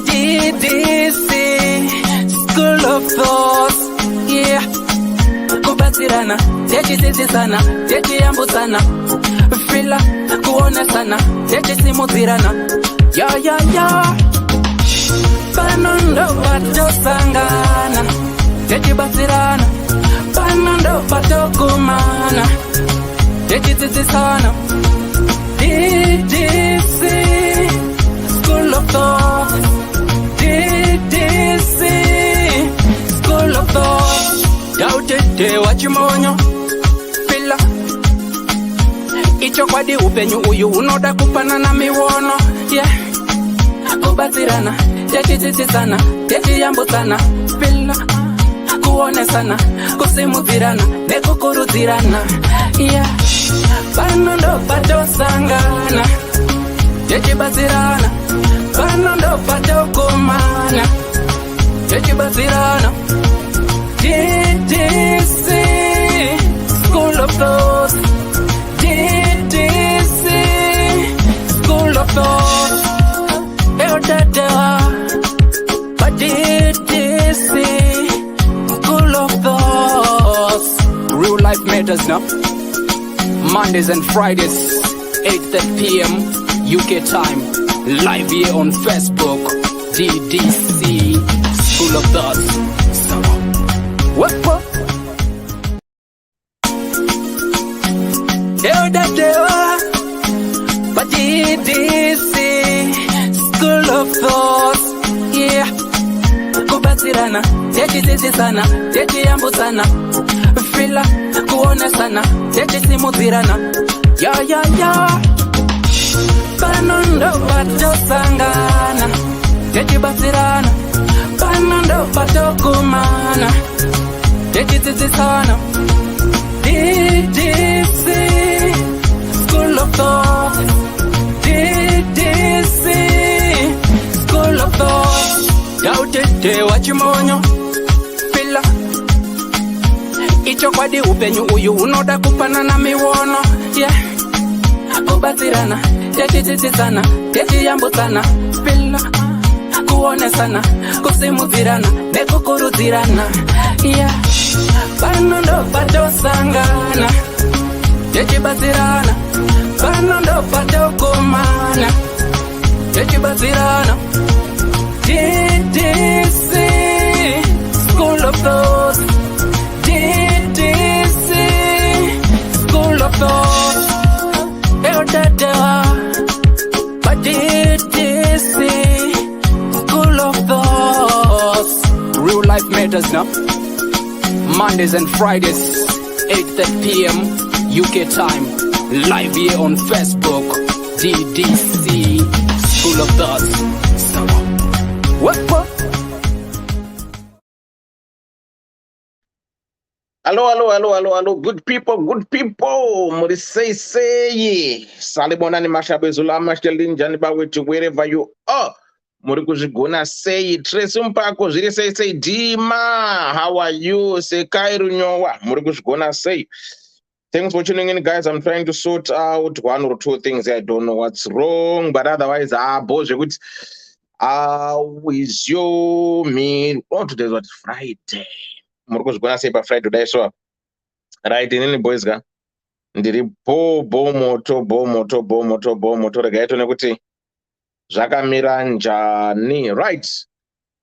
Ddc Skool of Thoughts, yeah. Kubatsirana, techisisana, techiyambusana, fila, kuonesana, techisimudzirana, ya. Panondo patosangana, techibatsirana, panondo patokumana, techisisana. Ddc Skool of Thoughts, Ddc Skool of Thoughts. Yautete wachimonyo pila icho kwadi upenyu uyu unoda kupanana miwono, yeah. Kubatsirana, techisisana, techiyambusana, pila kuonesana, kusimudzirana, nekukurudzirana, yeah. Panondo patosangana, techibatsirana, panondo patokumana, techibatsirana. Ddc Skool of Thoughts, Ddc Skool of Thoughts. Ddc Skool of Thoughts. Real life matters now. Mondays and Fridays, 8:30 p.m. UK time. Live here on Facebook. Ddc Skool of Thoughts. What? Ddc Skool of Thoughts, yeah. Kubatsirana, techisisana, techiyambusana, fila, kuonesana, techisimudzirana, ya. Panondo patosangana, techibatsirana, panondo patokumana, techisisana. Ddc Skool of Thoughts, Ddc Skool of Thoughts. Yautete wachimonyo pila icho kwadi upenyu uyu unoda kupanana miwono, yeah. Kubatsirana, techisisana, techiyambusana, pila kuonesana, kusimudzirana, nekukurudzirana, yeah. Panondo patosangana, techibatsirana, panondo patokumana, techibatsirana. Ddc Skool of Thoughts, Ddc Skool of Thoughts. Ddc Skool of Thoughts. Real life matters now. Mondays and Fridays, 8:30 p.m. UK time. Live here on Facebook. Ddc Skool of Thoughts. What? Hello, good people. Muri say. Salibonani mashabezula mashtelin janiba wetu wherever you are. Muri kuzigona say. Trace mpako ziri say Dima. How are you? Say Kairu nyowa. Muri kuzigona say. Thanks for tuning in, guys. I'm trying to sort out one or two things. I don't know what's wrong, but otherwise, boss, good. With you, me. Oh, today's what? Friday. Murko's gonna say about Friday today, so right in any boys, ga. Ndiri bo moto. Regaito nekuti zvakamira njani. Right.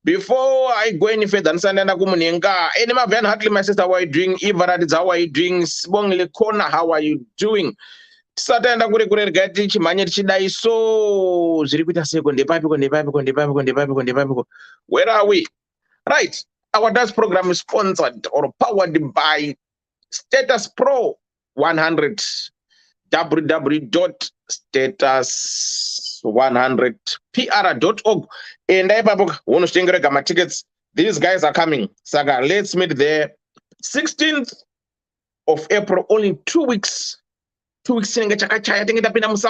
Before I go any further, Nsandana kumunenga. Enema Van Hartley, my sister, how are you doing? Eva Raditz, how are you doing? Sibongile Kona, how are you doing? Satanda kure gati chimanye chidai so ziri kuita seko ndepapi. Where are we? Right. Our dance program is sponsored or powered by Status Pro 100. www.status100pr.org. And I want to get my tickets. These guys are coming. Saga, let's meet there. 16th of April, only 2 weeks. 2 weeks. I think it's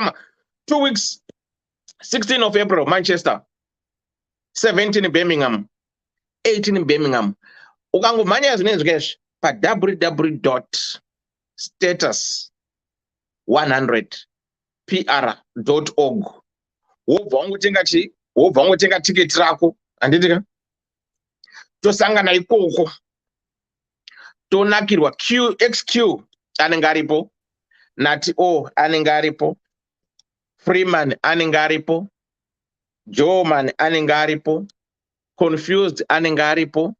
2 weeks. 16th of April, Manchester. 17 in Birmingham. 18 in Birmingham. Ugangu manya zinezi kesh pa www.status100pr.org. wobva wangotenga tiketi rako handitika tosangana ikoko tonakirwa xq anenge aripo, nati o anenge aripo, freeman anenge aripo, joman anenge aripo, confused anenge aripo,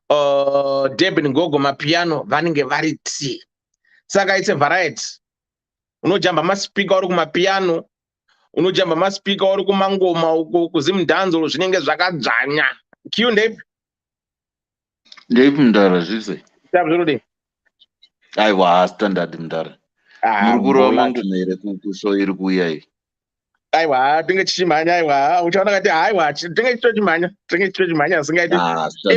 Debin Gogo mapiano vanenge vari t. Saka it's a variety. Unojamba maspika uri kumapiano, unojamba maspika uri kumangoma uko kuzimdanzo zvinenge zvakadzvanya. Q ndepi? Ndepi mndara zvise? Absolutely. Aiwa standard mndara. Muri kurova mangoma here kushow iri kuuya iyi? Aiwa tinge tichimhanya aiwa uchaona kati aiwa tinge tichimhanya singaiti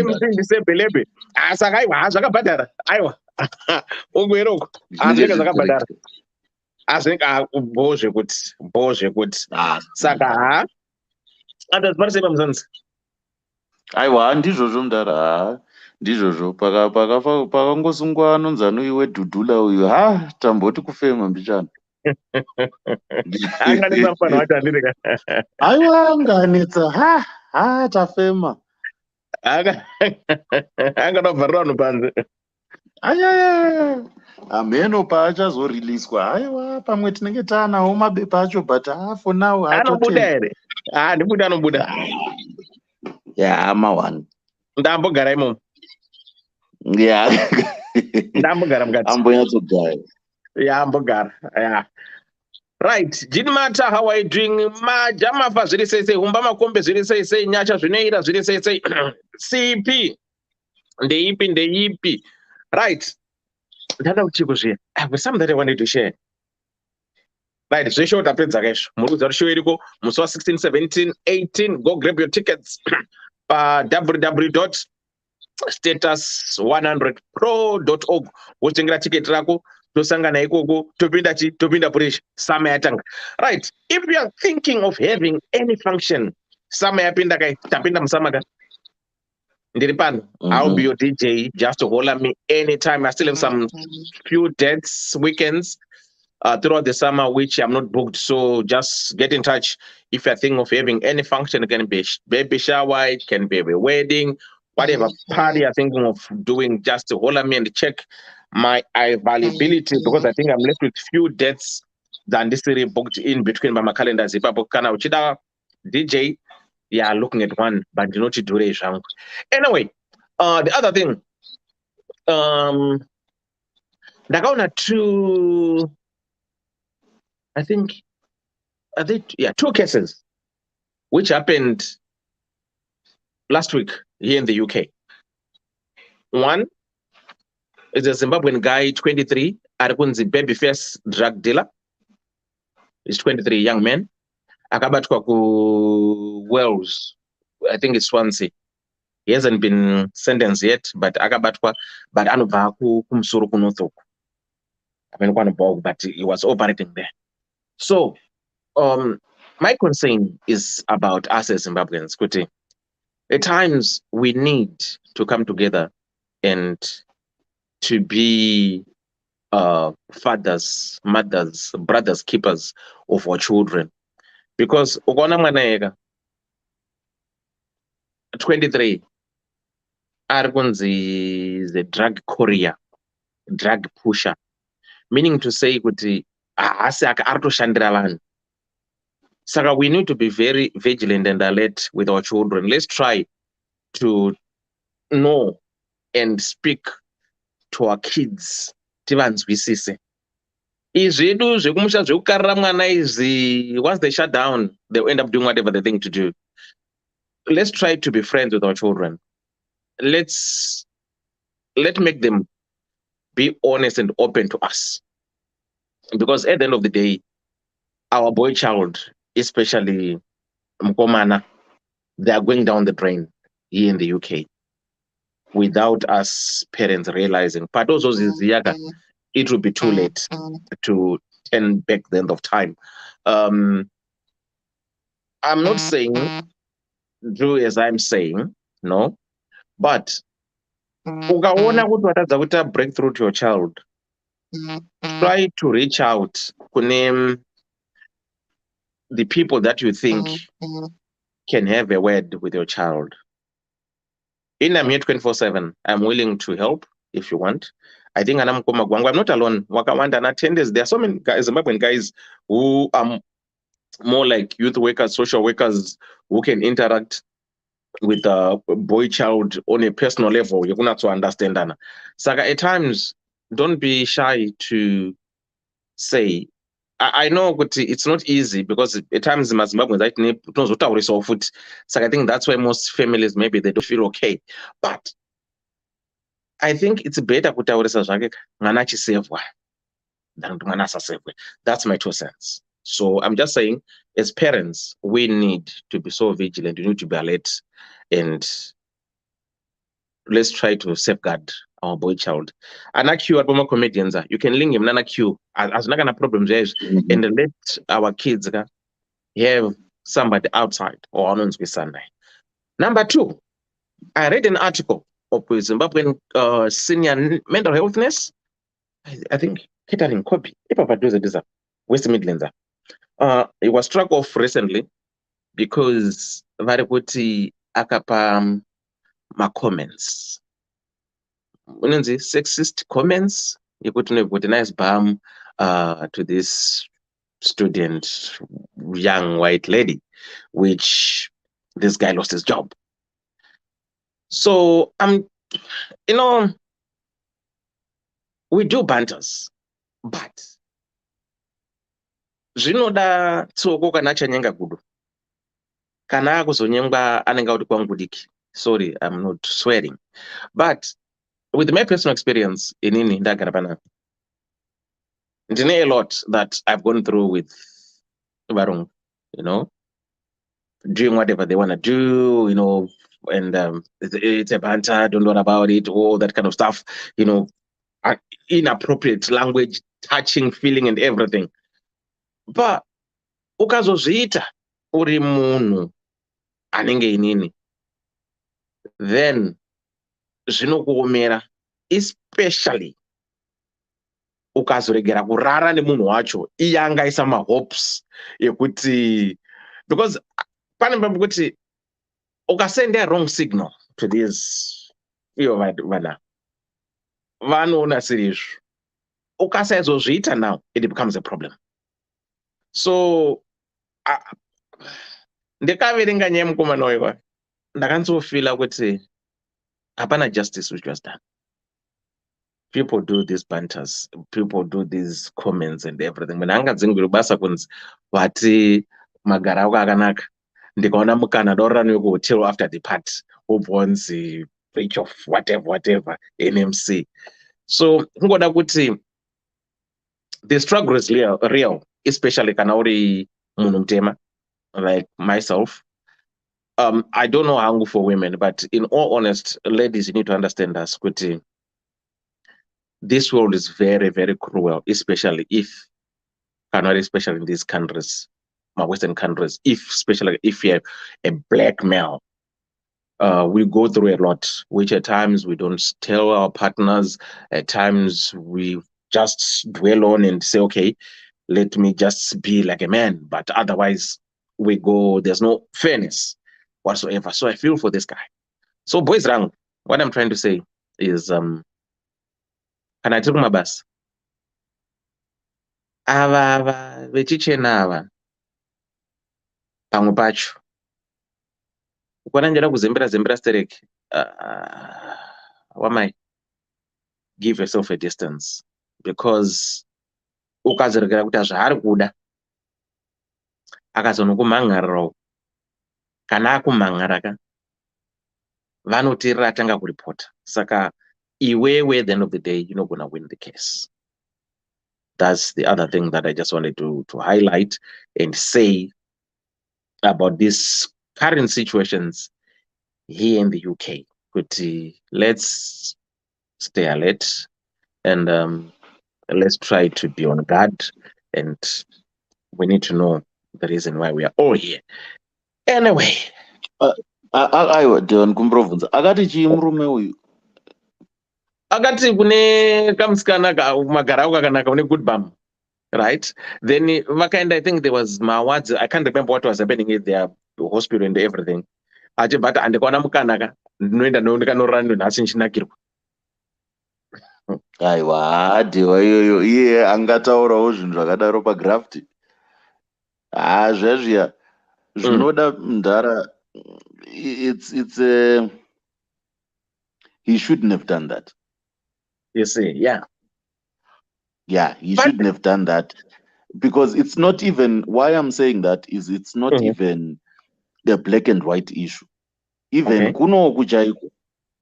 MC ndisebhelebhe saka aiwa zvakabhadhara aiwa ungweroko azvinenge zvakabhadhara azvinenge bhozvekuti saka andazipari pamuzanzi aiwa ndizvozvo mndara ndizvozvo pakangosungwa anonzi anoiwe dhudhula uyu tamboti kufema mbichana anganetsa mufana wacho handirika aiwa anganetsa tafema anganobvarira vanhu panze ameno paachazoriliswa aiwa pamwe tinenge taanawo mabepa acho but for now anobuda here ndibuda anobuda mawan ndambogara imomo ndambogara mukati ambonyatsogara ambogara right Jinmata, how are you doing? Majamafa zviri sei humba makombe zviri sei nyacha zvinoira zviri sei cp ndeipi right ndada kuti kuzviya with something that I wanted to share right zveshe utapedza kaizvo muri kuziva show iriko musi wa16 17 18 go grab your tickets pa www.status100pro.org wotengera tiketi rako tosangana ikoko topinda puresha sama yatanga right. If you are thinking of having any function sama yapinda kai tapinda musama ka ndiri pano I'll be your DJ, just holler me anytime. I still have some few dates weekends throughout the summer which I'm not booked, so just get in touch if you're thinking of having any function. It can be baby shower, it can be a wedding, whatever party you're thinking of doing, just holler me and check my availability, because I think I'm left with few dates than this really booked in between my calendar. Zipapo kana uchida DJ, yeah, looking at one, but you know to do it. Anyway, the other thing, ndakaona two cases which happened last week here in the UK. One is a Zimbabwean guy, 23, arikunzi babyface drug dealer. He's 23, young man. Akabatwa ku Wales, I think it's Swansea. He hasn't been sentenced yet, but akabatwa, but anobva kumusoro kunothoko. But he was operating there. So, my concern is about us as Zimbabweans. At times, we need to come together and to be fathers, mothers, brothers, keepers of our children. Because ukona mwana 23 arikunzi the drug courier, drug pusher, meaning to say kuti haasi aritoshandira vanhu. Saka we need to be very vigilant and alert with our children. Let's try to know and speak to our kids. Tivanzwisise. Izvedu zvekumusha zvekukarira mwana izvi, once they shut down, they'll end up doing whatever they think to do. Let's try to be friends with our children. Let make them be honest and open to us. Because at the end of the day, our boy child, especially Mkomana, they are going down the drain here in the UK without us parents realizing. But also, it will be too late to turn back the end of time. I'm not saying do as I'm saying, no, but ukaona kuti watadza kuita breakthrough to your child, try to reach out kune the people that you think can have a word with your child. I'm here 24/7. I'm willing to help if you want. I think I'm not alone. Wakawanda na attenders. There are so many guys, Zimbabwean guys who are more like youth workers, social workers who can interact with a boy child on a personal level. You're gonna have to understand that. Saka, at times, don't be shy to say. I know but it's not easy because at times Zimbabweans I think that's why most families maybe they don't feel okay. But I think it's better kutaurisa zvake mwana achisevwa than kuti mwana asasevwe. That's my 2 cents. So I'm just saying, as parents, we need to be so vigilant. We need to be alert, and let's try to safeguard our boy child. Ana Q at Boma comedians, you can link him Nana Q as not gonna problem there, and let our kids have somebody outside or on Sunday. Number 2, I read an article of Zimbabwean senior mental health nurse. I think Catherine Kobe, West Midlands. It was struck off recently because varikuti akapa ma comments. Sexist comments. You put a nice balm to this student, young white lady, which this guy lost his job. So we do banters, but zvinoda tsoko kana chanyenga kudo kana akuzonyengwa anenge kuti kwangu diki. Sorry, I'm not swearing, but with my personal experience inini ndagara pana ndine a lot that I've gone through with varungu, doing whatever they want to do, and it's a banter, don't worry about it, all that kind of stuff, inappropriate language, touching, feeling, and everything. But ukazozviita uri munhu anenge inini, then zvinokuomera, especially ukazoregera kurara nemunhu wacho iye angaisa mahopes ekuti, because pane kuti ukasend a wrong signal to these vana vanoona serizvo. Ukasaizozviita now, it becomes a problem. So ndikaverenga nyaya yemukomana waiwa ndakanzofila kuti hapana justice which was done. People do these banters, people do these comments and everything. When anga dzingiri basa kunzi vati magara ako akanaka, ndikaona mukana ndaurira nekuhotel after the party obvonzi breach of whatever NMC. So kungoda kuti the struggle is real, especially kana uri munhu mutema like myself. I don't know hangu for women, but in all honest, ladies, you need to understand us kuti this world is very, very cruel, especially especially in these countries, my Western countries, especially if you're a black male. We go through a lot, which at times we don't tell our partners. At times we just dwell on and say, okay, let me just be like a man. But otherwise we go, there's no fairness whatsoever. So I feel for this guy. So boys wrong. What I'm trying to say is, kana tiri kumabasa ava vechichena ava pamwe pacho ukona njada kuzembera stereki, wamai, give yourself a distance, because ukazorekera kuti zvaari kuda akazonokumhangarirawo kana akumhangaraka vanoteerera atanga kuripota. Saka iwewe at the end of the day, you're not going to win the case. That's the other thing that I just wanted to highlight and say about these current situations here in the UK. But let's stay alert and let's try to be on guard, and we need to know the reason why we are all here. Anyway. Aiwa Deon kumbrovunza akati chii murume uyu? Akati kune kamusikana magara ako kakanaka, une good bum. right? Then Makanda, I think there was Mawadz. I can't remember what was happening at their hospital and everything. But and the Kwanamkanaka, Nwenda no Rando Nasinchinakiru. Aiwa, hadiwa iyoyo iye angataurawo zvinhu zvakadaro pagraft. Zvezviya zvinoda Mndara. It's he shouldn't have done that. You see, yeah. Yeah, he shouldn't have done that. Because it's not even, why I'm saying that is it's not even the black and white issue. Even kuno kuchaiko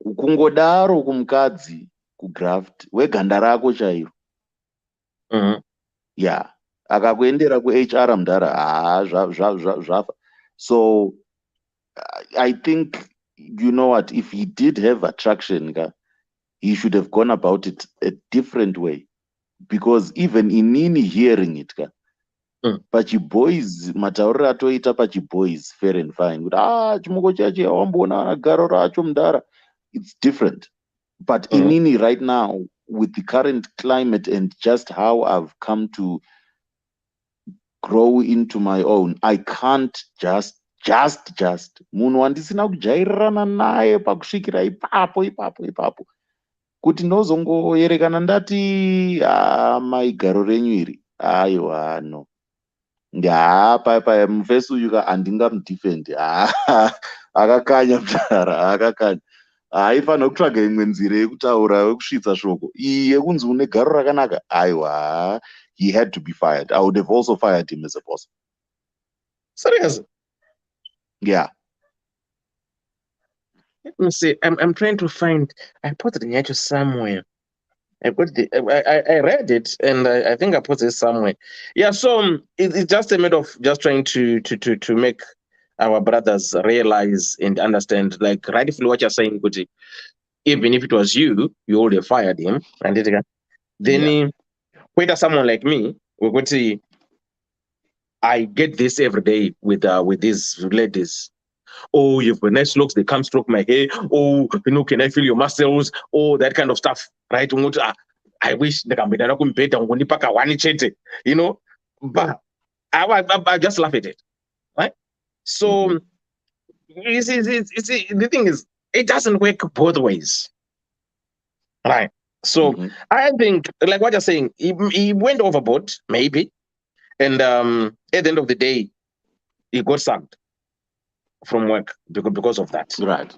kungodaro kumukadzi kugraft weganda rako chairo. Yeah, akakuendera kuHR Mndara zvafa. So I think, you know what, if he did have attraction, he should have gone about it a different way. Because even inini hearing it, pachiboys matauriro atoita pachiboys fair and fine kuti chimoko chacho awamboona garo racho Mndara, it's different. But inini right now, with the current climate and just how I've come to grow into my own, I can't just munhu wandisina kujairirana naye pakusvikira ipapo kuti ndozongoerekana ndati maigaro renyu iri, aiwa no, papa mufesi uyu handingamudhifendi. Akakanya Mndara, akakanya. Aifanira kutsvaga imwe nzira yekutaura, yekusvitsa shoko iyi yekunzi une garo rakanaka. Aiwa, he had to be fired. I would have also fired him as a boss. Serious? Yeah. Let me see. I'm trying to find. I put it in here somewhere. I read it, and I think I put it somewhere. Yeah. So it's just a matter of just trying to make our brothers realize and understand, like rightfully what you're saying, Kuti. Even if it was you would have fired him, and then whether someone like me, we could see. I get this every day with these ladies. Oh, you've got nice looks. They come stroke my hair. Oh, can I feel your muscles? Oh, that kind of stuff, right? I wish the company could pay down when you pack a one chete, but I just laugh at it, right? So you see, the thing is, it doesn't work both ways, right? So I think, like what you're saying, he went overboard, maybe, and at the end of the day, he got sacked from work because of that. Right.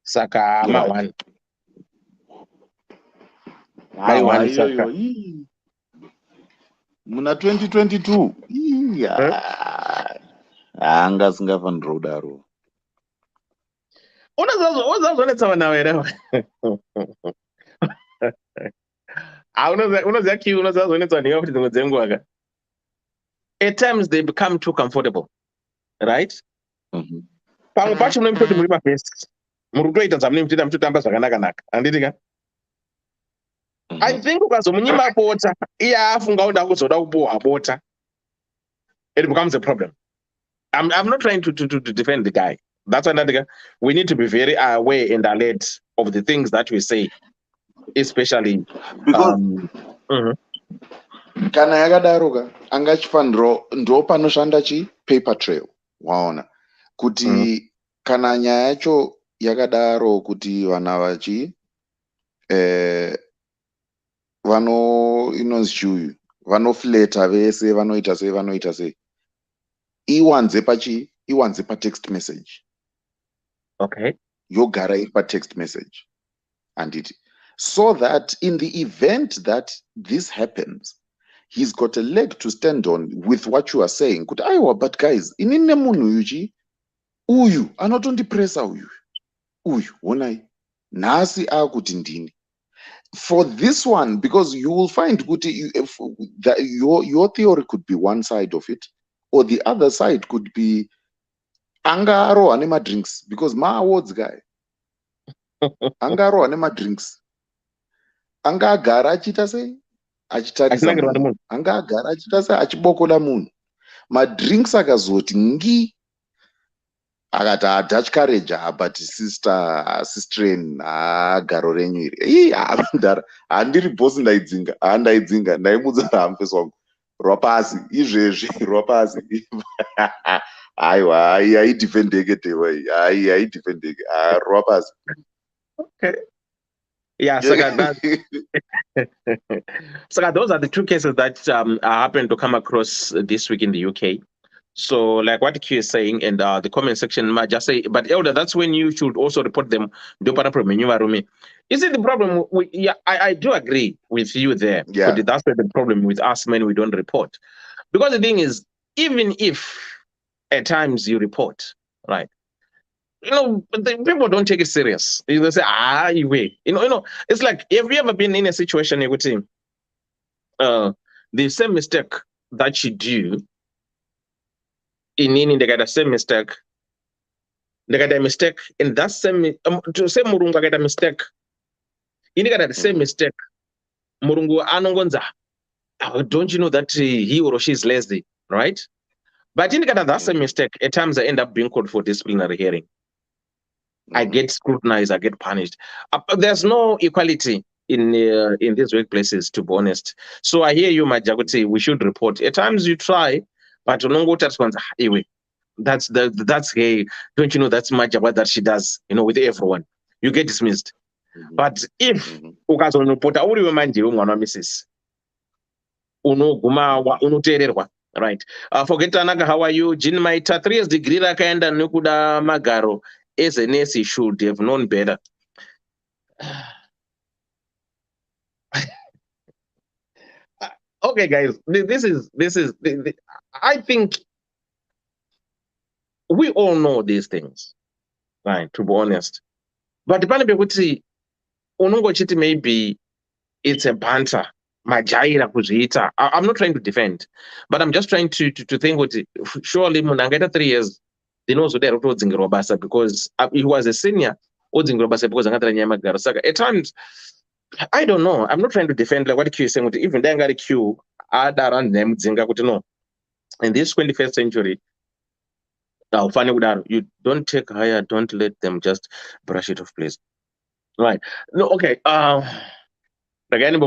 Saka right. Mawan Saka. Muna 2022. Anga singafanira kudaro. Unazazonetsa nawe leo. Unazazonetsa niyo kuti dzimwe dzenguwa. At times they become too comfortable, right? Pamwe pacho munomutoti muri pafest. Muri kutoita zvamunoita mutotamba zvakanaka-naka. Handitika? I think ukazomunyima bota, iye afunga kuti akuzoda kupuwa bota, it becomes a problem. I'm not trying to defend the guy. That's why we need to be very aware and alert of the things that we say, especially because kana yakadaroka angachifanira ndo panoshanda paper trail, waona kuti kana nyaya yacho yakadaro kuti vana vachi inonzi chiuyu vanofleta vese vanoita sei iwanze pa text message. Okay. Yogara iri pa text message anditi, so that in the event that this happens, he's got a leg to stand on with what you are saying. Kuti aiwa, but guys, inine munhu uyu anotondipresa uyu onai nhasi akuti ndini. For this one, because you will find that your theory could be one side of it, or the other side could be angaro anema drinks, because my awards guy angaro anema drinks anga gara achita sei achitarisa munhu, anga gara achita sei achibokola munhu, madrinks akazoti ngi akati Dutch courage but sister garo renyu iri mundara handiri bosi ndaidzinga ndaimudza hamfesi wangu rwapasi izvezvi rwapasi aiwa haidhifendeke tewa iyi haidhifendeke rwapasi. Okay. Yeah, so those are the two cases that I happened to come across this week in the UK. So, like what Q is saying, and the comment section might just say, but Elder, that's when you should also report them. Is it the problem? Yeah, I do agree with you there. Yeah. But that's the problem with us men, we don't report. Because the thing is, even if at times you report, right? The people don't take it serious. They say, you wait. It's like, have you ever been in a situation with him? The same mistake that you do, they get the same mistake. They get a mistake, and that same to say Murunga get a mistake. You get the same mistake. Murungu anongonza. Don't you know that he or she is lazy, right? But you get that same mistake. At times, I end up being called for disciplinary hearing. I get scrutinized. I get punished. There's no equality in these workplaces, to be honest. So I hear you, Majaguti. We should report. At times you try, but anyway. That's hey, don't you know that's Majawa that she does, with everyone. You get dismissed. But if ukazonopota uriwe manje umwana Mrs. Unoguma unoteererwa, right? Forget Tanaka, how are you? Jin Maita 3 years degree rakaenda nekuda magaro. As a nurse, he should have known better. Okay, guys, this is I think we all know these things, right? To be honest, but the Panabekuti Unungochiti maybe it's a banter. Majaira kuzita. I'm not trying to defend, but I'm just trying to think what surely Munangeta 3 years they know so they're Robasa because he was a senior Robasa because Angatranyama. At times, I don't know. I'm not trying to defend like what Q is saying. Even then got a Q around them no. In this 21st century, you don't take higher, don't let them just brush it off, please. Right. No, okay. Again,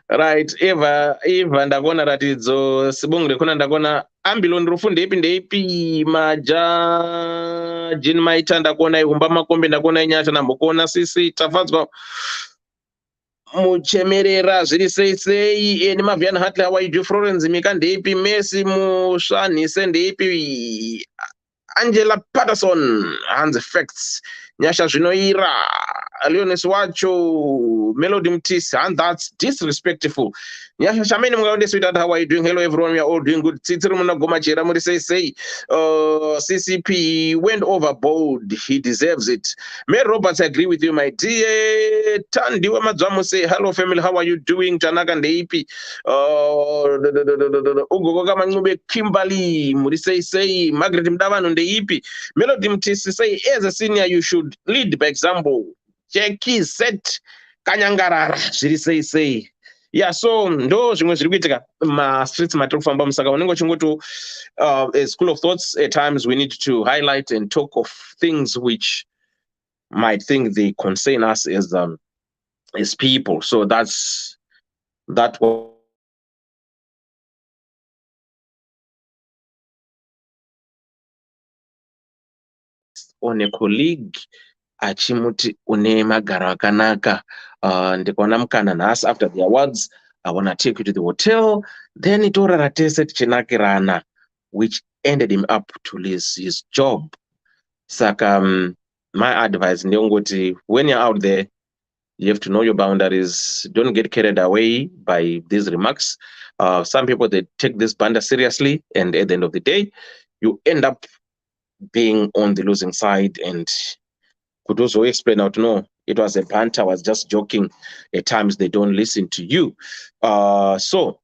right. Eva ndakona ratidzo sibongre kuna ndakona ambilon rufunde ipi maja jin maita ndakona ihumba makombe ndakona inyata nambokona sisi tafadzwa muchemerera zviri sei eni mavian hatler how are you Florence mika ndeipi Messi musvanhise ndeipi Angela Patterson hands facts nyasha zvinoira Leonis wacho Melody Mtisi, and that's disrespectful. Nyasha shameni mungaonde sweetheart, how are you doing? Hello everyone, we are all doing good. Tsitsiri muna goma chera muri say CCP went overboard, he deserves it. Mary Roberts, I agree with you, my dear. Tandiwa Madzamu say hello family, how are you doing? Tanaka ndeipi ugogoka manyube Kimberly muri say Margaret Mdavano ndeipi. Melody Mtisi say as a senior you should lead by example. Jackie set kanyangarara zviri sei. Yeah, so ndo zvimwe zviri kuitika streets matiri kufamba musaka unenge uchingoti a school of thoughts. At times we need to highlight and talk of things which might think they concern us as people. So that on a colleague achimuti une magaro akanaka ndikaona mukana nhasi after the awards I want to take you to the hotel, then itorara tese tichinakirana, which ended him up to lose his job. Saka my advice ndeyongoti when you're out there you have to know your boundaries. Don't get carried away by these remarks. Some people, they take this banter seriously, and at the end of the day you end up being on the losing side and could also explain out, no, it was a banter, I was just joking. At times they don't listen to you. So,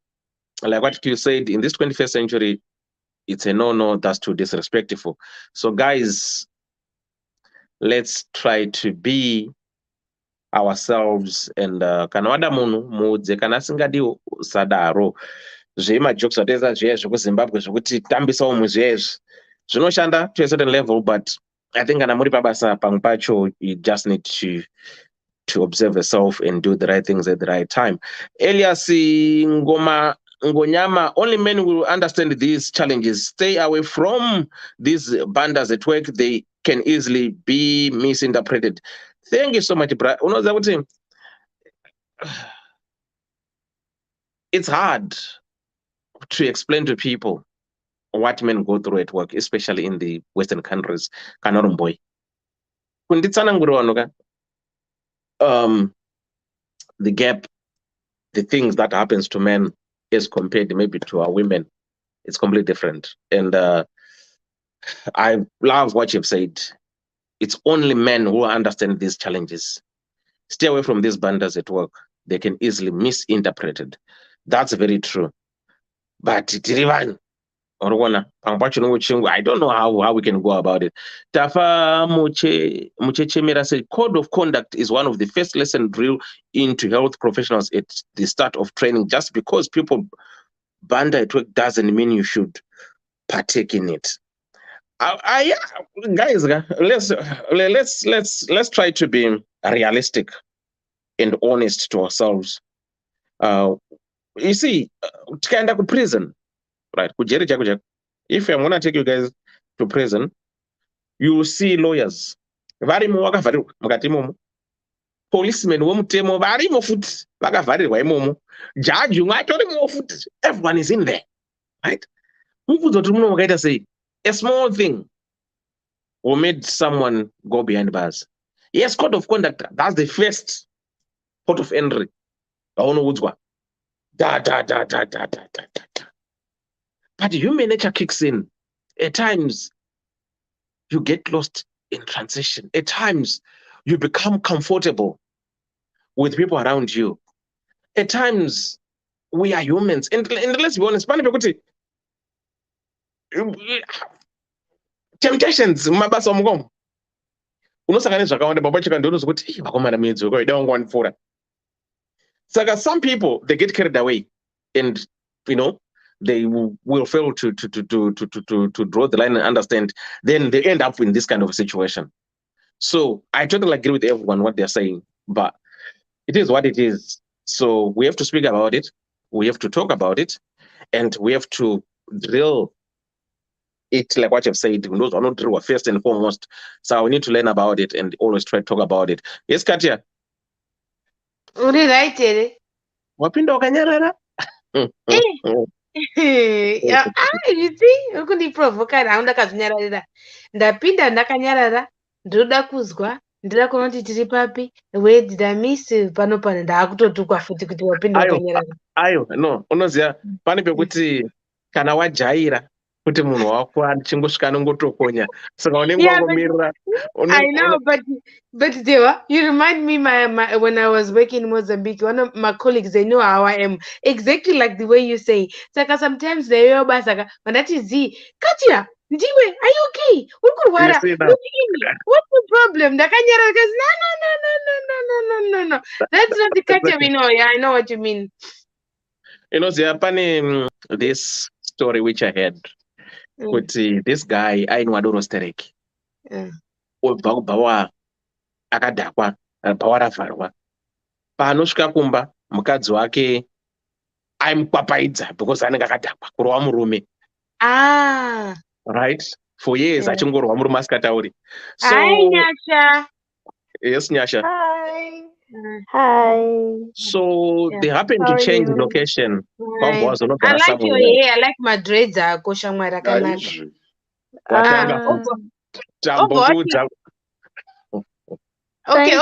like what you said, in this 21st century, it's a no, that's too disrespectful. So guys, let's try to be ourselves and kana wada munhu mudze kana singadiwo sadaro zvemajokes ateza zviya zvekuzimbabwe zvekuti tambisawo muzviyezvi zvinoshanda to a certain level, but I think kana muri pabasa pamwe pacho you just need to observe yourself and do the right things at the right time. Elias Ngonyama, only men will understand these challenges. Stay away from these bandas at work. They can easily be misinterpreted. Thank you so much, bro. It's hard to explain to people what men go through at work, especially in the Western countries. Kanorumboy. The gap, the things that happens to men as compared maybe to our women, it's completely different. And I love what you've said. It's only men who understand these challenges. Stay away from these banders at work. They can easily misinterpret it. That's very true. But I don't know how we can go about it. Tafa Muchechemira said, code of conduct is one of the first lesson drilled into health professionals at the start of training. Just because people banda at work doesn't mean you should partake in it. Guys, let's try to be realistic and honest to ourselves. You see, tikaenda ku prison, right? If I'm gonna take you guys to prison, you will see lawyers. Varimo vakavharirwa mukati imomo. Policemen vomutemo varimo futi vakavharirwa imomo. Judge umwe atorimo futi. Everyone is in there, right? Mubvunzo kuti muno makaita sei? A small thing will make someone go behind bars. Yes, code of conduct, that's the first port of entry. But human nature kicks in. At times, you get lost in transition. At times, you become comfortable with people around you. At times, we are humans. And let's be honest, temptations mabasa omugomo unosangana zvakawanda baba chika ndinozo kuti vakomana midzuko ida wangu wanipfuura. Saka some people they get carried away and they will fail to draw the line and understand, then they end up in this kind of situation. So I totally agree with everyone what they're saying, but it is what it is. So we have to speak about it, we have to talk about it, and we have to drill it like what you've said. Those are not drill first and foremost. So we need to learn about it and always try to talk about it. Yes, Katia? Uri right here. Wapinda wakanyarara? You see, ukundiprovoka nawo ndakazvinyararira. Ndapinda ndakanyarara, ndoda kuzwa, ndoda kuona kuti tiri papi, where did I miss pano ndaakutotukwa futi kuti wapinda wakanyarara. Ayo, no, unoziya pane pekuti kana wajaira kuti munhu wako achingosvika anongotokonya. Saka unenge wangomirira. I know, but Deva, you remind me my when I was working in Mozambique, one of my colleagues, they know how I am. Exactly like the way you say. Saka sometimes they are basaka, but that is Katia, Ndiwe, are you okay? Ukurwara, look at me. What's the problem? The Kanyara goes, no. That's not the Katia we know. Yeah, I know what you mean. This story which I had with this guy, I know Adoro Sterek. Bawa akadhakwa bawa ravharwa paanosvika kumba mukadzi wake aimupapaidza because anenge akadhakwa kurova murume right for years achingorwa murume asikatauri. So Nyasha. Yes, Nyasha. Hi. So they happened to change location. I like your hair. I like my dreads. Okay,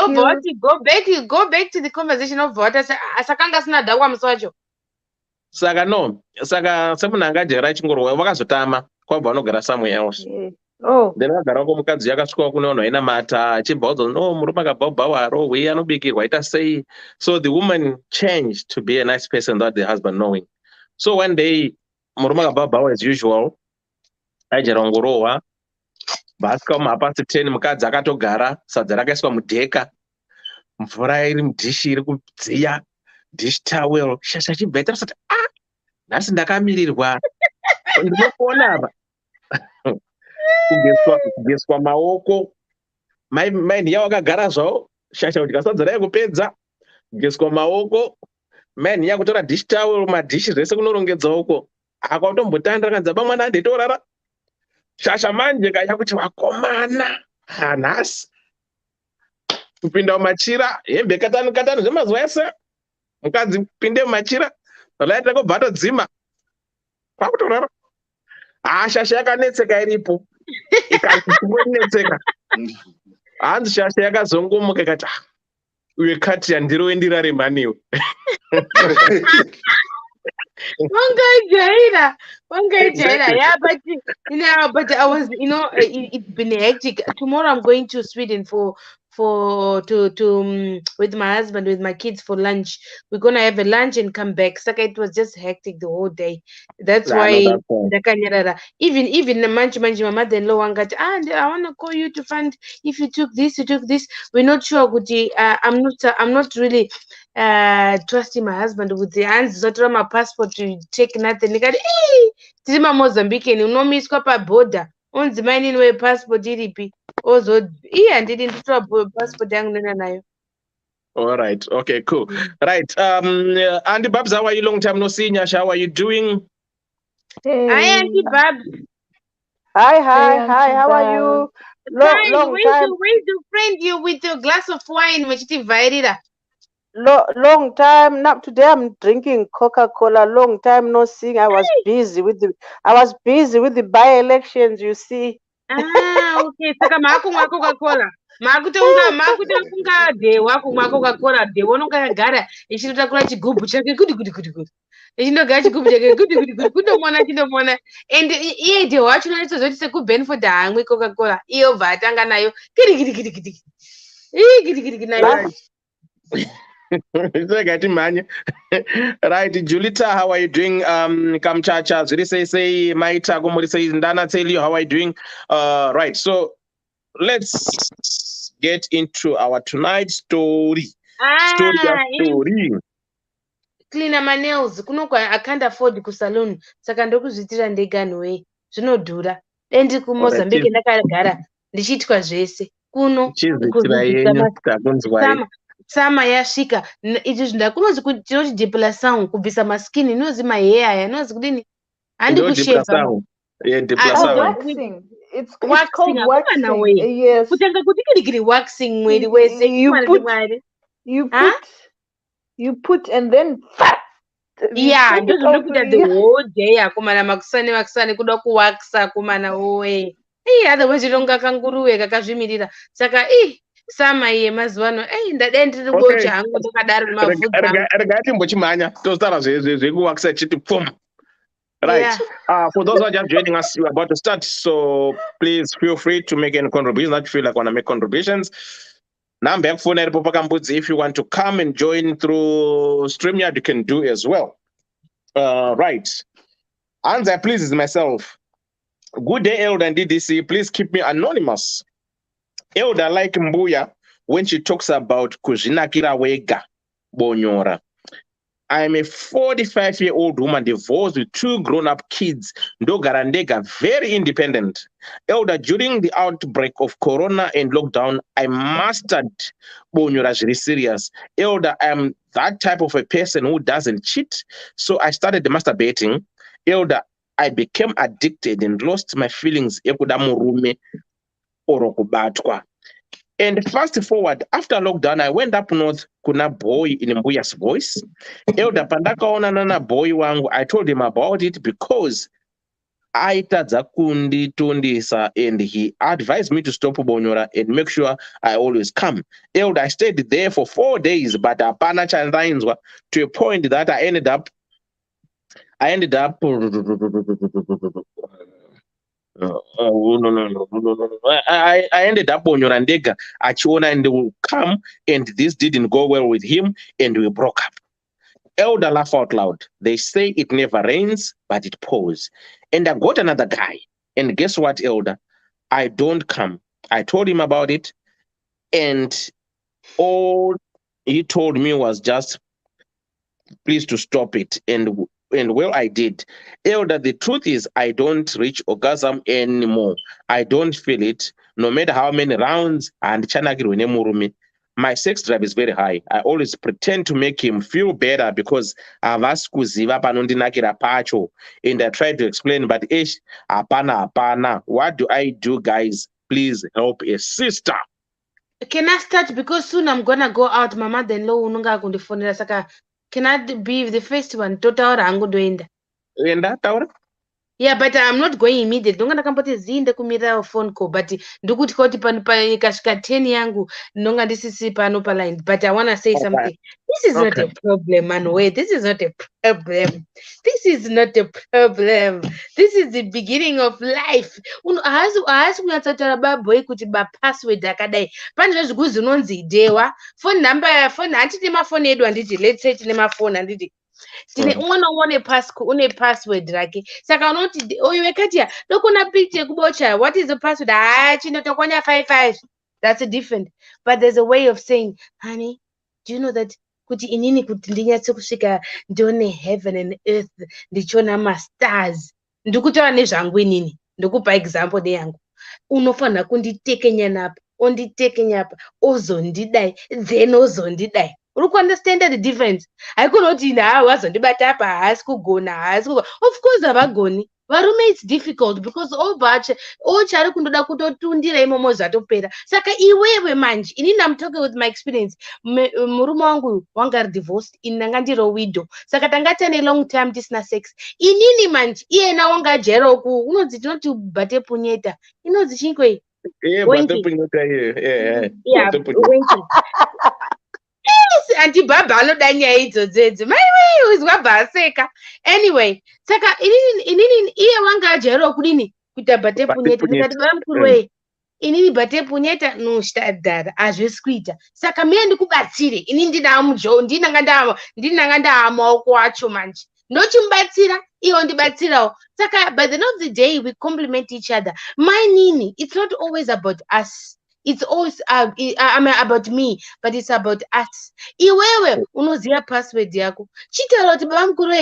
go back to the conversation of water. Asakanga sina dawa mswacho. Saka no, saka semunhu angajera chingorwa vakazotama kwabva vanogara somewhere else. Then agara ko mukadzi yakasvika kune vanhu vaina mata achibva udzo no murume akabhaubhawaro hwe anobikirwa aita sei. So the woman changed to be a nice person that the husband knowing. So one day murume akabhaubhawa as usual aijera ngorohwa basika mapasi 10 mukadzi akatogara sadza rakaiswa mudheka mvura iri mudhishi iri kudziya dish towel shasha chibva itarasati nhasi ndakamirirwa ndinokuona apa kugezwa maoko. Mai ndiye wakagara zvawo shasha kudya sadza raikupedza. Kugezwa maoko. Mai ndiye kutora dish towel madishi zvese kunorongedza uko. Akatombotanda kanza mwana anditorara. Shasha manje kaya kuti wakomana hanhasi kupinda mumachira hembe katanu katanu zvemazuva ese mukadzi pinde mumachira laita kubva dzima kwakutorara. Shasha yakanetseka iripo ikachingonyetseka hanzi shasha yakazongomuka ikati uye kati yandiro wendirare maniwe. Yeah, but I was, it's been hectic. Tomorrow I'm going to Sweden with my husband, with my kids for lunch. We're gonna have a lunch and come back. Saka, it was just hectic the whole day. That's why even the manchi my mother-in-law wangat, I wanna call you to find if you took this. We're not sure, Guti. I'm not really trusting my husband with the hands that my passport to take nothing. Tirima Mozambique and unomiswa pa border. Onzi mine we passport iripi. Ozo ndidi nditwa passport yangu nena nayo. All right. Okay, cool. Right. Andy Babs, how are you? Long time no see. Nyasha, how are you doing? Hey. Hi, Andy Babs. Hi. How are you? Long time. Where's your friend? You with your glass of wine, which is invited. Long time. Now today I'm drinking Coca-Cola. Long time no seeing. I was busy with the by-elections. You see. Okay. Saka makumwa Coca-Cola. Makutunga de wakumwa Coca-Cola de wononga gara. Ichinotakura chigubhu chake kuti. Ichinogara chigubhu chake kuti kundomona. And iye de wacho nalitozoti sekuBenford hamwe Coca-Cola. Iyo bvatanga nayo. Kiri. Nayo. Right, Julita, how are you doing? Kamchacha, Zuri say Maita, Gomori say Ndana, tell you how are you doing? Right, so let's get into our tonight's story. Story. Cleaner my nails. I can't afford ku salon. Saka ndokuzvitira ndega nwe. Zvinodhura. Dendi ku Mozambique ndakagara. Ndichitwa zvese. Kuno sama yasvika izvi zvindakunonzi kuti tinoti depilação kubvisa maskini inozi mahair aya inozi kudini handi kusheva waxing. It's called waxing. Yes. Kutanga kuti kirikiri waxing mwiri wese. You put and then yeah, ndokuita the whole day akomana makusani kuda kuwaxa komana owe. Otherwise ronga kanguruwe kakazvimirira. Saka sama iye mazuvano ndadendiri gocha hangu ndakadaro mavhudzi regati mbochimhanya tozotara zvekuwaxa chiti pum. Right. For those who are just joining us, we're about to start, so please feel free to make any contributions that you feel like want to make contributions. Number phone if you want to come and join through StreamYard, you can do as well. Right. Anza, please, is myself. Good day, Elder and DDC. Please keep me anonymous. Elder like Mbuya when she talks about kuzvinakira wega bonyora. I'm a 45-year-old woman divorced with 2 grown-up kids. Ndogarandega, very independent. Elder, during the outbreak of corona and lockdown, I mastered bonyora very serious. Elder, I'm that type of a person who doesn't cheat. So I started masturbating. Elder, I became addicted and lost my feelings. And fast forward, after lockdown, I went up north, kuna boy in Mbuya's voice. Elder pandakaona nana boy wangu, I told him about it because aitadza kunditondesa and he advised me to stop bonyora and make sure I always come. Elder, I stayed there for 4 days, but apana chandainzwa to a point that I ended up I ended up bonyora ndega achiona and will come, and this didn't go well with him and we broke up. Elder laugh out loud. They say it never rains, but it pours. And I got another guy. And guess what, Elder? I don't come. I told him about it, and all he told me was just please to stop it. And and well I did. Elder, the truth is I don't reach orgasm anymore. I don't feel it, no matter how many rounds and chanagirwe nemurume. My sex drive is very high. I always pretend to make him feel better because havasi kuziva panondinakira pacho. And I try to explain, but hapana. What do I do, guys? Please help a sister. Can I start? Because soon I'm gonna go out. My mother-in-law unonga kundifonera saka. Can I be the first one? Totaura angodoenda. Enda taura. Yeah, but I'm not going immediately. Ndonga ndakamboti zinde kumira phone call, but ndikuti kuti pano ikasvika 10 yangu ndonga ndisisi pano paline. But I want to say something. This is not a problem, man. Wait, this is not a problem. This is not a problem. This is the beginning of life. Haasi kunyatsotaura baboy kuti password akadai. Pane zvezvikuzi zinonzi idewa. Phone number, phone handiti mafoni edu handiti. Let's say tine mafoni handiti. Tine umwe naumwe une password rake. Saka unoti oyo wekatia dokuna picture yekubocha. What is the password? Chinotokonya 55. That's different. But there's a way of saying, honey, do you know that kuti inini kuti ndinyatse kusvika ndione heaven and earth ndichiona mastars ndikutaura nezvangu inini ndikupa example neyangu unofanira kunditekenya napa onditekenya apa ozondidai then ozondidai uri kuunderstand the difference haikona kuti wazondibata apa haasi kugona of course havagoni varume it's difficult because ochari kundoda kutotundira imomo zvatopera saka iwewe manje inini I'm talking with my experience murume wangu wanga ari divorced ini ndanga ndiri widow saka tanga tine long time tisina sex inini manje iyena wanga ajaira ku unonzi tinoti bate punyeta inonzi chinkwe bate punyeta antibhabha anoda nyaya idzodzo maiwe uzwa bhaseka anyway saka inini iye wanga ajairawo kudini kuita bhate punyeta ndikati bamukuru wei inini bhate punyeta noshtadhara hazvisi kuita saka miye ndikubatsire ini ndinanga ndaama maoko acho manje ndochimubatsira iwo ndibatsirawo saka by the end of the day we compliment each other my nini it's not always about us. It's always about me, but it's about us. Iwewe unoziya password yako. Chitaura kuti baba mukuru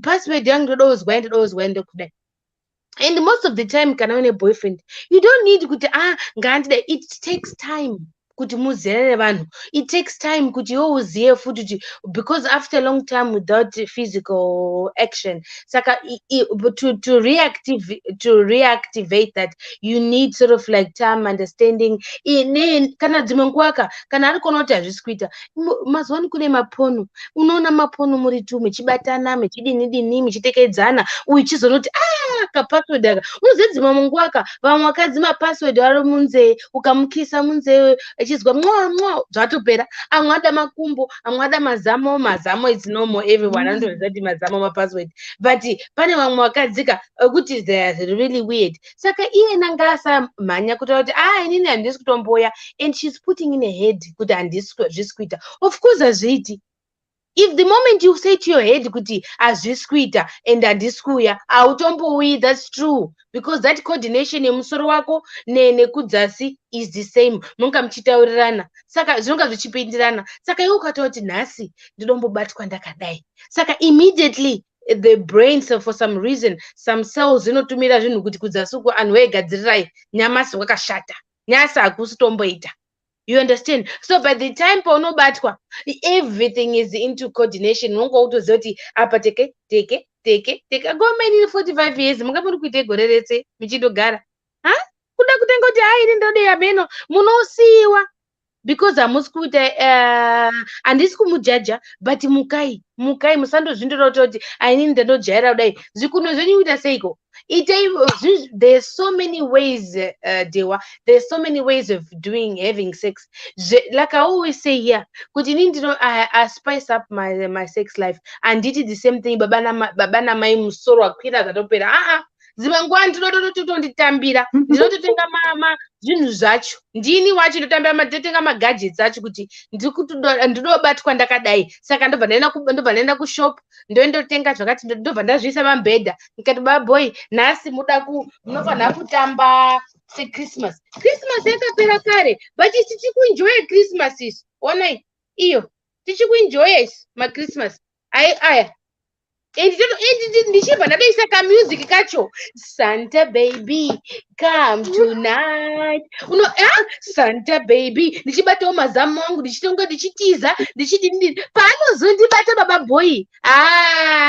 password yangu ndodouzwa kudai. And most of the time kana une boyfriend, you don't need kuti ngandida. It takes time kuti muzerere vanhu. It takes time kuti uziye futi because after a long time without physical action, saka to reactivate that you need sort of like time, understanding. Kana dzimwe nguva kana ari kuona kuti hazvisi kuita mazuvano kune mapono unoona mapono muri tu muchibatana muchidini muchitekedzana uchizonoti kapassword aka unozodzima munguva vamwe vakadzi mapassword ari munzee ukamukisa munzee achizwa mwa zvatopera amwe ada makumbo amwe ada mazamo it's normal everyone anotoziva kuti mazamo mapassword but pane vamwe vakadzika kuti they are really weird saka iyena ngasamhanya kutaura kuti inini handisi kutomboya and she's putting in a head kuti hazvisi kuita of course hazviiti. If the moment you say to your head kuti hazvisi kuita and handisi kuuya hautombouyi, that's true because that coordination yemusoro wako nekudzasi is the same munga muchitaurirana saka zvinonga zvichipindirana saka iwe ukataura kuti nhasi ndinombobatwa ndakadai saka immediately the brain for some reason some cells zvinotumira zvinhu kuti kudzasi uko anhu vaigadzirirai nyamasi wakashata nyasi hakusi tomboita. You understand? So by the time paunobatwa everything is into coordination. Unonga utoziva kuti apa teke gomeni 45 years munga muri kuita gore rese muchindogara kuda kutenga kuti ini ndodeya beno munosiiwa because hamusi kuita handisi kumujaja but mukai musandozvindira kuti inini ndandojaira kudai zvikuno zvenyu kuita seiko. There's so many ways, Dewa. There's so many ways of having sex. Like I always say here, I spice up my sex life and did the same thing. Babana mai musoro akwira zatopera. Zimangwa ndinototonditambira ndinototenga zvinhu zvacho ndini wacho ndotambira ndotenga magadgets acho kuti ndinobatwa ndakadai saka ndobva ndaenda kushop ndoendotenga zvakati ndobva ndazviisa pambhedha ndikati baboy nhasi munofanira kutamba sechristmas yakapera kare but tichikuenjoya christmas isu onai iyo tichikuenjoya isu machristmas aya and ndichibva ndatoisa kamusic kacho Santa baby come tonight Santa baby ndichibatawo mazamu angu ndichitonga ndichitiza ndichiti paanozondibata baba boy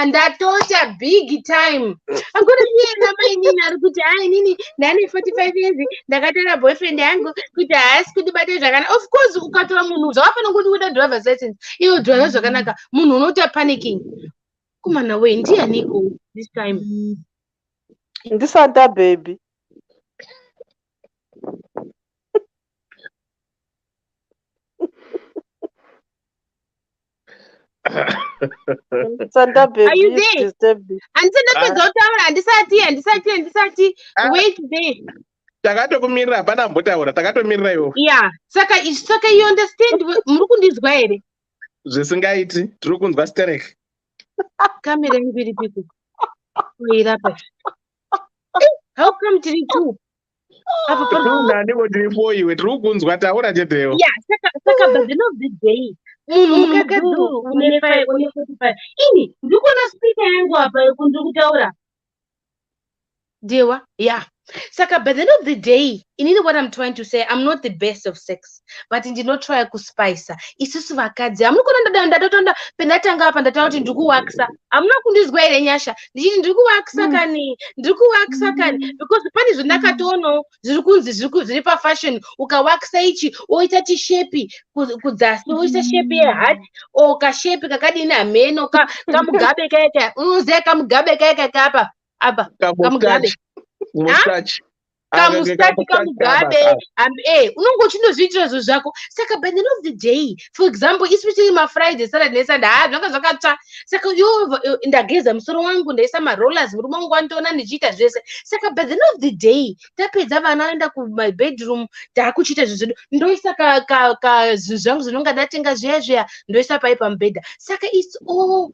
ndatota big time angona iyena mainini ari kuti inini ndane 45 years ndakatara boyfriend yangu kuti haasi kundibata zvakanaka. Of course ukatora munhu zvakafana kuti uda driver's license iwo driver zvakanaka munhu unoita panicking. Kumana we ndianiko this time Santa baby. Santa baby. Are you there? Andisati. Wait there. Takatokumirira hapana mbotaura takatomirira iwo. Yeah, saka you understand muri kundizwa here? Zvisingaiti tiri kunzwa sterek. Kamera mbiri piku. Wairapa. How come tiri two? Nani tiri four iwe tiri kunzwa taura chetewo. Yeah, saka by the end of the day. Mukakadu une 45. Ini ndikuona speaker yangu hapa kundiri kutaura. Dewa, yeah. Saka, by the end of the day, you know what I'm trying to say. I'm not the best of sex, but I did not try to spice. It's just vakadzi. I'm not going to penatanga up and the town to waksa. I'm not going to go ahead and yasha. Did you waksa kani? Because the pan is nakatono, zurukunzi, fashion, uka waksa ichi, o itachi shepi, kudasi, o ita shepi hat, o ka shepi kakadina men, o ka kamugabe kaka, uze kamugabe kaka kapa, aba, kamugabe. Mustache. Kamugabe unongochinozviitira zvo zvako. Saka by the end of the day, for example, especially Friday, Saturday, Sunday, zvanga zvakatsva. Saka ndageza musoro wangu ndaisa marollers murume wangu antoona ndichiita zvese. Saka by the end of the day, tapedza vana vaenda my bedroom taakuchiita zvezvedu ndoisa zvinhu zvangu zvinonga ndatenga zviya ndoisa pai pamubhedha. Saka it's all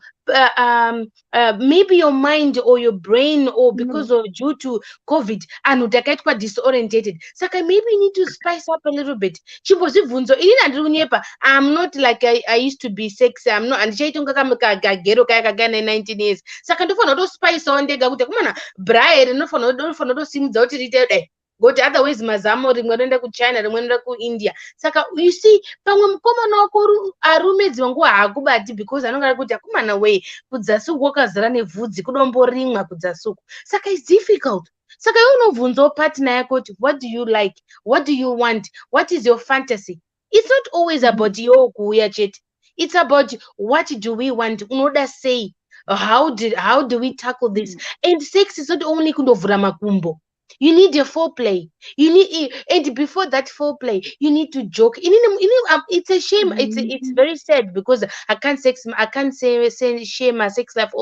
maybe your mind or your brain or because of due to COVID and takaitwa disorientated. Saka maybe you need to spice up a little bit. Chimbozvibvunzo inini handiri kunyepa. I'm not like I used to be sexy. I'm not handichaitonga kagero kaya kagana 19 years. Saka ndofanira kutospice on ndega kuti kumana brae rinofanira kutosimudza kuti riite dai. But otherwise mazamo rimwe rinoenda kuChina rimwe rinoenda kuIndia. Saka you see pamwe mukomana wako arumedzi wangu haakubati because anongana kuti akomana we kudzasuku wakazara nevhudzi kudomborimwa kudzasuku. Saka it's difficult. Saka iwe unobvunzawo partner yako kuti what do you like? What do you want? What is your fantasy? It's not always about your kuuya chete. It's about what do we want? Unoda say how do we tackle this? And sex is not only kundovhura makumbo. You need a foreplay. And before that foreplay, you need to joke. It's a shame. It's very sad because I can't say shame my sex life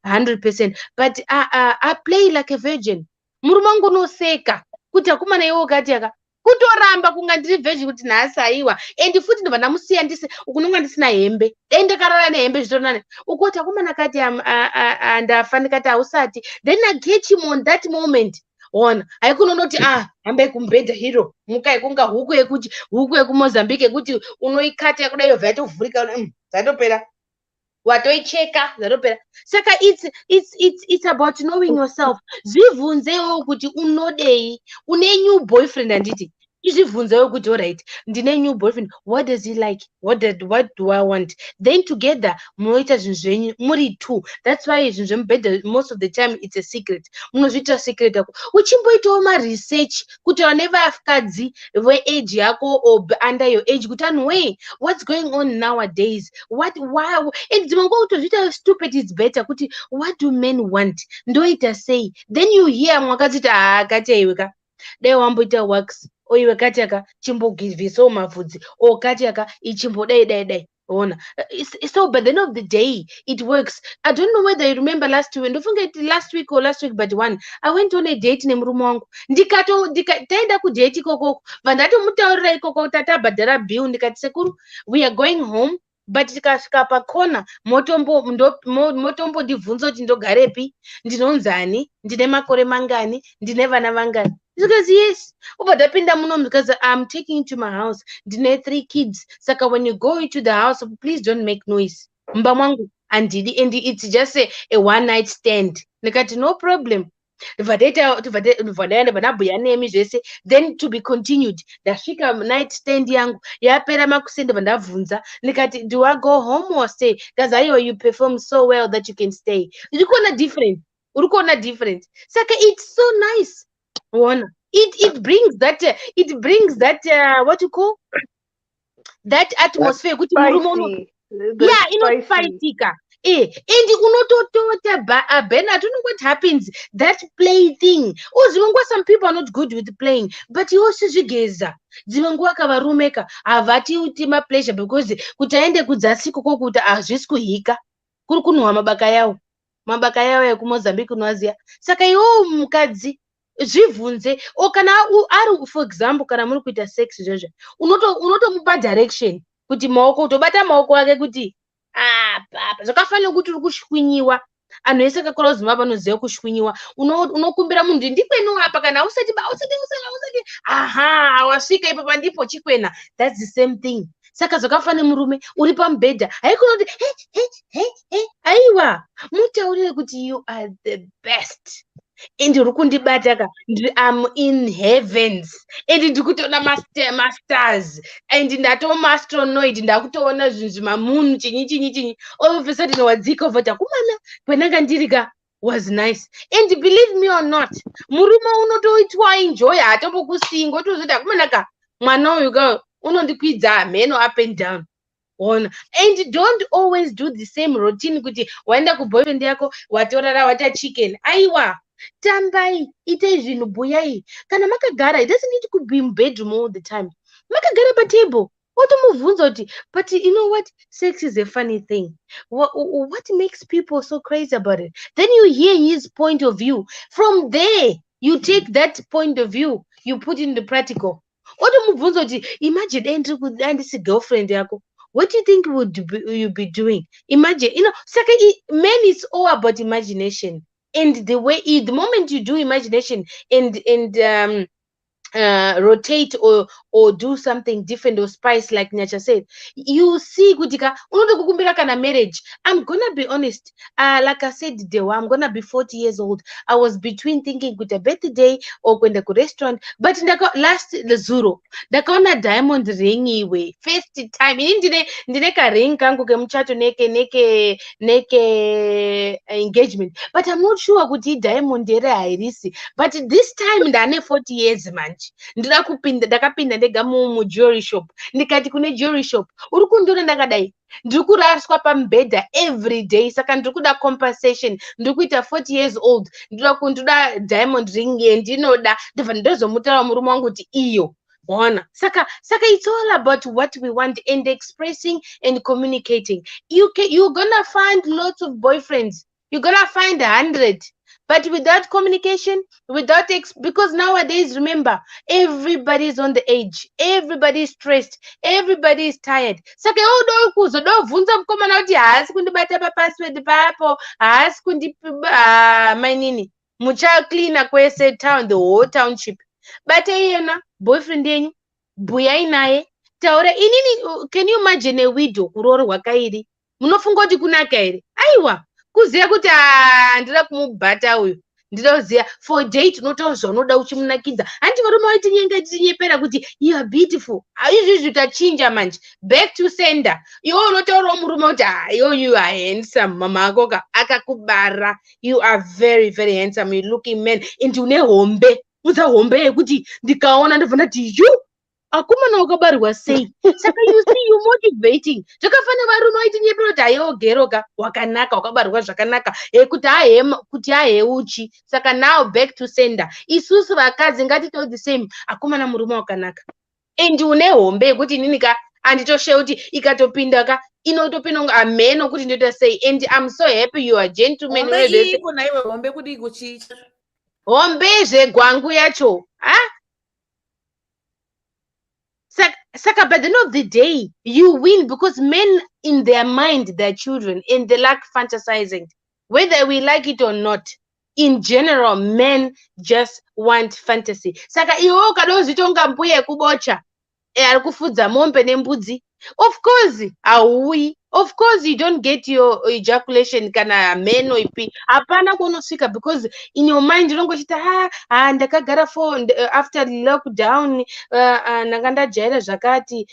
100%. But I play like a virgin. Murumangu no seka. Kuti akumana iwo gati yaka. Kutoramba kunga ndiri virgin kuti naasaiwa. And futi ndo vanamusiya ndise ukunonga ndisina hembe. Ende karara nehembe zvitonane. Ukoti akumana kati andafani kati ausati. Then I get him on that moment. Ona haikunonoti hambe kumbedha hero mukai kunga huku yekumozambique yekuti unoikata yakudai yobva yatovhurika zatopera watoicheka zatopera. Saka it's about knowing yourself. Zvibvunzewo kuti unodei, une new boyfriend handiti izvibvunzewo kuti alright ndine new boyfriend, what does he like, what do I want, then together munoita zvinhu zvenyu muri two. That's why zvinhu zvemubhedha most of the time it's a secret. Munozviita secret yako uchimboitawo maresearch kuti whenever vakadzi veage yako or under your age kuti anhuwe what's going on nowadays, why and dzimanguva kutozviita stupid is better kuti what do men want ndoita sei, then you hear mwakadziti akati aiweka dai wamboita works oiwe kati aka chimbogivhisawo mavhudzi o kati aka ichimbodai ona. So by the end of the day it works. I don't know whether you remember last week, last week but one I went on a date nemurume wangu taenda kudate ikoko vandatomutaurira ikoko tatabhadhara bill ndikati sekuru we are going home but tikasvika pakona motombondibvunza kuti ndogarepi, ndinonzani, ndine makore mangani, ndine vana vangani. Because yes, ubva ndapinda muno because I'm taking you to my house. Ndine 3 kids. Saka when you go into the house, please don't make noise. Mba mwangu and it's just a one night stand. Nikati no problem. Then to be continued. Ndasvika night stand yangu yapera makusende vandabvunza nikati, do I go home or stay? Because you perform so well that you can stay. Urikuona different. Saka it's so nice. It brings that what you call that atmosphere. Spicy. Yeah, spicy. And unototota Bernard, what happens? That play thing. Some people are not good with playing, but you also zigeza. Zimangwa kavarumeka avati utima pleasure because kutaende kudzasiko kokuta azvisi kuhika. Kuri kunwa mabaka yawo ekumozambique unoziya. Saka iwo mukadzi zvibvunze kana ari for example kana muri kuita sex izvozvo unotomupa direction kuti maoko utobata maoko ake kuti papa zvakafanira kuti uri kushwinyiwa. Anhu ese akakora kuzima panoziva kushwinyiwa. Unokumbira munhu ndikwenu apa kana usati wasvika ipapo ndipo chikwena. That's the same thing. Saka zvakafanira murume uri pamubhedha haikona kuti aiwa mutaurire kuti you are the best. And I'm in heavens. And ndikutoona masters. And ndatoma astronoid. Ndakutoona zvinhu moon chinyi. All of a sudden wadzika ovata kumana kwenanga ndirika was nice. And believe me or not, murume unotoitwa enjoy hatombokusinga otozoti kumanaka mwana uyu ga unondikwidza meno up and down. And don't always do the same routine kuti waenda kuboyfriend yako watorara wata chicken. Aiwa tambai ite zvinhu buyai kana makagara. It doesn't need to be in bedroom all the time. Makagara patable otomubvunza kuti but you know what, sex is a funny thing. What makes people so crazy about it? Then you hear his point of view. From there you take that point of view, you put in the practical. Otomubvunza kuti imagine andisi girlfriend yako, what do you think you be doing? Imagine, men, it's all about imagination. And the moment you do imagination and rotate or do something different or spice, like Nyacha said, you see kutika unotokukumbira kana marriage. I'm gonna be honest, like I said, I'm gonna be 40 years old. I was between thinking kuta birthday or kwenda ku restaurant, but last the zuro ndakaona diamond ring iwe first time ndine ka ring kangu ke muchato neke engagement, but I'm not sure kuti diamond ere hairisi. But this time ndane 40 years man, ndakapinda ndega mujewelry shop ndikati kune jewelry shop uri kundona ndakadai ndiri kuraswa pamubhedha every day. Saka ndiri kuda compensation, ndiri kuita 40 years old, ndoda diamond ring yendinoda ndozomutaura murume wangu kuti iyo saka it's all about what we want and expressing and communicating. You're gonna find lots of boyfriends, you're gonna find 100, but without communication, because nowadays, remember, everybody's on the edge, everybody's stressed, everybody's tired. Saka dovunza mkomana kuti haasi kundibata papassword papo, haasi kundipa mainini mucha cleaner kwese town, the whole township. But boyfriend yenyu buyai naye taura inini. Can you imagine a widow kuroorwa kairi? Munofunga kuti kunaka ere? Aiwa kuziya kuti ndira kumubhata uyu, ndira kuziya for date unotaura unoda uchimunakidza. Handi varume vaitinyenga tichinyepera kuti you are beautiful. Izvizvi tachinja manje, back to sender. Iwo unotaurawo murume kuti you are handsome, mama ako akakubara, you are very very handsome, you looking man, and une hombe. Uza hombe yekuti ndikaona ndofana kuti akumana wakabarwa sei. Saka you see, you motivating. Zvakafana varume vaitinyepa kuti ayogeroka wakanaka, wakabarwa zvakanaka, kuti aheuchi. Saka now back to sender. Isusu vakadzi ngatito the same. Akumana murume wakanaka and une hombe yekuti ninika anditoshe kuti ikatopinda inotopinda ameno kuti ndota say. And I'm so happy you are gentlemen. Hombe kuti kuchicha hombe zvegwangu yacho. Saka by the end of the day, you win because men in their mind, they're children and they like fantasizing. Whether we like it or not, in general, men just want fantasy. Saka iwo kadozvitonga mbuya kubocha. Ari kufudza mombe nembudzi. Of course, we. Of course, you don't get your ejaculation kana meno ipi. Hapana kunosika because in your mind unongochita ndakagara for after lockdown ndakanda jaira zvakati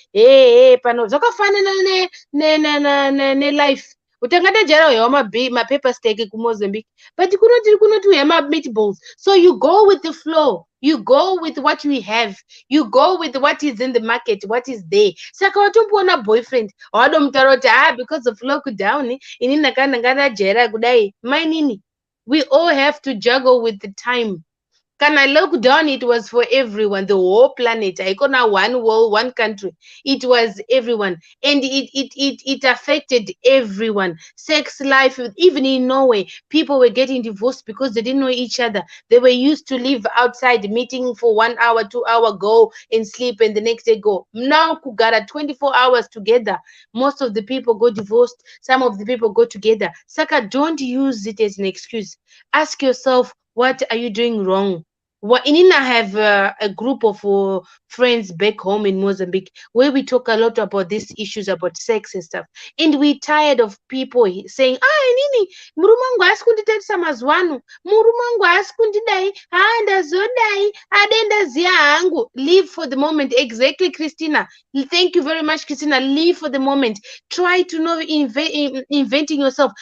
pano zvakafanana ne life. Utangada jaira yama paper steak ku Mozambique. But kunoti we have meatballs. So you go with the flow. You go with what we have. You go with what is in the market, what is there. Saka watomboona boyfriend awadomutaura kuti because of lockdown ini ndakanda jaira kudai mainini. We all have to juggle with the time. Kana lockdown, it was for everyone, the whole planet. I got one world, one country. It was everyone, and it affected everyone. Sex life, even in Norway, people were getting divorced because they didn't know each other. They were used to live outside, meeting for 1 hour, 2 hour, go and sleep, and the next day go. Now kugara 24 hours together. Most of the people go divorced. Some of the people go together. Saka, don't use it as an excuse. Ask yourself, what are you doing wrong? Inina have a group of friends back home in Mozambique where we talk a lot about these issues about sex and stuff. And we're tired of people saying, nini, murumangu askunditesa mazwanu, murumangu askundidai, ndazodai, adenda zia angu. Live for the moment. Exactly, Christina. Thank you very much, Christina. Live for the moment. Try to know inventing yourself.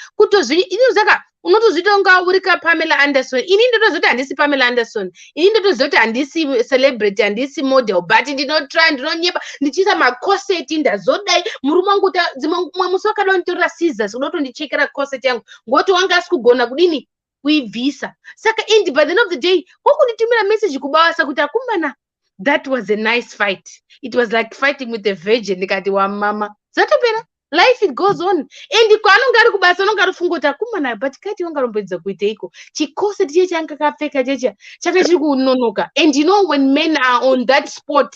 Unotozvita unga uri Pamela Anderson. Ini ndotozoti handisi Pamela Anderson. Ini ndotozoti handisi celebrity, handisi model, but ndinotry, ndinonyepa, ndichiisa makoseti, ndazodai. Murume wangu mumwe musi wakadanitorera scissors kuda kutondichekera corset yangu ngoti wanga asi kugona kudini kuibvisa. Saka by the end of the day wakunditumira message kubawasa kuti akumana, that was a nice fight. It was like fighting with a virgin. Ndikati wa mama zatopera. Life, it goes on. And kwanonga ari kubasa unonga ari funga kuti akumana, but kati wanga rombedza kuita iko chikose tiche changa kapfeka checha chaka chiri kunonoka. And you know when men are on that spot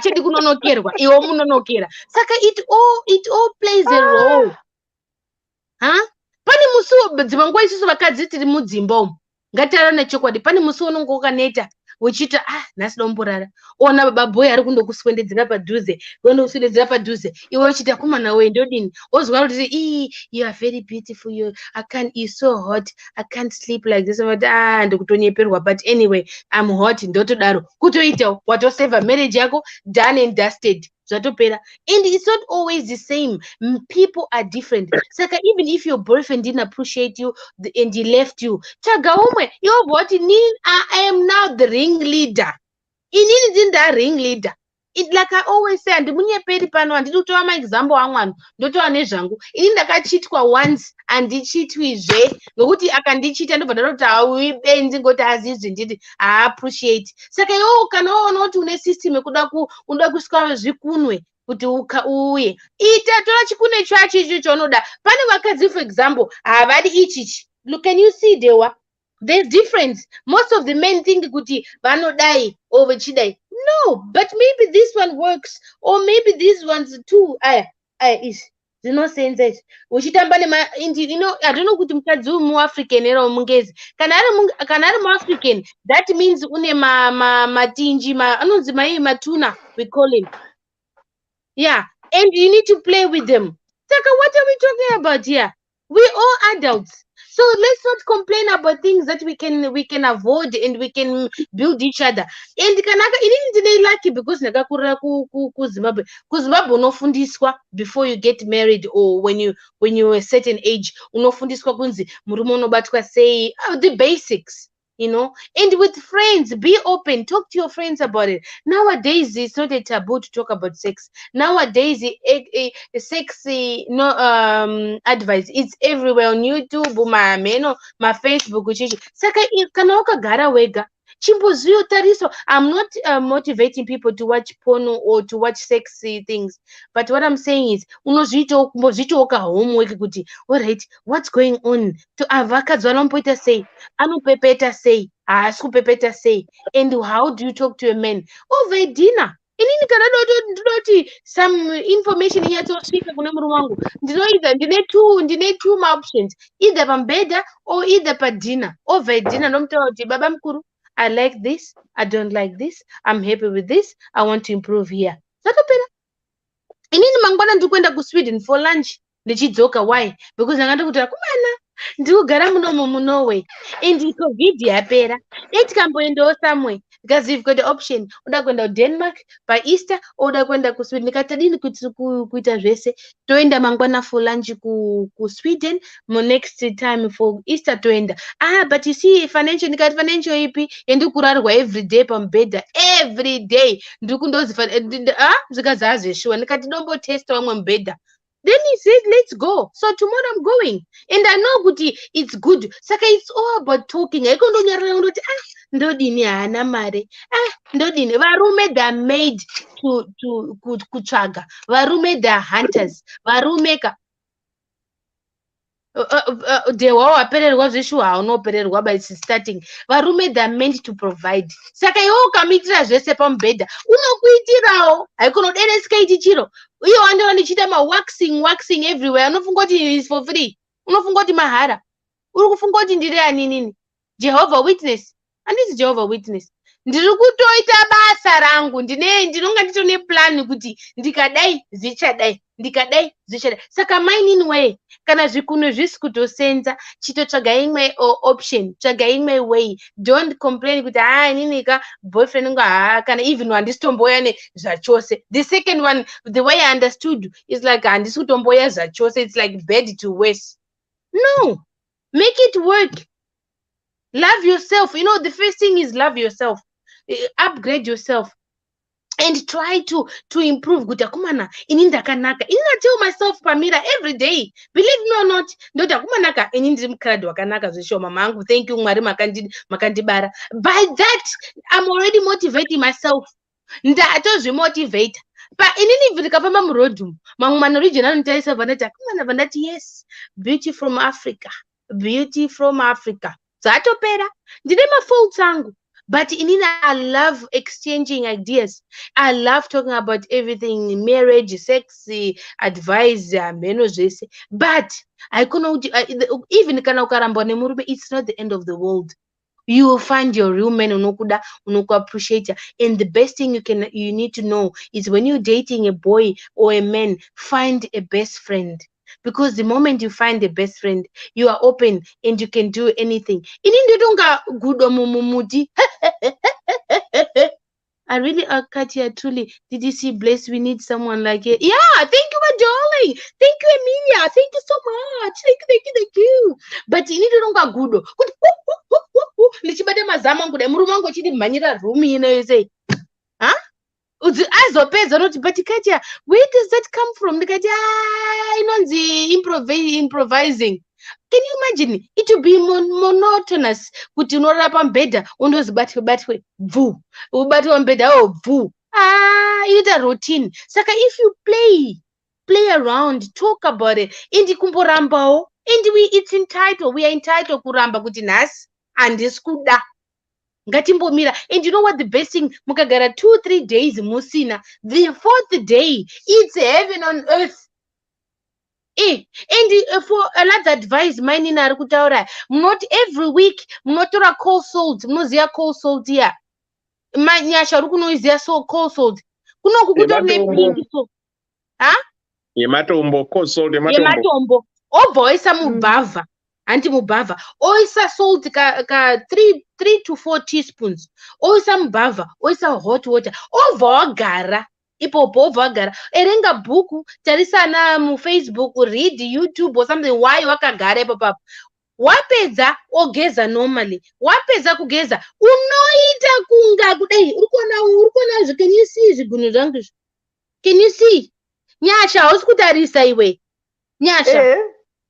chedi kunonokerwa iwo munonokera. Saka it all plays a role. Pane musi dzimwe nguva isusu vakadzi tiri mudzimba umu ngatiara nechokwadi. Pane musi unonga wakaneta uchita nhasi domborara ona baba boy ari kundokuswendedzera padhuze kundokuswendedzera padhuze iwe uchita kumana we ndodini ozwa kuti you are very beautiful, you so hot, I can't sleep like this. Ndikutonyeperwa, but anyway I'm hot, ndotodaro kutoitawo watoseva marriage yako, done and dusted, zvatopera. And it's not always the same. People are different. Saka even if your boyfriend didn't appreciate you and he left you, chaga umwe iwo boti I am now the ringleader. Inini ndinda ringleader. It like I always say, andimunyeperi pano handidi kutova maexample amwanu ndotova nezvangu. Ini ndakachitwa once handichitwizve nokuti akandichita ndobva ndaroti hauibenzi ngoti hazizvi nditi appreciate. Saka iwo kana waona kuti une system yekuda kusvika zvikunwe kuti uye ita tora chikunwe chacho icho chaunoda. Pane vakadzi for example havadi ichichi. Look, can you see Dewa? There's difference. Most of the men think kuti vanodai or vachidai. No, but maybe this one works, or maybe these ones too. Is no sense. Uchitamba you know, I don't know kuti mukadzi muAfrican era mungezi. Kana ari muAfrican, that means une matinji anonzi matuna, we call him. Yeah, and you need to play with them. Saka, what are we talking about here? We're all adults. So let's not complain about things that we can avoid and we can build each other. And inini lucky because ndakakurira kuZimbabwe. KuZimbabwe unofundiswa before you get married or when you're a certain age. Unofundiswa kunzi murume unobatwa sei, the basics. You know, and with friends, be open, talk to your friends about it. Nowadays, it's not a taboo to talk about sex. Nowadays, sex advice, it's everywhere on YouTube, my Facebook. Saka kana wakagara wega. Chimbozuyo tariso. I'm not motivating people to watch porno or to watch sexy things. But what I'm saying is, unozvito oka homework kuti, all right, what's going on? To avakadzi vanomboita sei, anopepeta sei, haasipepeta sei, and how do you talk to a man over dinner? Inini kana ndoti some information yatosvika kune murume wangu ndinoita ndine two options, either pambeda or either padina. Over dinner ndomutaura kuti baba mukuru, I like this, I don't like this, I'm happy with this, I want to improve here. Zatopera. inini mangwana ndikuenda kuSweden for lunch ndichidzoka. Why? Because ndanga kuti kumana ndikugara munomu muNorway and COVID yapera tikamboendawo somewhere because you've got the option uda kuenda kuDenmark paEaster uda kuenda kuSweden. Ndikati dini kuita zvese toenda mangwana for lunch kuSweden, next time for Easter toenda. But you see financial, ndikati financial ipi yendikurarwa every day pamubhedha every day ndikundozi zvikazi hazveshuwa. Ndikati dombo testa wamwe mubhedha. Then he said, let's go. So tomorrow I'm going. And I know kuti it's good. Saka it's all about talking. Ndodini hana mare. Ndodini. Varume they are made to kutsvaga. Varume they are hunters. Varume ka. Dewa wapererwa zveshuwa haunopererwa by starting. Varume they are meant to provide. Saka iwo ukamitira zvese pamubhedha unokuitirawo. Haikunoderesika ichi chiro. Uye wandira ndichita waxing everywhere. Unofunga kuti is for free. Unofunga kuti mahara. Uri kufunga kuti ndiri anini? Jehovah Witness. Handisi Jehovah Witness. Ndiri kutoita basa rangu. Ndinonga nditone plan kuti ndikadai zvichadai. Ndikadai zvichadai. Saka mine way. Kana zvikuno zvisi kutosenza chitotsvaga imwe option. Tsvaga imwe way. Don't complain kuti inini ka boyfriend ngo kana even handisitomboya nezvachose. The second one, the way I understood is like handisi kutomboya zvachose. It's like bad to worse. No. Make it work. Love yourself. You know, the first thing is love yourself. Upgrade yourself. And try to improve. Gutakumana ini ndakanaka. Ini I tell myself pamira every day. Believe me or not, ndotakumanaka ini ndiri mukradhi wakanaka zvesho mama angu. Thank you Mwari makandibara. By that I'm already motivating myself. Ndatozvimotivate. But inini ndikafamba murodhu mamwe manorigin anotarisa vanati akumana vandati yes, beauty from Africa. Beauty from Africa. Zatopera. Ndine mafaults angu. But inini I love exchanging ideas. I love talking about everything, marriage, sex, advice, meno zvese. But I cannot even kana ukaramba nemurume, it's not the end of the world. You will find your real man unokuda appreciate. And the best thing you need to know is when you're dating a boy or a man, find a best friend. Because the moment you find a best friend, you are open and you can do anything. Inindi donga gudo mumuti. I really, Katia, truly, Ddc bless. We need someone like it. Yeah, thank you, my darling. Thank you, Emilia. Thank you so much. Thank you. But you need to know good. Nichibade mazama ngude murumango chidi manyira rumi you say. Huh? Azopeza not but Katia, where does that come from? Improvising. Can you imagine? It will be monotonous. Kuti unorapa mbedha undozibatwe vu. Ubatwe mbedha vu. It's a routine. Saka if you play around, talk about it. Indi kumborambao. We are entitled kuramba kuti nas and iskuda. Ngatimbomira. And you know what the best thing? Mukagara 2-3 days musina. The 4th day, it's heaven on earth. And for another advice, mine in Arukutaura, not every week, mnotora cold salt, mnozia cold salt here. Nyasha rukuno is there so cold salt. Kuno kukuta ne so. Yematombo cold salt yematombo. Oisa mubava. Anti-mubava. Oisa salt ka 3 to 4 teaspoons. Oisa mubava. Oisa hot water. Ovogara. Ipopo ovogara. Erenga buku. Tarisa na mu Facebook. Read YouTube or something. Why wakagare papa. Wapeza ogeza normally. Wapeza kugeza. Unoita kunga kudai. Urukona. Can you see zigunu zangu? Can you see? Nyasha. Oskutarisa iwe. Nyasha.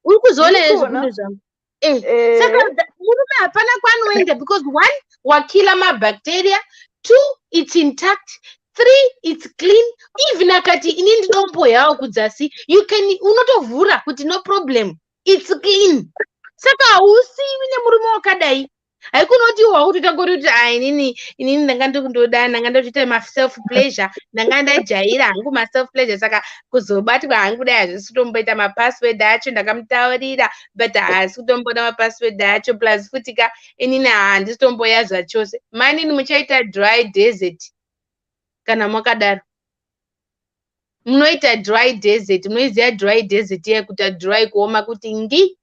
Urukuzole zigunu zangu. Second, murume hapana kwanoenda because 1, wakila ma bacteria. 2, it's intact. 3, it's clean. Even akati inindi dombo yao kudzasi, you can unotovhura kuti no problem. It's clean. Saka usiwi nemurume wakadai. Haikunoti wauti tangori kuti inini ndangandoda ndangandoita ma self pleasure, ndangandajaira hangu ma self pleasure saka kuzobatwa hangu dai hazvisitomboita ma password acho ndakamutaurira but hazvisitomboda ma password acho plus futika inini handisitomboya zvachose. Manini muchaita dry desert kana mwakadaro. munoita dry desert, munoiziva dry desert yekuta dry kuoma kuti ngi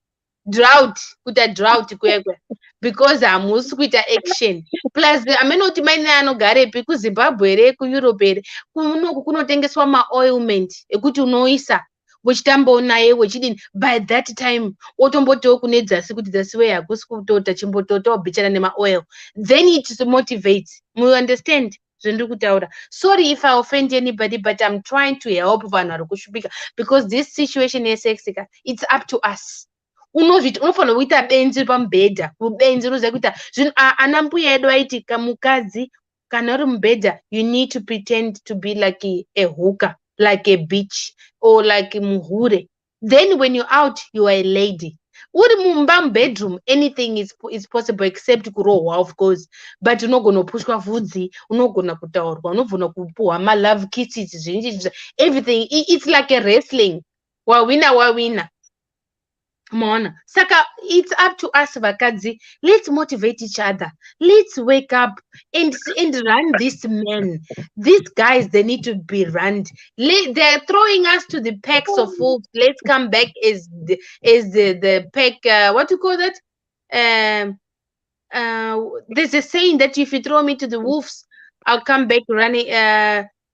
drought kuita drought kwekwe because hamusi kuita action. Plus amenoti maine anogarepi kuZimbabwe here kuEurope here kunoku kunotengeswa maoilment ekuti unoisa wechitambonaye wechidini by that time otombotiwo kune dzasi kuti dzasi weye hakusi kutota chimbotota wabhichana nemaoil, then it motivates. You understand zvendiri kutaura? Sorry if I offend anybody, but I'm trying to help vanhu vari kushupika because this situation yesexika, it's up to us. Unofanira kuita benzi pamubhedha, kubenzi unoziva kuita zvinhu. Ana mbuya edu aiti kamukadzi kana uri mubhedha, you need to pretend to be like a hooker, like a bitch or like muhure. Then when you're out, you are a lady. Uri mumba bedroom, anything is possible except kurohwa, of course. But unogona kupushwa vhudzi, unogona kutaurwa, unogona kupuhwa love kisses, everything. It's like a wrestling. Wawina. Mona. Saka, it's up to us, vakadzi. Let's motivate each other. Let's wake up and run these men. These guys, they need to be run. They're throwing us to the packs of wolves. Let's come back as the pack. What do you call that? There's a saying that if you throw me to the wolves, I'll come back running.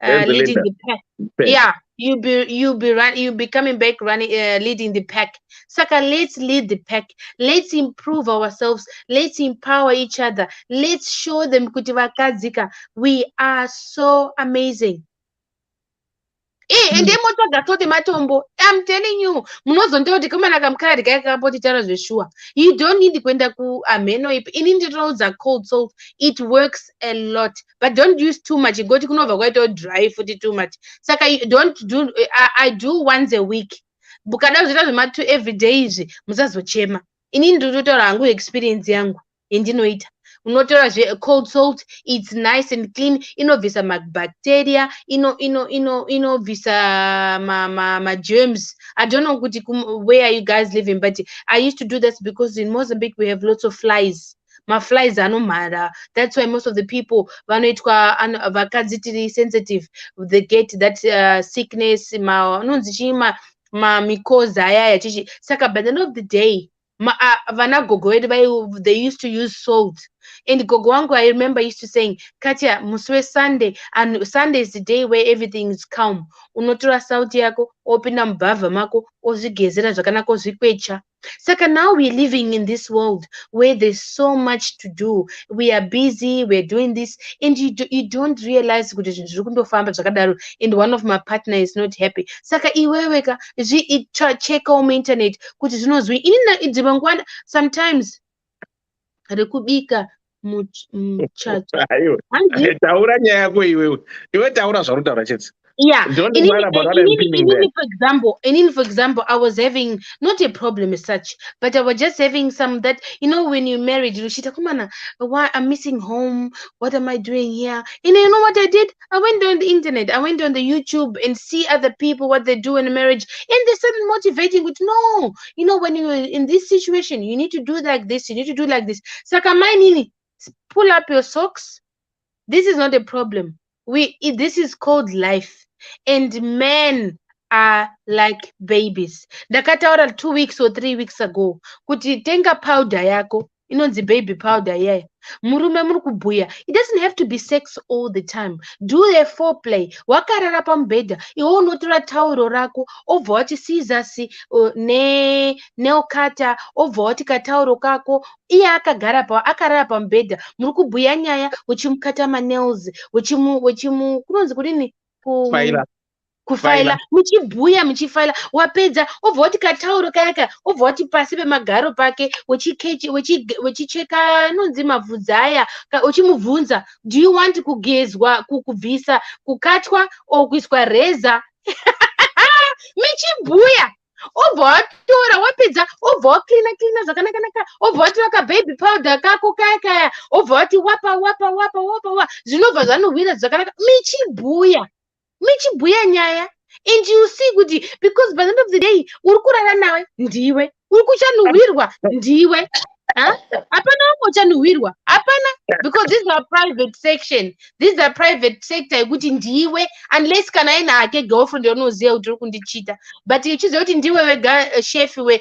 Leading the pack. Yeah, you'll be coming back running, leading the pack. Saka, let's lead the pack. Let's improve ourselves. Let's empower each other. Let's show them kuti vakadzika, we are so amazing. And then matombo. I'm telling you, you don't need kwenda ku ameno. In Indian are cold salt. It works a lot, but don't use too much. You go to Kunova dry food too much. Saka, you don't do. I do once a week. Bukada zita zimatu every day. Muzazochema. In Indian rangu experience yangu. Indinoita. Unotora cold salt, it's nice and clean. Visa bacteria, visa ma germs. I don't know where are you guys living, but I used to do this because in Mozambique we have lots of flies. My flies are no matter. That's why most of the people vakadzitiri sensitive, they get that sickness ma mikoza yaya chichi. Saka by the end of the day, vana gogo they used to use salt. And gogo wangu, I remember, used to saying, Katia, muswe Sunday, and Sunday is the day where everything is calm. Unotora sauti yako, open mbava mako, ozigezera zvakanaka ozvikwecha. Saka now we're living in this world where there's so much to do. We are busy, we're doing this, and you don't realize and one of my partner is not happy. Saka iweweka, check on internet, sometimes rekubika muchacha. Taura nyaya yako iwewe. Iwe taura zvaunotara chete. Yeah, Don't worry about what I'm feeling there. For example, I was having not a problem as such, but I was just having some that, when you're married, why I'm missing home? What am I doing here? And you know what I did? I went on the internet, I went on the YouTube and see other people, what they do in a marriage, and they started motivating with, no, when you're in this situation, you need to do like this, you need to do like this. Sakamanini, pull up your socks. This is not a problem. This is called life. And men are like babies. Ndakataura 2 weeks or 3 weeks ago kuti tenga powder yako inonzi baby powder yaya murume muri kubhuya, it doesn't have to be sex all the time. Do a foreplay. Wakarara pamubhedha iwe unotora tauro rako obva wati sizasi neokata obva wati katauro kako iye akarara pamubhedha muri kubhuya nyaya uchimukata manails kunonzi kudini kufaila muchibhuya muchifaila wapedza obva wati katauro kayaka obva wati pasi pemagaro pake wechicheka nonzi mavhudzi aya uchimubvunza, do you want kugezwa kubvisa kukatwa or kuiswa reza? Michibhuya obva watora wapedza obva waklina zvakanaka obva watora kababy powder kako kaya obva wati wapa zvinobva zvanuhwira zvakanaka. Michibhuya nyaya, and you see kuti because by the end of the day uri kurara nawe ndiwe, uri kuchanuhwirwa ndiwe, hapana wamwe uchanuhwirwa, hapana. because this is a private section. This is a private sector yekuti ndiwe unless kana ena hake girlfriend unoziya kuti uri kundichita, but ichiziva kuti ndiwe wega chef we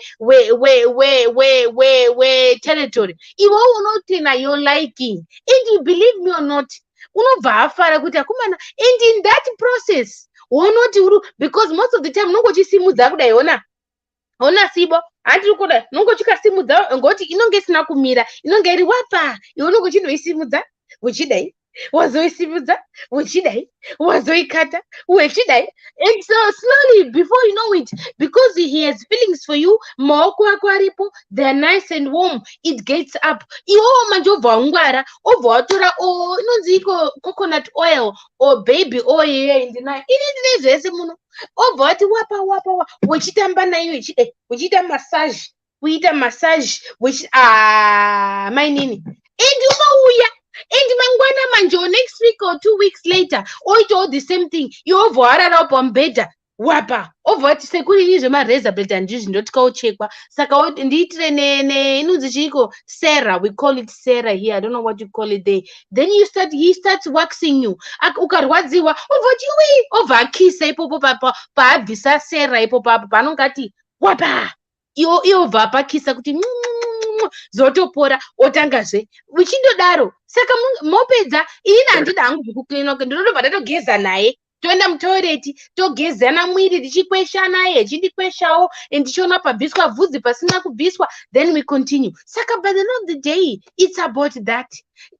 territory, iwe unoti na your liking, and you believe me or not, unobva afara kuti akomana, and in that process unoti because most of the time unongochisimudza kudai, ona sibo handiri kuda nongochikasimudza ngoti inonge isina kumira, inonge iri wapa, iwe unongochinoisimudza uchidai, wazoisimudza uchidai, wazoikata uchidai, and so slowly before you know it, because he has feelings for you, maoko ako aripo, they're nice and warm, it gets up, iwewo manje obva wangwara, obva watora inonzi iko coconut oil or baby oil indinai ini zvese muno, obva wati wapa wechitamba nayo wechiita massage, kuita massage mainini, and unouya, and mangwana manje next week or 2 weeks later oita all the same thing, iobva warara pambedha wapa, obva wati sekuri izvo mareza blade handizvi ndoti kauchekwa, saka ndiitire inonzi chiiko Sarah, we call it Sarah here, I don't know what you call it there, then he starts waxing you, ukarwadziwa obva wati obva akisa ipopo paabvisa Sarah ipopo apo panongati wapa, iobva apakisa kuti zotopora otangazve uchindodaro, saka mopedza ini handida hangu zvekuklinoke, ndinotobva ndatogeza naye, toenda mutoireti togezana mwiri, tichikwesha naye echindikweshawo, ndichiona pabviswa bvudzi pasina kubviswa, then we continue. Saka by the end of the day, it's about that.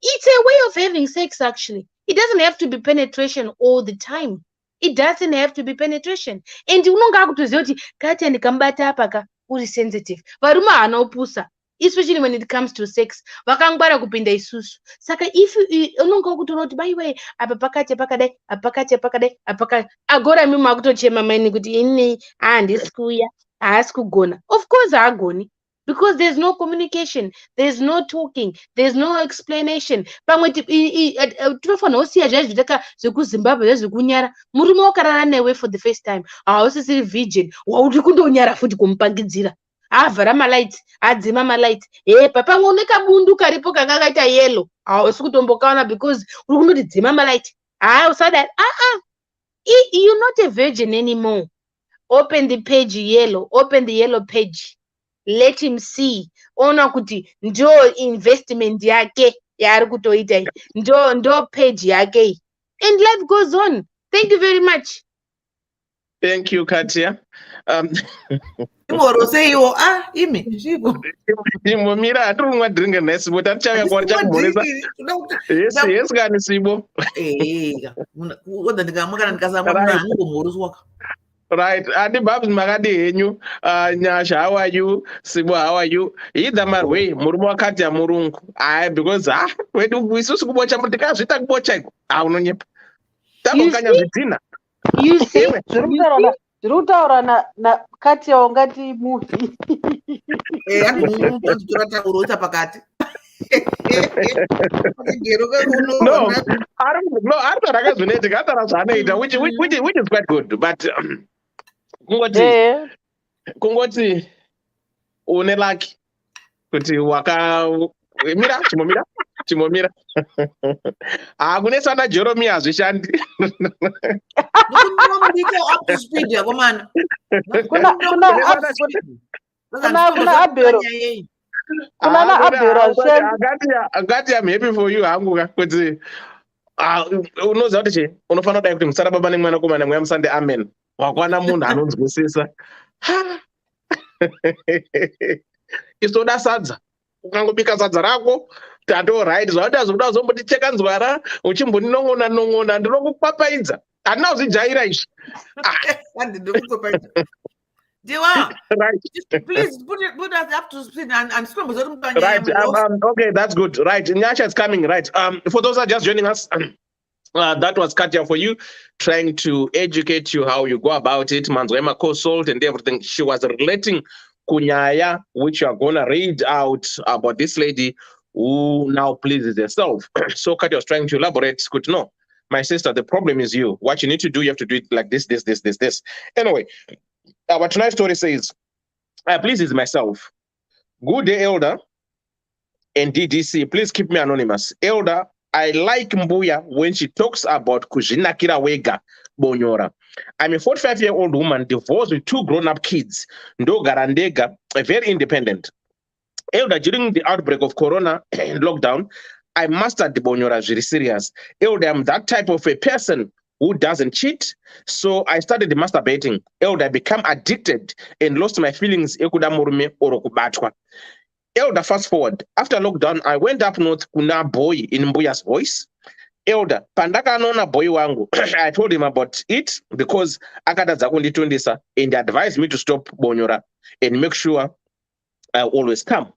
It's a way of having sex actually. It doesn't have to be penetration all the time. It doesn't have to be penetration. And unonga akutoziva kuti kati ndikambata apaka uri sensitive. Varume hana upusa, especially when it comes to sex, vakangwara kupinda isusu. Saka if unonga kutoona kuti baiwe apa pakati pakadai, apakati pakadai, apaka agora mimi akutochema maini kuti ini handisi kuya, haasi kugona. Of course haagoni, because there's no communication, there's no talking, there's no explanation. Pamwe tinofanira kusiya zviya zvitaka zvekuZimbabwe zvekunyara, murume wakarara newe for the first time, hausisiri virgin, wauri kundonyara futi kumupangidzira, avhara malights, adzima malights, pamwe une kabundu karipo kanga kaita yellow, hausi kutombokaona because uri kundoti dzima malight, usadai, you're not a virgin anymore. Open the page yellow, open the yellow page, let him see, ona kuti ndo investment yake yaari kutoita, ndo page yake, and life goes on. Thank you very much. Thank you, Katia. imoroseiwo ime zvipo imomira hatirumwa drink nhesi but atichanga kwari chakumhonesa yes kani sibo oda ndikamwa kana ndikasamwa muna hanongomhoroswaka. Right, Adi Babs makadi henyu, Nyasha, how are you? Sibo, how are you? Either my way, murumo wakati ya murungu. Because wedu isusu kubocha mutika zvita kubocha iko. Unonyepa. Tabo kanya vitina. You see? Zirutaura na kati ya ongati movie. Andi mungu turata urota pakati. No, I thought I was going to which is quite good, but kungoti une lucky kuti waka mira chimomira akunesana Jeremiah zvishandi up to speed yakomana kuna abero agati I'm happy for you hangu kuti unoziva kuti chii unofanira kudai kuti musara baba nemwana komana mweya musande amen wakwana munhu anonzwisisa. Isoda sadza, ukangobika sadza rako tato right zvakuti azobuda uzomboticheka nzwara uchimbondinon'ona ndinokupapaidza handina kuzijaira izvi. Right. Please put us up to speed and right. Okay, that's good. Right, Nyasha is coming. Right. For those who are just joining us, that was Katia for you, trying to educate you how you go about it. Manzoema consult and everything. She was relating kunyaya, which you are gonna read out about this lady who now pleases herself. So Katia was trying to elaborate. It's good to know. My sister, the problem is you. What you need to do, you have to do it like this. Anyway. Our tonight's story says, I pleases myself. Good day, elder. and DDC, please keep me anonymous. Elder, I like Mbuya when she talks about kuzvinakira wega bonyora. I'm a 45-year-old woman divorced with 2 grown-up kids. Ndogara ndega, very independent. Elder, during the outbreak of corona and lockdown, I mastered the bonyora very serious. Elder, I'm that type of a person who doesn't cheat. So I started masturbating. Elder, I became addicted and lost my feelings. Ekuda murume oro kubatwa. Elder, fast forward. After lockdown, I went up north kuna boy in Mbuya's voice. Elder, pandaka anona boy wangu. I told him about it because akadadza kunditundisa and he advised me to stop bonyora and make sure I always come.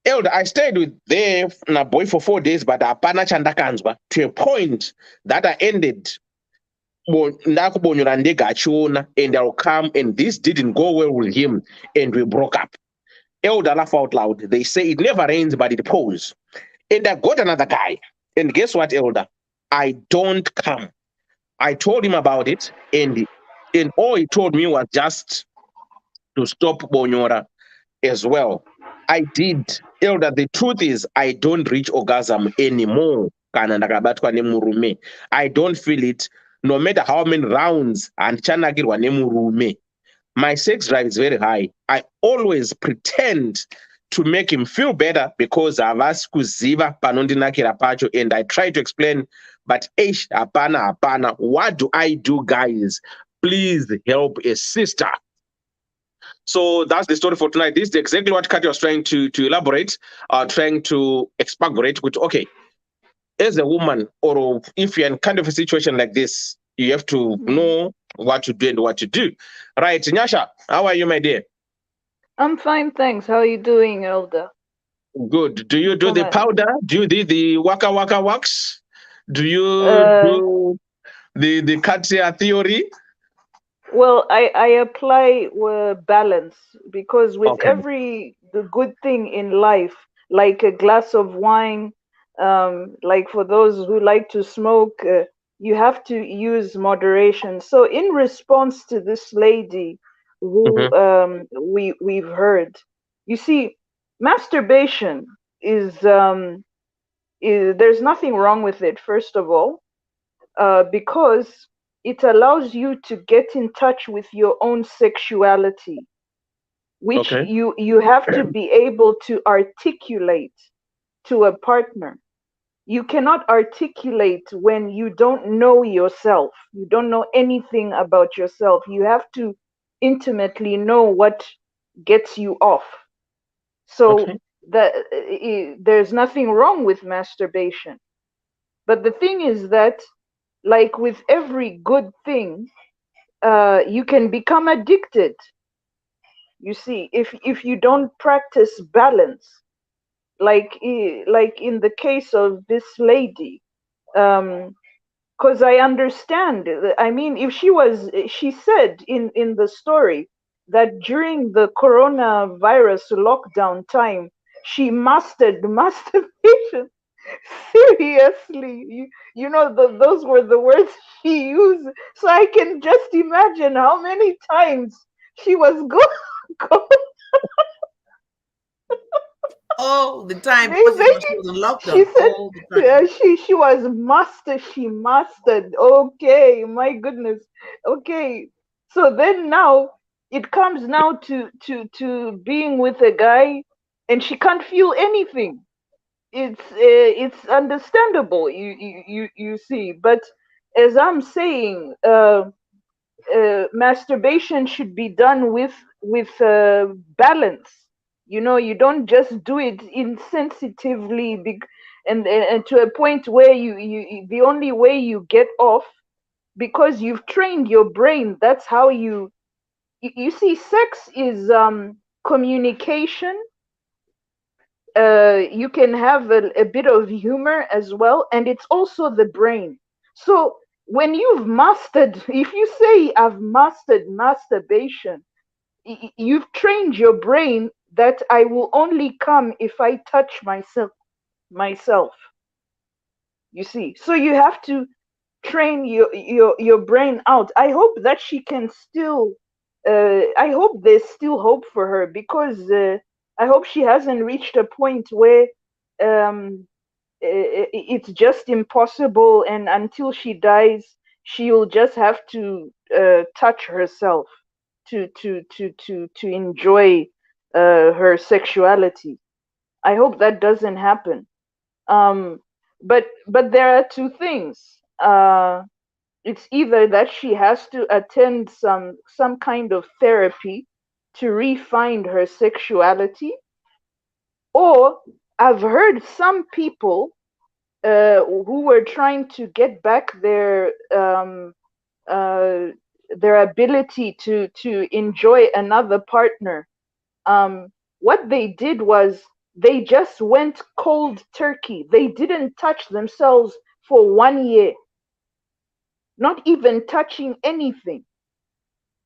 Elder, I stayed with there na boy for 4 days, but hapana chandakanzwa to a point that I ended ndakubonyora ndega achiona and I'll come, and this didn't go well with him and we broke up. Elder, laugh out loud. They say it never rains, but it pours. And I got another guy. And guess what, Elder? I don't come. I told him about it, and all he told me was just to stop bonyora as well. I did. Elder, the truth is I don't reach orgasm anymore. Kana ndakabatwa nemurume. I don't feel it no matter how many rounds andichanakirwa nemurume. My sex drive is very high. I always pretend to make him feel better because havasi kuziva panondinakira pacho, and I try to explain, but hapana. What do I do, guys? Please help a sister. So that's the story for tonight. This is exactly what Katya was trying to elaborate, trying to expagorate with, okay, as a woman, or if you're in kind of a situation like this, you have to know what to do and what to do. Right, Nyasha, how are you, my dear? I'm fine, thanks. How are you doing, Elder? Good. Do you do the powder? Do you do the waka waka wax? Do you do the Katya theory? Well, I apply balance, because with the good thing in life, like a glass of wine, like for those who like to smoke, you have to use moderation. So in response to this lady who we've heard, you see, masturbation is there's nothing wrong with it, first of all, because it allows you to get in touch with your own sexuality, which you have to be able to articulate to a partner. You cannot articulate when you don't know yourself. You don't know anything about yourself. You have to intimately know what gets you off. So there's nothing wrong with masturbation. But the thing is that, like with every good thing, you can become addicted. You see, if you don't practice balance, like in the case of this lady, because I understand. I mean, if she said in the story that during the coronavirus lockdown time, she mastered masturbation. Seriously, you know, those were the words she used. So I can just imagine how many times she was going. All the time. She Was in lockdown. She said, all the time. she was master. She mastered. Okay, my goodness. Okay, so then now it comes now to being with a guy, and she can't feel anything. It's understandable. You see, but as I'm saying, masturbation should be done with balance. You know, you don't just do it insensitively, and to a point where you the only way you get off, because you've trained your brain. That's how you see, sex is communication. You can have a bit of humor as well, and it's also the brain. So when you've mastered, if you say I've mastered masturbation, you've trained your brain that I will only come if I touch myself. You see, so you have to train your brain out. I hope that she can still. I hope there's still hope for her, because I hope she hasn't reached a point where it's just impossible, and until she dies, she'll just have to touch herself to enjoy her sexuality. I hope that doesn't happen. But there are two things. It's either that she has to attend some kind of therapy to refine her sexuality, or I've heard some people who were trying to get back uh, their ability to enjoy another partner. What they did was they just went cold turkey. They didn't touch themselves for 1 year, not even touching anything,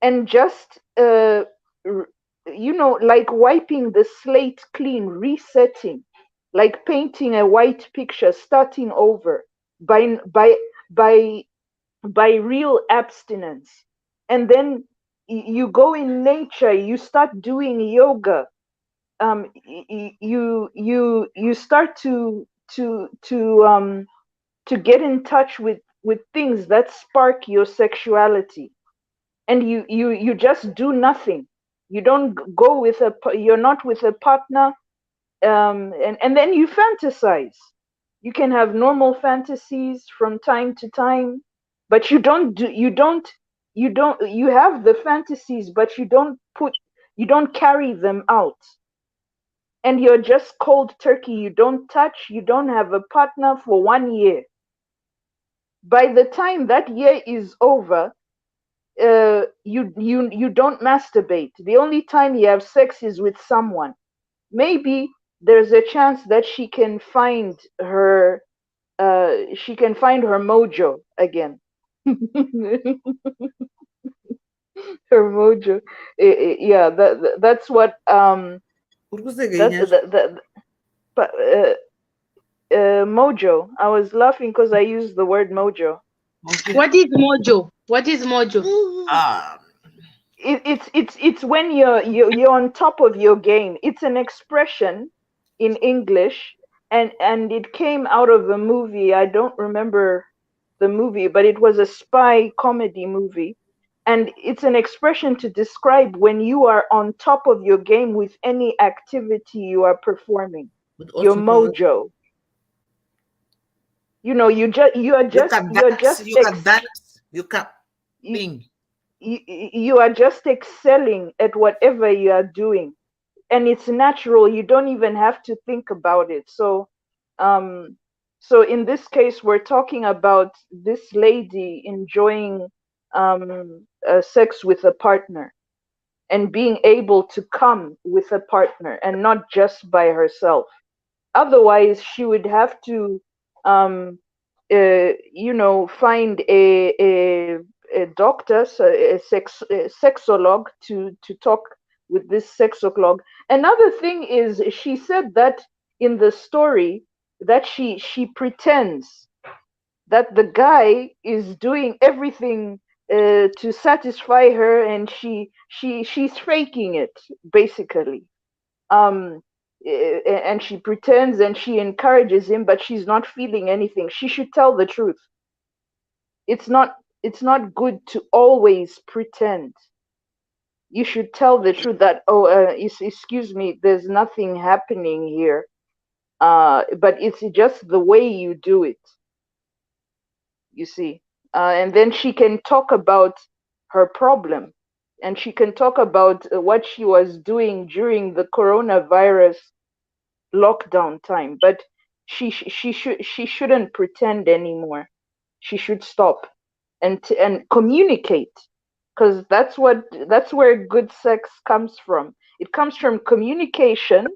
and just like wiping the slate clean, resetting, like painting a white picture, starting over by by by by real abstinence. And then you go in nature, you start doing yoga, you start to get in touch with things that spark your sexuality, and you just do nothing. You don't go with you're not with a partner, and then you fantasize. You can have normal fantasies from time to time, but you have the fantasies, but you don't carry them out, and you're just cold turkey. You don't touch, you don't have a partner for 1 year. By the time that year is over, you don't masturbate. The only time you have sex is with someone. Maybe there's a chance that she can find her mojo again. Her mojo. Yeah, that's what but mojo. I was laughing because I used the word mojo. Okay. What is mojo? What is mojo? It's when you're on top of your game. It's an expression in English, and it came out of a movie. I don't remember the movie, but it was a spy comedy movie, and it's an expression to describe when you are on top of your game with any activity you are performing. Your mojo. You know, you are just you can dance, you can sing. You are just excelling at whatever you are doing, and it's natural. You don't even have to think about it. So in this case, we're talking about this lady enjoying sex with a partner, and being able to come with a partner and not just by herself. Otherwise, she would have to find a doctor, so a sexolog, to talk with this sexolog. Another thing is, she said that in the story that she pretends that the guy is doing everything to satisfy her, and she's faking it, basically. And she pretends and she encourages him, but she's not feeling anything. She should tell the truth. It's not good to always pretend. You should tell the truth that, excuse me, there's nothing happening here, but it's just the way you do it, you see. And then she can talk about her problem, and she can talk about what she was doing during the coronavirus lockdown time. But she shouldn't pretend anymore. She should stop and communicate, because that's where good sex comes from. It comes from communication,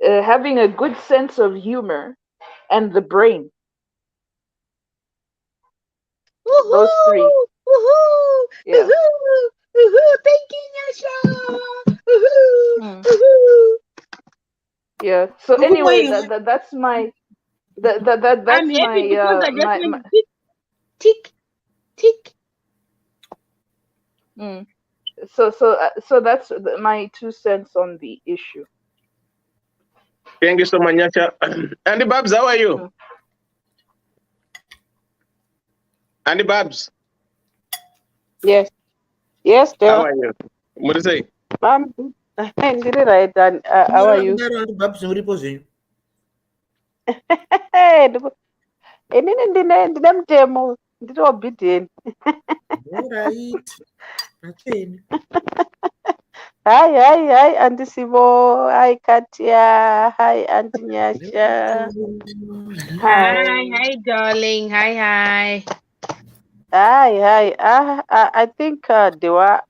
having a good sense of humor, and the brain. Woohoo! Those three. Woohoo! Yeah. Woohoo! Woohoo! Thank you, Yasha! Woohoo! Mm. Woohoo! Yeah. So Woohoo, anyway, wait. that's my that's I'm happy because I just my went tick, tick. so that's my 2 cents on the issue. Thank you so much, Nyasha. Andy Babs, how are you? Andy Babs, Yes. Yes, how Deva. are you? What do you say? I'm good. Ndiri right. And how are you? Hey, inini ndine mutemo. Ndiri obedient. Alright. Hi, Auntie Sibo. Hi, Katia. Hi, Auntie Nyasha. Hi, darling. Hi. Hi. I think there were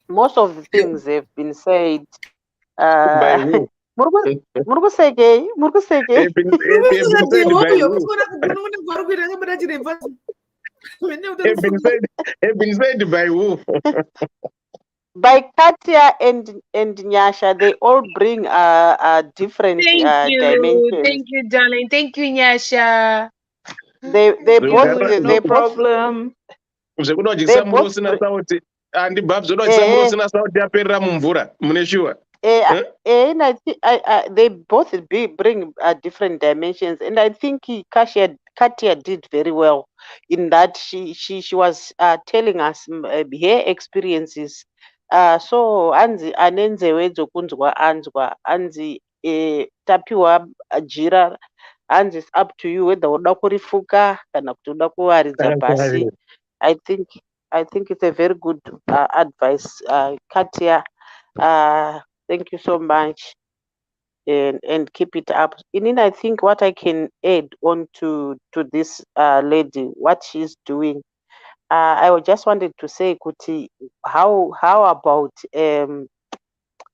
most of the things have been said. By Uh, who? Muruguseke. They've been said by who? Have been said by who? By Katia and Nyasha, they all bring different dimensions. Thank you, darling. Thank you, Nyasha. They both No problem. they both Andy Babs unodzisa muri usina sauti yaperera mumvura mune shuwa. and they both bring different dimensions, and I think Katia did very well in that she was telling us her experiences. So anenzewe dzokunzwa anzwa anzi tapiwa jira hanzi it's up to you whether uda kurifuka kana kuti uda kuwaridza pasi. I think it's a very good advice, Katia. Thank you so much, and keep it up. Inini, I think what I can add on to this lady, what she's doing, I just wanted to say, Kuti, how about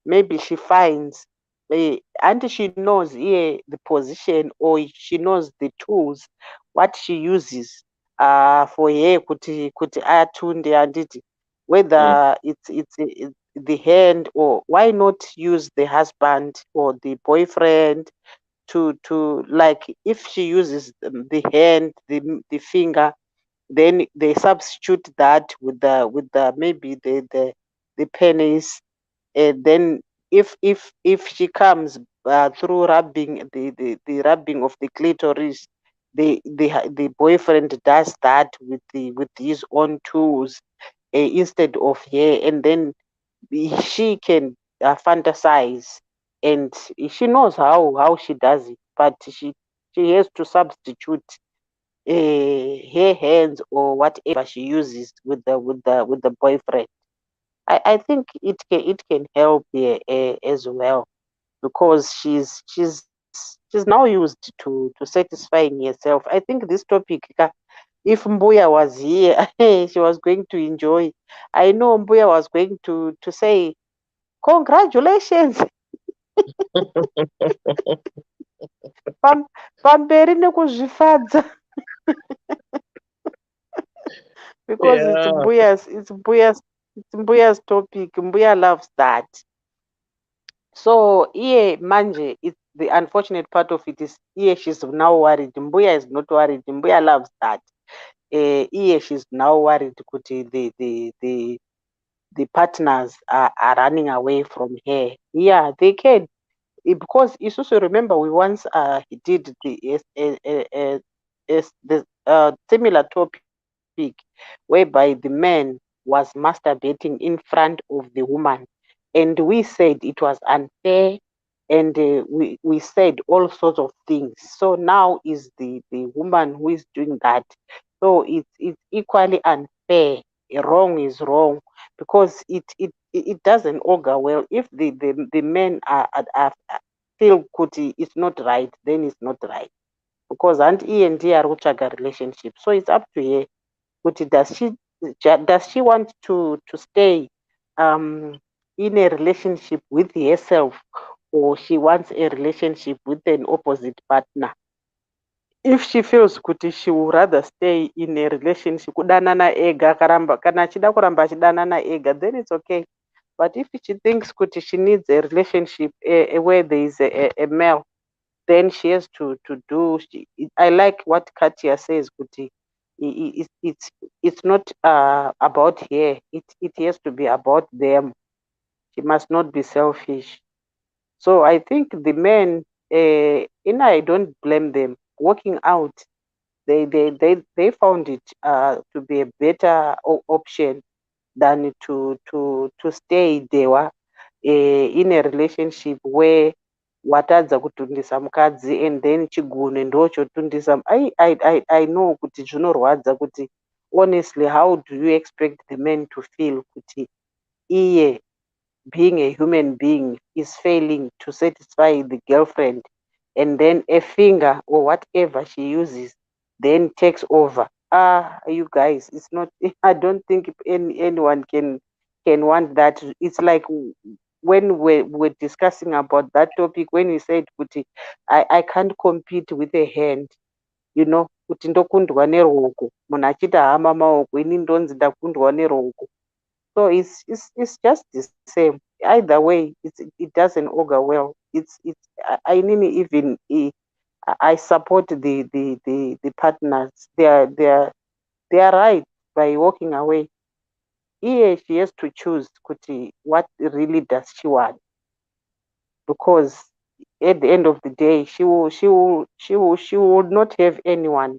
maybe she finds and she knows the position, or she knows the tools what she uses for her kuti atunde anditi, whether it's the hand, or why not use the husband or the boyfriend to like, if she uses the hand, the finger, then they substitute that with the maybe the pennies, and then if she comes through rubbing the rubbing of the clitoris, the boyfriend does that with his own tools, instead of her, and then she can fantasize, and she knows how she does it, but she has to substitute her hands or whatever she uses with the boyfriend. I think it can help as well, because she's now used to satisfying herself. I think this topic, if Mbuya was here, she was going to enjoy. I know Mbuya was going to say, congratulations. Pamberi nekuzvifadza. Because it's Mbuya's topic. Mbuya loves that. So manje, it's the unfortunate part of it is she's now worried. Mbuya is not worried. Mbuya loves that. She's now worried kuti the partners are running away from her. Yeah, they can. Because you also remember we once did the similar topic whereby the man was masturbating in front of the woman, and we said it was unfair, and we said all sorts of things. So now is the woman who is doing that. So it's equally unfair. Wrong is wrong, because it doesn't augur well. If the men are feel kuti it's not right, then it's not right, because and are kutsvaga relationship. So it's up to her. Kuti does she want to stay in a relationship with herself, or she wants a relationship with an opposite partner? If she feels kuti she would rather stay in a relationship kudanana ega, kana achida kuramba achidanana ega, then it's okay. But if she thinks kuti she needs a relationship where there is a male, then she has to do. I like what Katia says, kuti it's not about her. It has to be about them. She must not be selfish. So I think the men I don't blame them. Working out, they found it to be a better option than to stay there in a relationship where watadza kutundisa mukadzi and then chigune ndochotundisa. I know kuti zvinorwadza kuti honestly how do you expect the man to feel kuti iye being a human being is failing to satisfy the girlfriend and then a finger or whatever she uses then takes over. You guys, it's not I don't think anyone can want that. It's like when we're discussing about that topic, when we said kuti I can't compete with a hand, you know, kuti ndokundwa neruoko munhu achita hama maoko ini ndonzi ndakundwa neruoko. So it's just the same. Either way, it doesn't augur well. I mean, even I support the partners. They are right by walking away. Here she has to choose kuti what really does she want, because at the end of the day she will not have anyone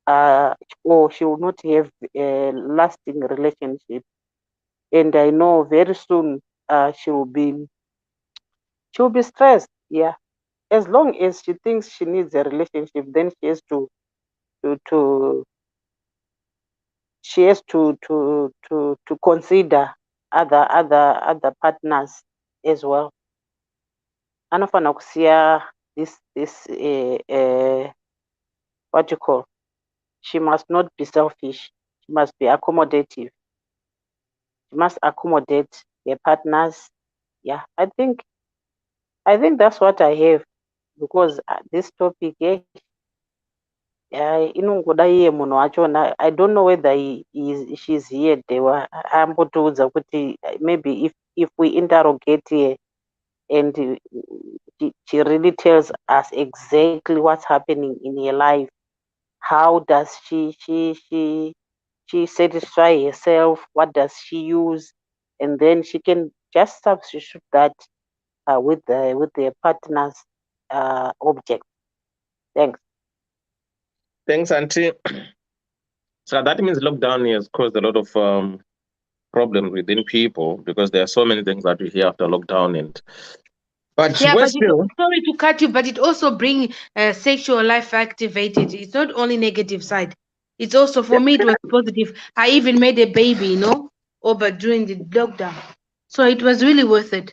or she will not have a lasting relationship. And I know very soon she will be stressed. Yeah, as long as she thinks she needs a relationship, then she has to consider other partners as well. Anofana kusiya this what you call, she must not be selfish, she must be accommodative. She must accommodate their partners. Yeah, I think that's what I have, because this topic, inongoda iye munhu wachona. I don't know whether she's here. Ambotiudza kuti maybe if we interrogate her and she really tells us exactly what's happening in her life, how does she satisfy herself, what does she use, and then she can just substitute that with the partner's object. Thanks. Thanks, Auntie. So that means lockdown has caused a lot of problems within people, because there are so many things that we hear after lockdown. But sorry to cut you, but it also brings sexual life activated. It's not only negative side. It's also, for me, it was positive. I even made a baby, over during the lockdown. So it was really worth it.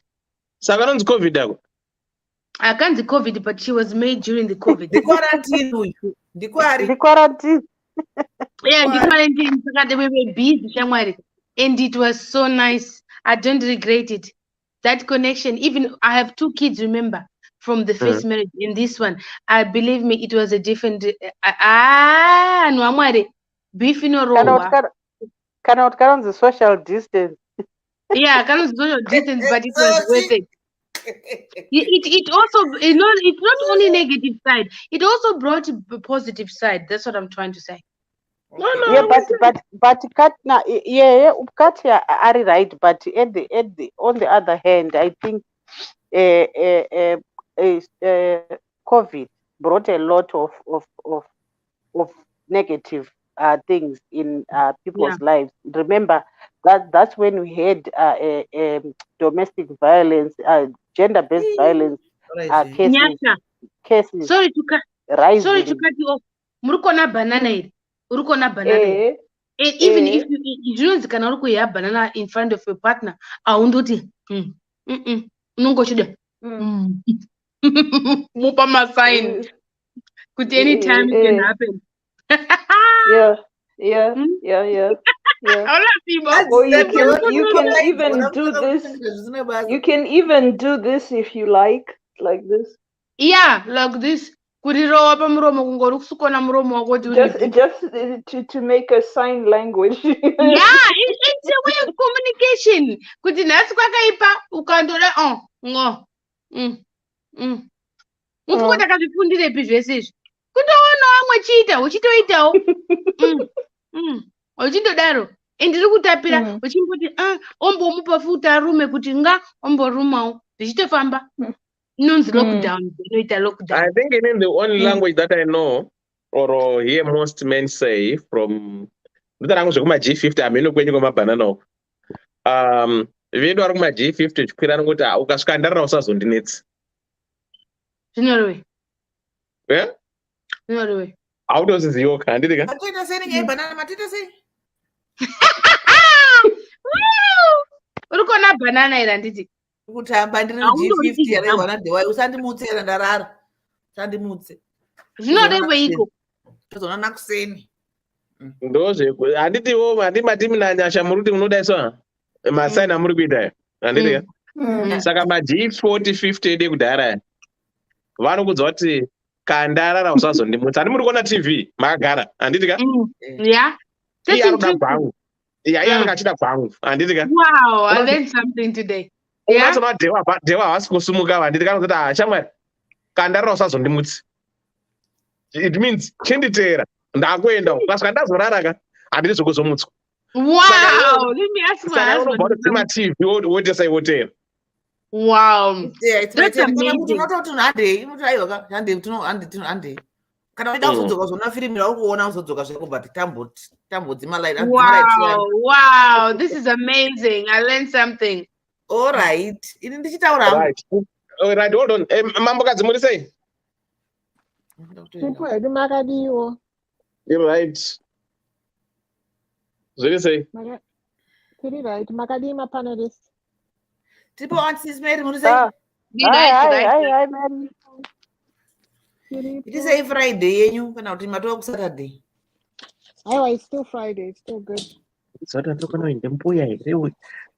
So COVID. I can't the COVID, but she was made during the COVID. The quarantine. The quarantine. Yeah, the quarantine. We were busy, and it was so nice. I don't regret it. That connection, even I have 2 kids, remember, from the first marriage. In this one, I believe me, it was a different. Beef in a row. Cannot count the social distance. Yeah, cannot social distance, but it was worth it. It also, it's not only negative side. It also brought a positive side. That's what I'm trying to say. No. Yeah, but Katna, Katya are right. But on the other hand, I think COVID brought a lot of negative things in people's lives. Remember that's when we had domestic violence, gender-based violence cases. Sorry to cut you off. Murukona banana. Urukona banana. And even if you don't can banana in front of your partner, aundoti. Unongo Mupama sign. Could any time it can happen. Yeah. Or you can even do this. You can even do this if you like this. Yeah, like this. Just to make a sign language. Yeah, it's a way of communication. Kuti nasi kwakaipa ukandora Mufuko takazvifundire pi zvese izvi. Kutoona vamwe chiita uchitoitawo. Uchindodaro. Ndiri kutapira uchimboti ombomupa futa arume kuti nga omborumawo zvichitofamba. Inonzi lockdown. Inoita I lockdown. think in the only language that I know or hear most men say from the language of my G50, I mean, when you go my banana. Vedu vari kuma G50 chikwira nokuti ukasvika ndarira usazondinetsi. Zvinoreve. Yeah? Zvinoreve. Autoziziwo handiti ka? Matita sei ngai banana matita sei? Uri kuona banana ira nditi. Kutamba ndiri G50 yare wana dewa usandimutse kana ndarara. Usandimutse. Zvinoreve iko. Tozona nakuseni. Ndozve handitiwo handimati mina nyasha muri kuti munodaiswa masaini amuri kuita handiti ka? Saka ma G40 50 ede kudhara vanokudza kuti kandarara usazondimutsa. Handi muri kuona TV makagara handiti ka? Yeah. Iye anoda gwangu. Iye anenge achida gwangu handiti ka? Wow, I learned something today. Yeah. Dewa havasi kusumuka handiti ka? Anozoti shamwari kandarara usazondimutsi. It means chinditeera ndakuenda ukasvika ndazorara ka handiti zvokuzomutswa. Wow, let me ask my husband. Unobva TV wote sai woteera. Wow. That's amazing. Kana uida kuzodzoka zvonafirimira uri kuona uzodzoka zvako but tambodzimalaita. Wow, this is amazing. I learned something. All right. Ini ndichitaura. Right, hold on. Mambokadzi muri sei? Makadiwo. You're right. Zviri sei? Tiri right. Makadima panelists. Tipo antes Mary muri sei? Hi, Mary. It is a Friday yenyu kana kuti matova ku Saturday. It's still Friday. It's still good. Zvotanto kunoende mbuya here.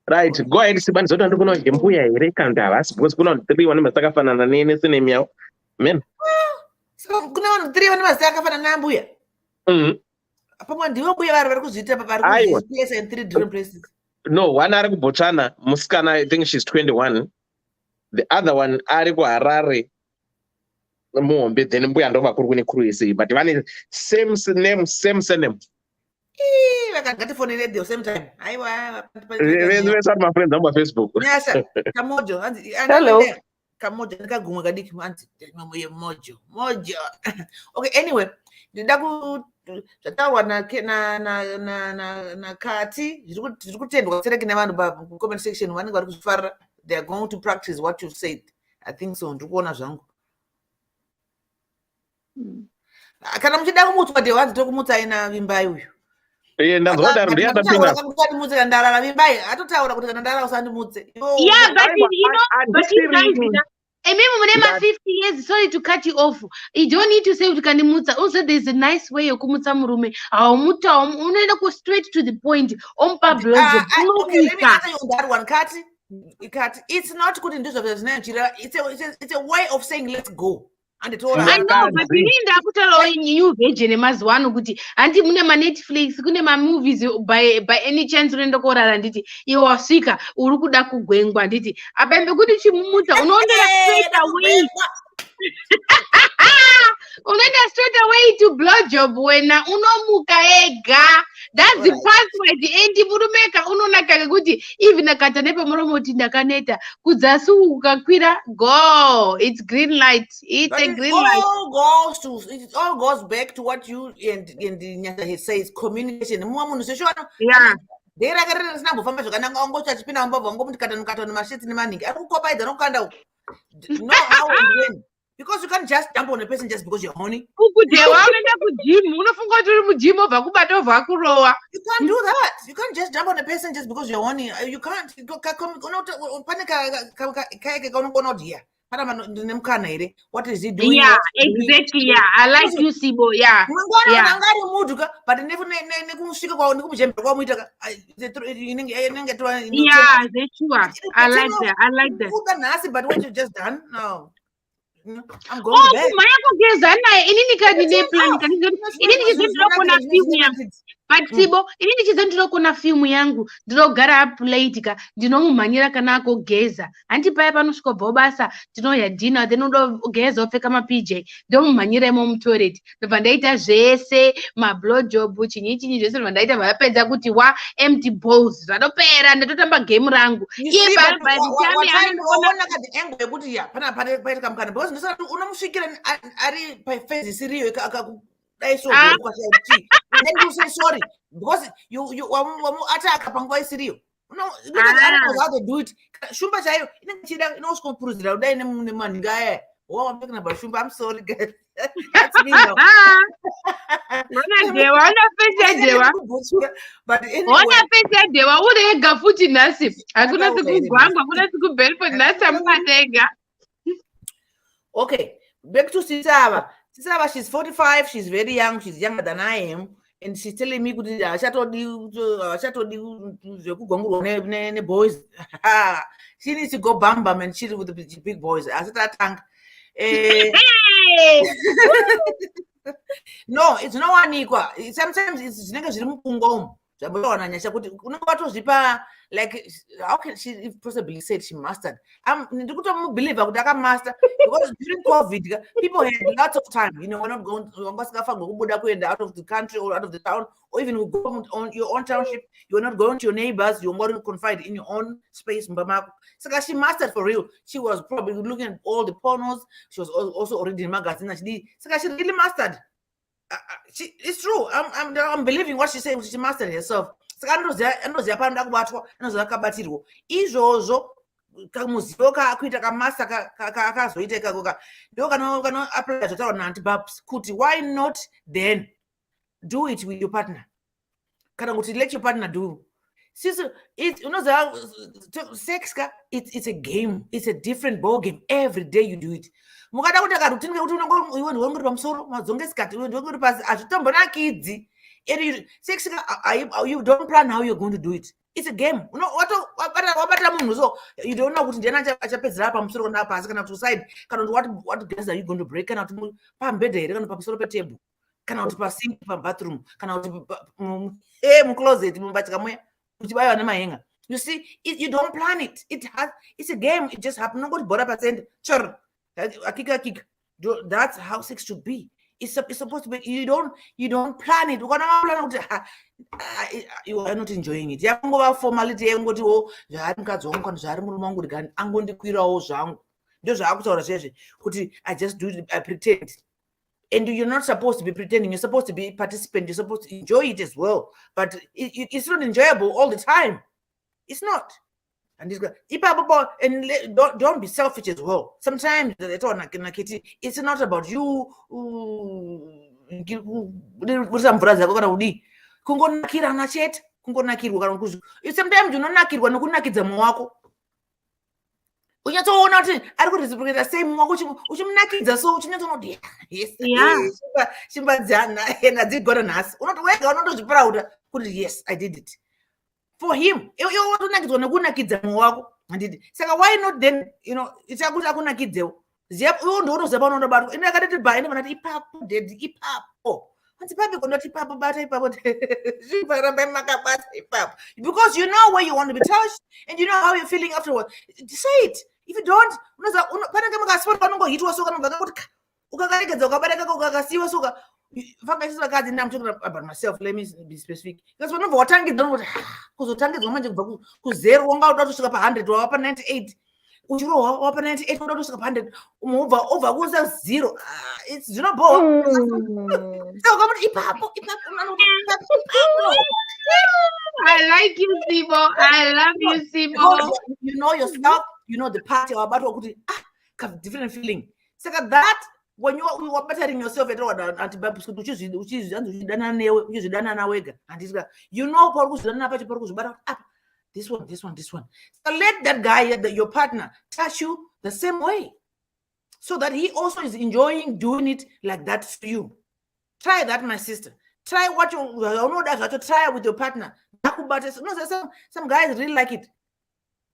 Right, go ahead Sibani, zvotanto kunoende mbuya here kana havasi because kuna 3 vane mazita akafanana nesine yavo. Men. So kuna vanhu 3 vane mazita akafanana nambuya. Pamwe ndivo mbuya vari kuzviita vari kuzviisa in 3 different places. No, one ari kuBotswana, musikana, I think she's 21. The other one ari kuHarare. Muhombe then mbuya ndo vakuru kune cruise but vane same name, same surname. Vakangatifonere at the same time. Aiwa. Vese vari mafriends amba Facebook. Nyasha, Kamojo. Hello. Kamojo ndikagumwa kadiki anti mojo. Okay, anyway, ndida zvataurwa na Kati zviri kutendwa kusereke nevanhu pa-comment section vanenge vari kuzvifarira. They are going to practice what you've said. I think so. Ndiri kuona zvangu. Kana muchida kumutswa dewanzi tokumutsa ina vimbai uyu. Ndazodaro ndiyatapinda. Kuti ndarara vimbai atotaura kuti kana ndarara usandimutse. Yeah, but you guys, maybe when I'm 50 years, sorry to cut you off. You don't need to say ukanimutsa. Also, there's a nice way yokumutsa murume. Unaenda go straight to the point. Okay, let me answer you on that one, Kati. It's not good in this of it's a way of saying let's go. And it's all I know, but you need to put a new virgin mazuva ano kuti anti mune ma Netflix kune ma movies by any chance unoenda korara nditi iwe wasvika uri kuda kugwengwa nditi apembe kuti chimumuta unoendera straight away unoenda straight away to blow job wena unomuka ega. That's the password endi murumeka unonaka kuti even akata nepamuromo kuti ndakaneta kudzasi ukakwira go. It's green light. It's a green light. It all goes back to what you and Nyasa says, communication. Yeah. Dera karera sinambofamba zvakanaka ongocha achipinda mubava ngomuti katanu mashiti nemaningi ari kukopaidza nokukanda uku. No how and when. Because you can't just jump on a person just because you're horny. You can't do that. You can't just jump on a person just because you're horny. You can't. What is he doing? Yeah, exactly. Yeah, I like you, Sibo. Yeah. But never yeah, that's true. I like that. I like that. But what you just done? No. I'm going to bed. But Tibo, inini chizo ndinokona filmu yangu ndinogara up late ka ndinomumhanyira kana akogeza handi paya panosvika basa ndinoya dinner then unogeza wopfeka mapj ndomumhanyira imo mutoilet ndobva ndaita zvese mablowjob chinyi zvese ndobva ndaita vapedza kuti empty balls zvatopera ndatotamba game rangu iye pari waona kati engo yekuti ya pana paitika mukana because ndisati unomusvikira ari paphase isiriyo akakudaisoa then you say sorry because you attack panguva isiriyo how to do it shumba chaiyo inenge chida inosvikokurudzira kudai nemanhinga aya I'm talking about shumba. I'm sorry guys. That's me now. But okay, back to Sisaba. Sisaba, she's 45, she's very young, she's younger than I am. And she's telling me, boys. She needs to go bam and chill with the big boys. I said that tank. No, it's no one equal. Sometimes it's like how can she possibly said she mastered? Believe I would have master because during COVID people had lots of time. You know, we're not going out of the country or out of the town, or even we go on your own township. You're not going to your neighbors. You're more confined in your own space. So she mastered for real. She was probably looking at all the pornos. She was also already in magazine. So she really mastered. It's true. I'm believing what she said. She mastered herself. Izvozvo kamuzivo kakuita kamasa kakazoita ikakoka ndo kanoapply zvotaura naantibabs kuti why not then do it with your partner kana kuti let your partner do sex it's a game, it's a different ball game. Every day you do it. Mukada kuti akarutini kuti iwe ndiwe ngori pamusoro madzonge sikati iwe ndiwe ngori pasi azvitombonakidzi. Sex you don't plan how you're going to do it. It's a game. You know what so you don't know kuti ndiyana achapedzera pamusoro kana pasi kana suicide kana what gas are you going to break kana kuti pambedha here kana pamusoro petable kana kuti pasink pabathroom kana kuti mucloset mumbatya moya kuchibaiwa nemahenga. You see, you don't plan it. It's a game. It just happens. Nobody bother percent. Sure, that's how sex should be. It's supposed to be. You don't plan it. You are not enjoying it. You go formality. You go to I just do it. I pretend. And you're not supposed to be pretending. You're supposed to be a participant. You're supposed to enjoy it as well. But it's not enjoyable all the time. It's not. And don't be selfish as well. Sometimes it's not about you. Sometimes you don't unyatsoona kuti ari kureciprocate sei mumwe uchimnakidza so uchinyatsoona kuti shimba dzana dzigora nhasi unoti wega unotozviprauda kuti yes I did it for him. Iwe watonakidzwa nekunakidza mumwe wako handiti. Saka why not then, you know, ichakuti akunakidzewo ziya iwe ndounoziva paunobatwa. Ine akatiti bha ine vanati ipapo dedi ipapo hanzi papi kundoti ipapo bata ipapo zviparamba makabata ipapo because you know where you want to be touched and you know how you're feeling afterwards. Say it. If you don't, panenge mukasipa panongohitwa soka nobva kuti ukakaregedza ukabareka ukakasiwa soka vakasivakadzi. I'm talking about myself, let me be specific. Because vanobva watangidza kuti kuzotangidzwa manje kubva ku0 wanga uda kusvika pa100 wapa 98 uchirohwa wapa 98 uda kusvika pa100 ubva kuza 0 it's zvinoboa. So kamuti ipapo I like you, Simo. I love you, Simo. You know yourself. You know the party or about kuti different feeling. So that when you are bettering yourself at all antibiotics and you know this one. So let that guy, your partner, touch you the same way, so that he also is enjoying doing it like that for you. Try that, my sister. Try what you know that to try with your partner. No, some guys really like it.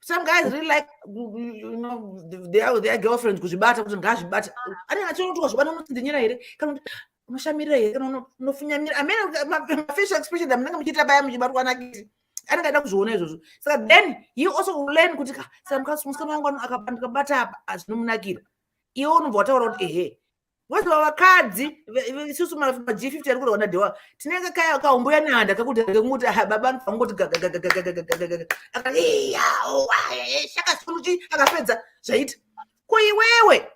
Some guys really like, you know, their girlfriends kuzvibata kuti ngazvibata. Ani achinotuka zvibata unotindinyira here. unoshamira here kana unofunyamira amene facial expression amunenge muchiita baya muchibatwa nakiti anenge aida kuzviona izvozvo saka then you also learn kuti saka musikana wangu akabata apa azvinomunakira iwe unobva wataura kuti ehe wazva vakadzi isusu maG50 ari kurwa nadhewa tinenge kaumbuya nanda kakuti baba anofa ngoti shakasuruchi akapedza zvaita kuiwewe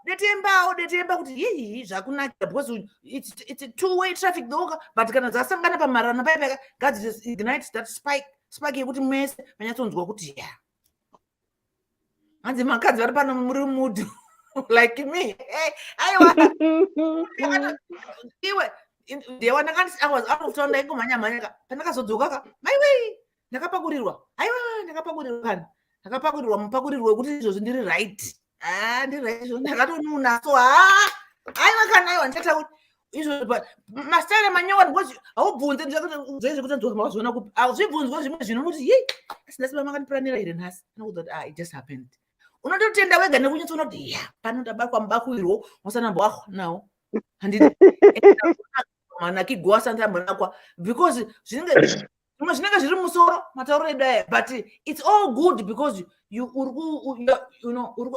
detembawo kuti yii zvakunakira because it's a two-way traffic though, but kana dzasangana pamarana paipa God just ignites that spark yekuti mese manyatsonzwa kuti ya hanzi makadzi vari pano muri mudu like me aiwa iwe ndewa I was out of town ndaingomhanya pandakazodzoka maiwei ndakapakurirwa aiwa ndakapakurirwa mupakurirwe kuti izvozvo ndiri right ndiri right izvozvo ndakatonuna so aiwa kana aiwa ndatauri izvo mastaira manyowa ngozi haubvunze ndizvakuti kuti ndozviona kupi hazvibvunzwe zvimwe zvino kuti yei asindasi vamakandipuranira here nhasi anokuza kuti it just happened unototenda wega nekunyatsoona kuti ya pano ndabatwa mubakurirwo musanamba nawo handiti manakigwa sandambonakwa because zvinenge zviri musoro matauro edu aya but it's all good because you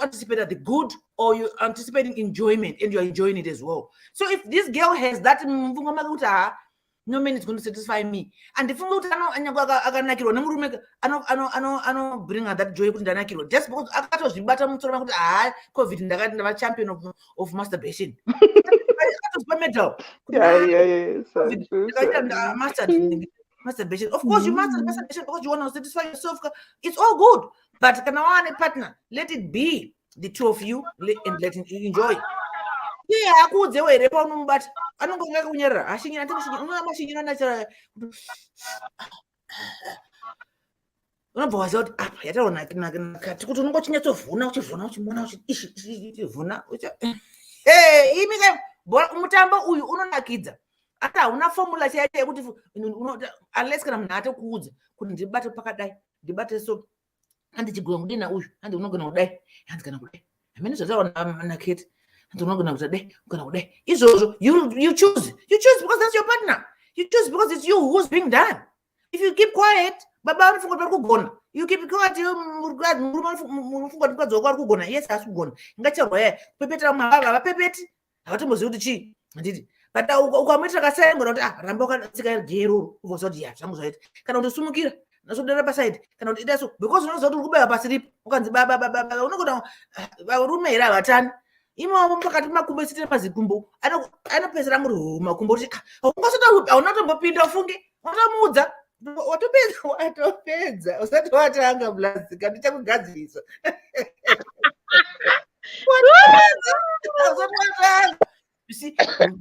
anticipate the good or you anticipating enjoyment and you're enjoying it as well. So if this girl has that no man is going to satisfy me and if akanakirwa nemurume ano bring her that joy kuti ndanakirwa just because akatozvibata mumusoro kuti covid ndakati ndava champion of masturbation akatozvipa medal masturbation. Of course, you master masturbation because you want to satisfy yourself. It's all good. But can I a partner? Let it be the two of you and let it enjoy. Yeah, I could say, but I don't go back when you're ashing. I think you're not. Unabvaza kuti apa yataona kuti unongochinya tovhuna uchivhuna uchivhuna imike mutambo uyu unonakidza ata hauna formula chaite yekuti unless kana munhu atokuudza kuti ndibate pakadai ndibate so andichigona kudina uyu andi unogona kudai andi kana kudai amene zvataona naketi andi unogona kudai ugona kudai izvozvo you choose because that's your partner. You choose because it's you who's being done. If you keep quiet baba anofunga kuti kugona you keep quiet murume anofunga kuti mukadzi wako ari kugona yes asi kugona ingacharwa yaya kupepetera mavava vapepeti havatombozivi kuti chii handiti but ukamuitira kasaengona kuti ramba wakatsika gero uvoza kuti ya zvangu zvaita kana kuti usumukira nasodera pasaidi kana kuti ida so because unoziva kuti uri kubaya pasiripo ukanzi baba unogona varume here havatani imomo pakati makumbo esitire mazikumbo anopedzera muri makumbo kuti haunatombopindo ufunge watamuudza watopedza usati watanga blazika ndichakugadzirisa you see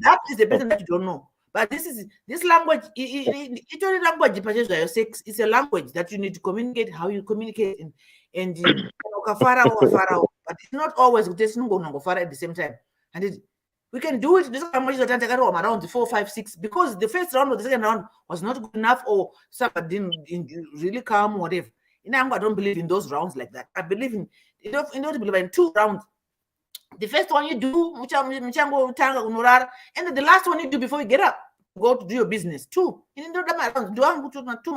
that is the person that you don't know but this language it's only language pachezvayo sex is a language that you need to communicate how you communicate and ukafara but it's not always kuti sinongofara at the same time and we can do it this around 4 5 6 because the first round or the second round was not good enough or somebody didn't really calm whatever. I don't believe in those rounds like that. I believe in believe in 2 rounds. The first one you do and then the last one you do before you get up, go to do your business. 2 2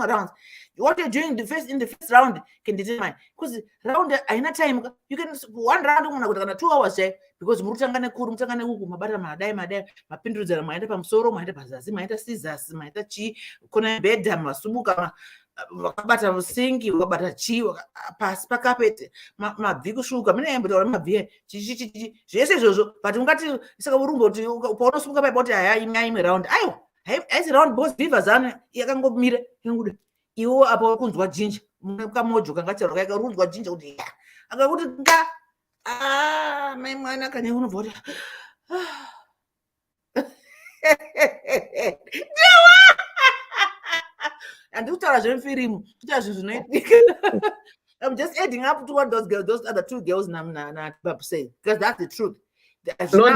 rounds. What you're doing in the first round can determine because round time you can 1 round 2 hours because murutangane huku mabata madai mapindudzana maenda pamusoro maenda pazasi maenda scissors maenda chi kona bedha masubuka wakabata musingi wakabata chi pasi pakapete mabvi kusvuka mine yambotaura mabvi chi zvese izvozvo but ungati saka urumbo kuti paunosumuka paipa kuti haya imwe round aiwa haisi round boss beavers ane yakangomira ingude iwo apa kunzwa jinja kamojo kangacharwa kakarunzwa jinja kuti akakuti nga mai mwana kane unobva kuti and kutaura zvemufirimu kuita zvinhu zvinoitika I'm just adding up to what those other 2 girls na Babu said because that's the truth. No,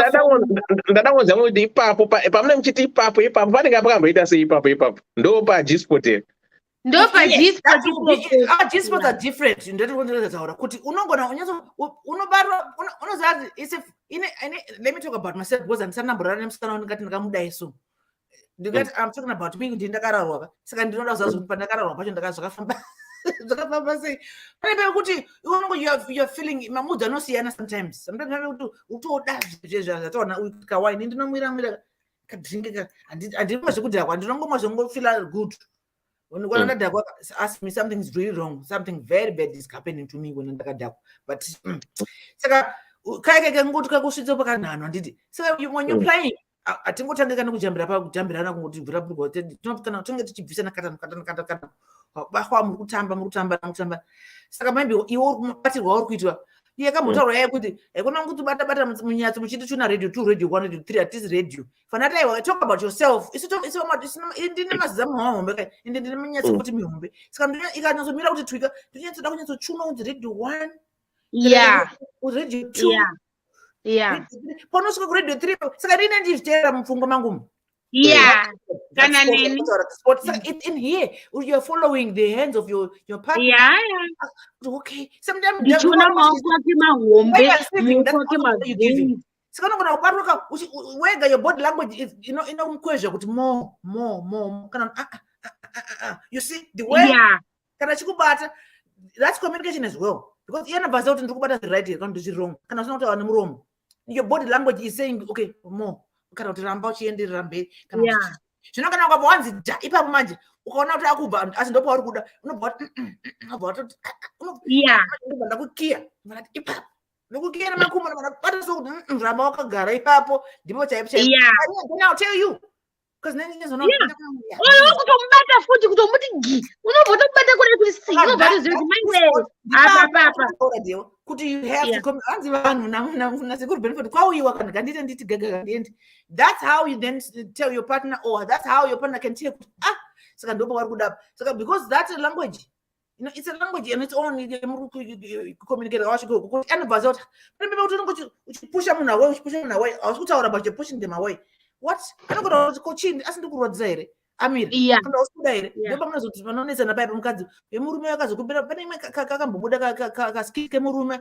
ndadangonza kuti ipapo pamune muchiti ipapo panenge pakamboita sei ipapo ndo paGsport Ndo pa Yes, G-spot ipopo. our G-spots are different. Kuti unogona unobarwa unoziva let me talk about myself because andisanamborana nemusikana wandingati ndakamudai so ndingati I'm talking about me kuti ndakararwa saka ndinoda kuziva kuti pandakararwa pacho zvakafamba zvakafamba sei pane kuti you're feeling mamudzi anosiyana sometimes kuti utoda zvataona kawaini ndinomwira kadringi handimwa zvekudhakwa ndinongomwa zvongofila good. When you ask me something is really wrong, something very bad is happening to me when I'm but saka when you're playing atingotangikana kujambira pakujambirana kungoti bvira bvira tinopikana tinge tichibvisana katana bahwa muri kutamba saka maybe iwo batirwa uri kuitwa iye kambotaura yaye kuti kuna kuti bata munyatso muchiti tuna radio 2 radio 1 radio 3 atisi radio fanata iwe talk about yourself ndine mazamu hahombe kai ndine munyatso kuti mihombe saka ikanyazomira kuti twika ndinyanzoda kunyatsochuma kuti radio 1 radio 2 panosvika kuradio 3 saka rine ndizviteera mupfungwa mangu kana neni it's in here you're following the hands of your partner. Okay, sometimes ndichona maoko ake mahombe maoko ake mazhinji saka unogona kubaruka wega your body language is inomukwezva kuti more kana you see the way kana chikubata that's communication as well because iyana basa kuti ndikubata the right here kana ndiri wrong kana usina kutaura nemuromo your body language is saying okay more kana kuti ramba uchienderera mberi kana zvino kana ukabva wanzi ipapo manje ukaona kuti akubva asi ndopa uri kuda unobva ndakukiya ipapo nokukiya namakumbo bata sokuti ramba wakagara ipapo ndipo chaipo I'll tell you because kutomubata futi kutomuti unobva tokubata kudai kuti si unobva toziva kuti kuti you have to anzi vanhu nasekuri benefit kwauyiwa kana kandite nditi gaga ndiendi that's how you then tell your partner or that's how your partner can tell saka ndopa vari kudapa saka because that's a language it's a language and its own communicate wasvika kuti anobva zoti pane kuti unenge uchipusha munhu away uchipusha munhu away hausi kutaura but you're pushing them away what anogona kuti kochini asi ndikurwadzisa here amiri kana usikuda here ndopa munozoti panonesana paipa mukadzi wemurume akazokupira pane imwe kakambobuda kaskiki kemurume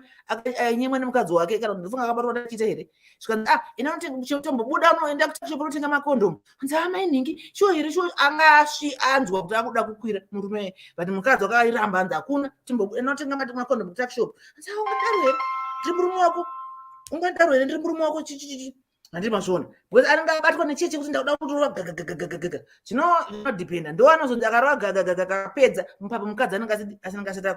nyemwe nemukadzi wake kana ndifunga akabatwa tachita here zvikanzi inatombobuda unoenda kutashopa unotenga makondomu anzi amainingi shuwa here shuwa angasvi anzwa kuti akuda kukwira murume but mukadzi wakairamba anzi hakuna inotenga makondomu kutakishopa anzi ungadaro here ndiri murume wako ungadaro here ndiri murume wako chichichichi handiri mazvona because anenge abatwa necheche kuti ndakuda kutorwa gagagagagaga zvinodependa ndo anozonzi akarova gagagagaga akapedza mupapa mukadzi anenge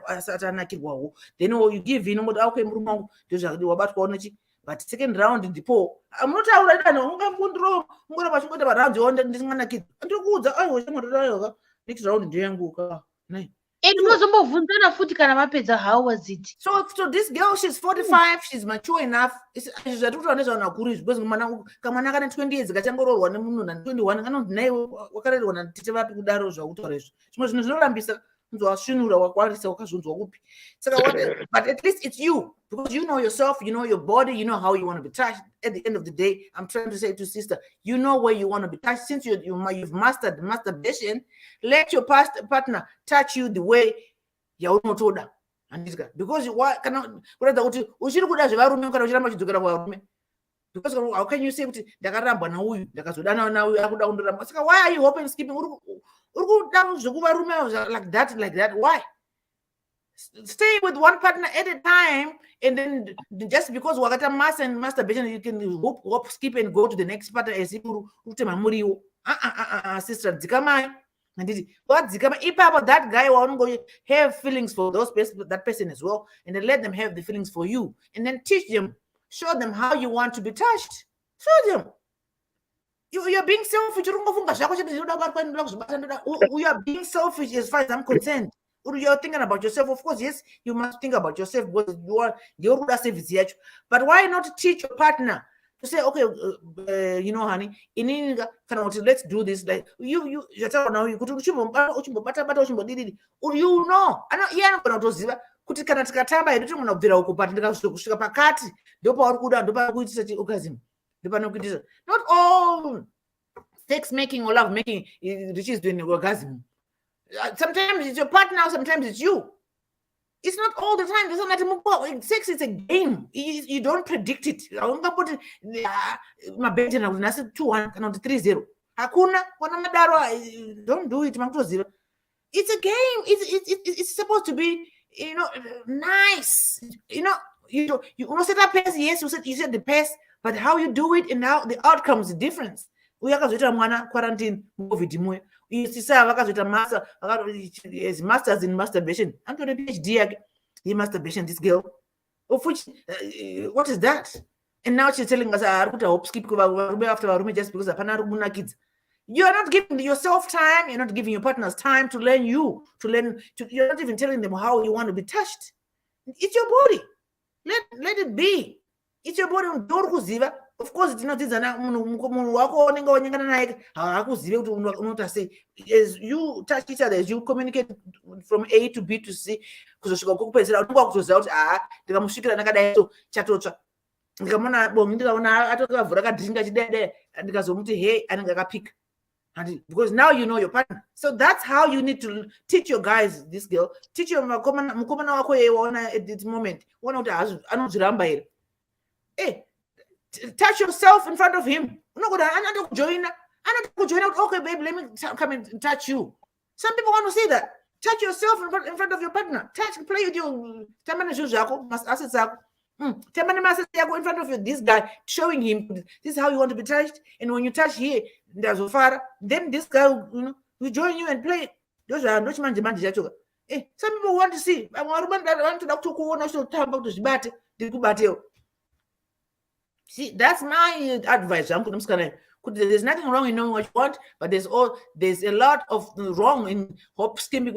asati anakirwawo then you give in ungoti okay murume wangu ndozvakadi wabatwawo nechi but second round ndipo munotaura dano ungambundiro ungoramba chingota paraundi onde ndisinganakidza ndikuudza aiwa chamwatodayoka next round ndeyanguka nai munozombobvunzana futi kana mapedza how was it so this girl she's 45 she's mature enough zvatikutoa nezvanhu vakuru izvi because kamwana kana 20 years kachangororwa nemunhu na 21 kanonzi naiwe wakarerwa natete vapi kudaro zvakutaura izvo zvimwe zvinhu zvinorambisa unzi wasvinura wakwarisa wakazonzwa kupi saka but at least it's you because you know yourself, you know your body, you know how you want to be touched. At the end of the day, I'm trying to say to sister, you know where you want to be touched. Since you've mastered masturbation, let your partner touch you the way you want to. Because because how can you say why are you open skipping like that? Why? Stay with one partner at a time, and then just because wakata mass and masturbation, you can hop, skip, and go to the next partner. As if sister, zikama, and what zikama? If about that guy, won't go have feelings for that person as well, and then let them have the feelings for you, and then teach them, show them how you want to be touched. Show them. You're being selfish. We are being selfish as far as I'm concerned. You're thinking about yourself. Of course, yes, you must think about yourself because you are your service. But why not teach your partner to say, okay, you know, honey, let's do this. Like you now you could you know, I know yeah, kuti kana tikatamba hedu timunobvira uko but ndikasvika pakati ndopa uri kuda ndopa kuitisa orgasm ndopa nokuitisa not all sex making or love making reaches to an orgasm. Sometimes it's your partner, sometimes it's you. It's not all the time. There's not sex is a game. You don't predict it. I won't put my bed and I will say 2-1 and 3-0. Hakuna, don't do it. It's a game. It's supposed to be, nice. You set up pace. Yes, you said the pace, but how you do it and how the outcome is different. We are quarantine movie. You see, master his masters in masturbation. I'm doing a PhD in masturbation. This girl, of which what is that? And now she's telling us, "I put a hope skip after our room just because I kids." You are not giving yourself time. You're not giving your partners time to learn you. You're not even telling them how you want to be touched. It's your body. Let it be. It's your body. Of course, it's not as you touch each other, as you communicate from A to B to C. Because now you know your partner. So that's how you need to teach your guys, this girl, teach your at this moment. Hey, touch yourself in front of him. I'm not gonna join out. Okay, babe, let me come and touch you. Some people want to see that. Touch yourself in front of your partner. Play with your in front of you, this guy, showing him this is how you want to be touched. And when you touch here, there's a father, then this guy will join you and play. Those are not man demand. Some people want to see. I want to talk to see, that's my advice. There's nothing wrong in knowing what you want, but there's a lot of wrong in hope skimming.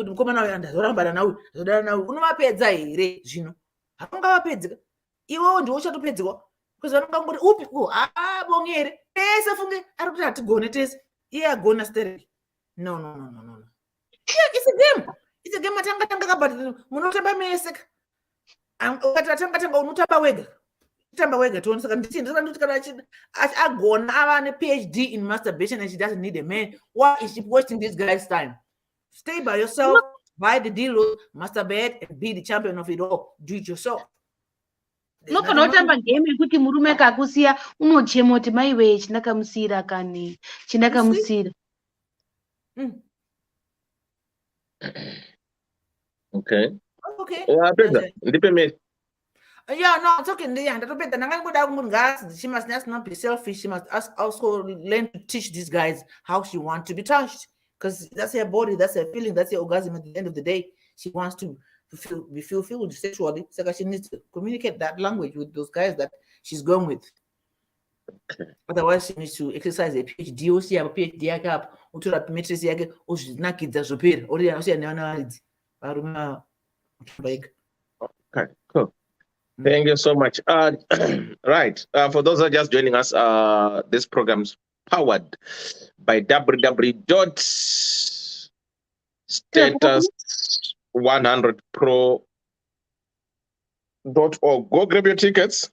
Iwo ndiwo chatopedzwa because vanongangoti upi bongere tese funge ari kuti hatigone tese iye agona stereki. No. It's a game atanga but munotamba mese ukati atanga unotamba wega tone saka nditi kana agona ava ne PhD in masturbation and she doesn't need a man. Why is she wasting this guy's time? Stay by yourself, buy the deal, masturbate and be the champion of it all. Do it yourself. Unotamba game yekuti murume kakusiya unochema kuti maiwe chandakamusira kani chandakamusira. Okay. Yeah, no, it's okay. She must just not be selfish. She must also learn to teach these guys how she wants to be touched. Because that's her body, that's her feeling, that's her orgasm at the end of the day. She wants to be fulfilled sexually. So she needs to communicate that language with those guys that she's going with. Okay. Otherwise, she needs to exercise a PhD. Or she have a PhD or to that matrix or she's not kids as repair. Or okay, cool. Thank you so much. Right. For those who are just joining us, this program's powered by www.status100pro.org. Go grab your tickets.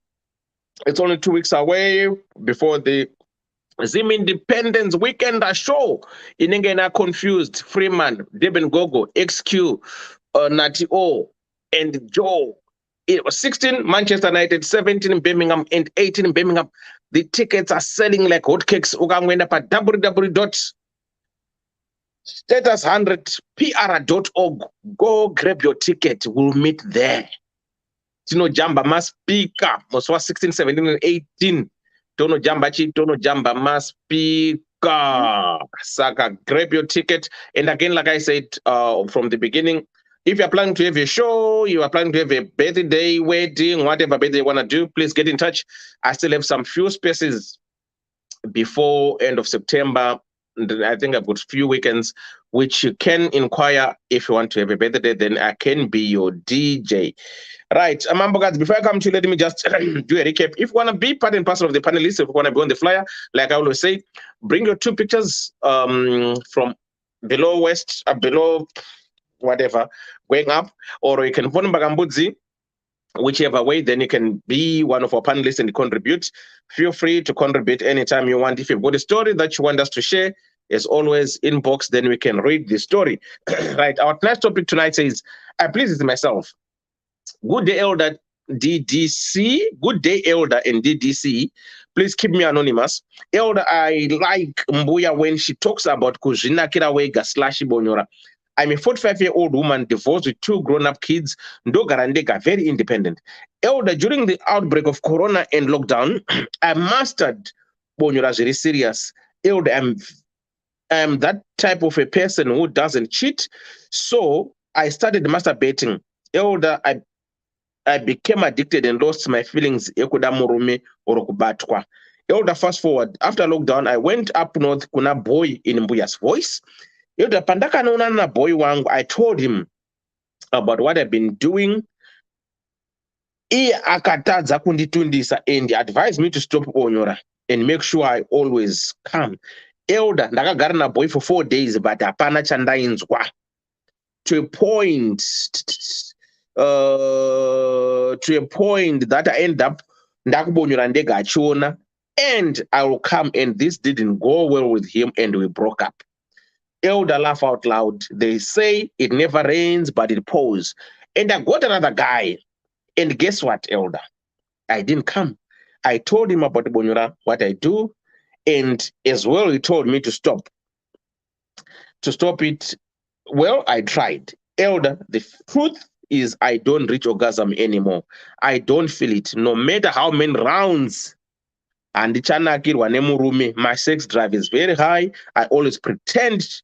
It's only 2 weeks away before the Zim Independence Weekend show. Inengena Confused, Freeman, Deben Gogo, XQ, Nati O, and Joe. It was 16 Manchester United, 17 in Birmingham, and 18 in Birmingham. The tickets are selling like hotcakes. Ugangwenda pa www.status100pr.org. Go grab your ticket. We'll meet there. Tino Jamba must speak up. Moswa 16, 17, and 18. Tono Jamba Chi, Tono Jamba must speak up. Saka, grab your ticket. And again, like I said from the beginning, if you're planning to have a show, you are planning to have a birthday, wedding, whatever birthday you want to do, please get in touch. I still have some few spaces before end of September. I think I've got a few weekends, which you can inquire if you want to have a birthday, then I can be your DJ. Right, Amambo guys, before I come to you, let me just do a recap. If you want to be part and parcel of the panelists, if you want to be on the flyer, like I always say, bring your 2 pictures from below west, below whatever, going up, or you can phone Bagambudzi, whichever way, then you can be one of our panelists and contribute. Feel free to contribute anytime you want. If you've got a story that you want us to share, as always, inbox, then we can read the story. Right. Our next topic tonight says, I please myself. Good day, Elder DDC. Good day, Elder and DDC. Please keep me anonymous. Elder, I like Mbuya when she talks about kuzvinakira wega / bonyora. I'm a 45-year-old woman divorced with 2 grown-up kids. Ndogara ndega, very independent. Elder, during the outbreak of Corona and lockdown, I mastered bonyora very serious. Elder, I'm that type of a person who doesn't cheat. So I started masturbating. Elder, I became addicted and lost my feelings. Ekuda murume or kubatwa. Elder, fast forward. After lockdown, I went up north kuna boy in Mbuya's voice. Elder, pandaka na boy wangu. I told him about what I've been doing. He akatadza kunditundisa and advised me to stop onyora and make sure I always come. Elder, ndakagara na boy for 4 days, but hapana chandainzwa. To a point that I end up ndakubonyora ndega achiona, and I will come, and this didn't go well with him and we broke up. Elder, laugh out loud. They say it never rains but it pours. And I got another guy, and guess what, Elder? I didn't come. I told him about bonyora, what I do, and as well he told me to stop it. Well, I tried. Elder, the truth is I don't reach orgasm anymore. I don't feel it. No matter how many rounds and my sex drive is very high. I always pretend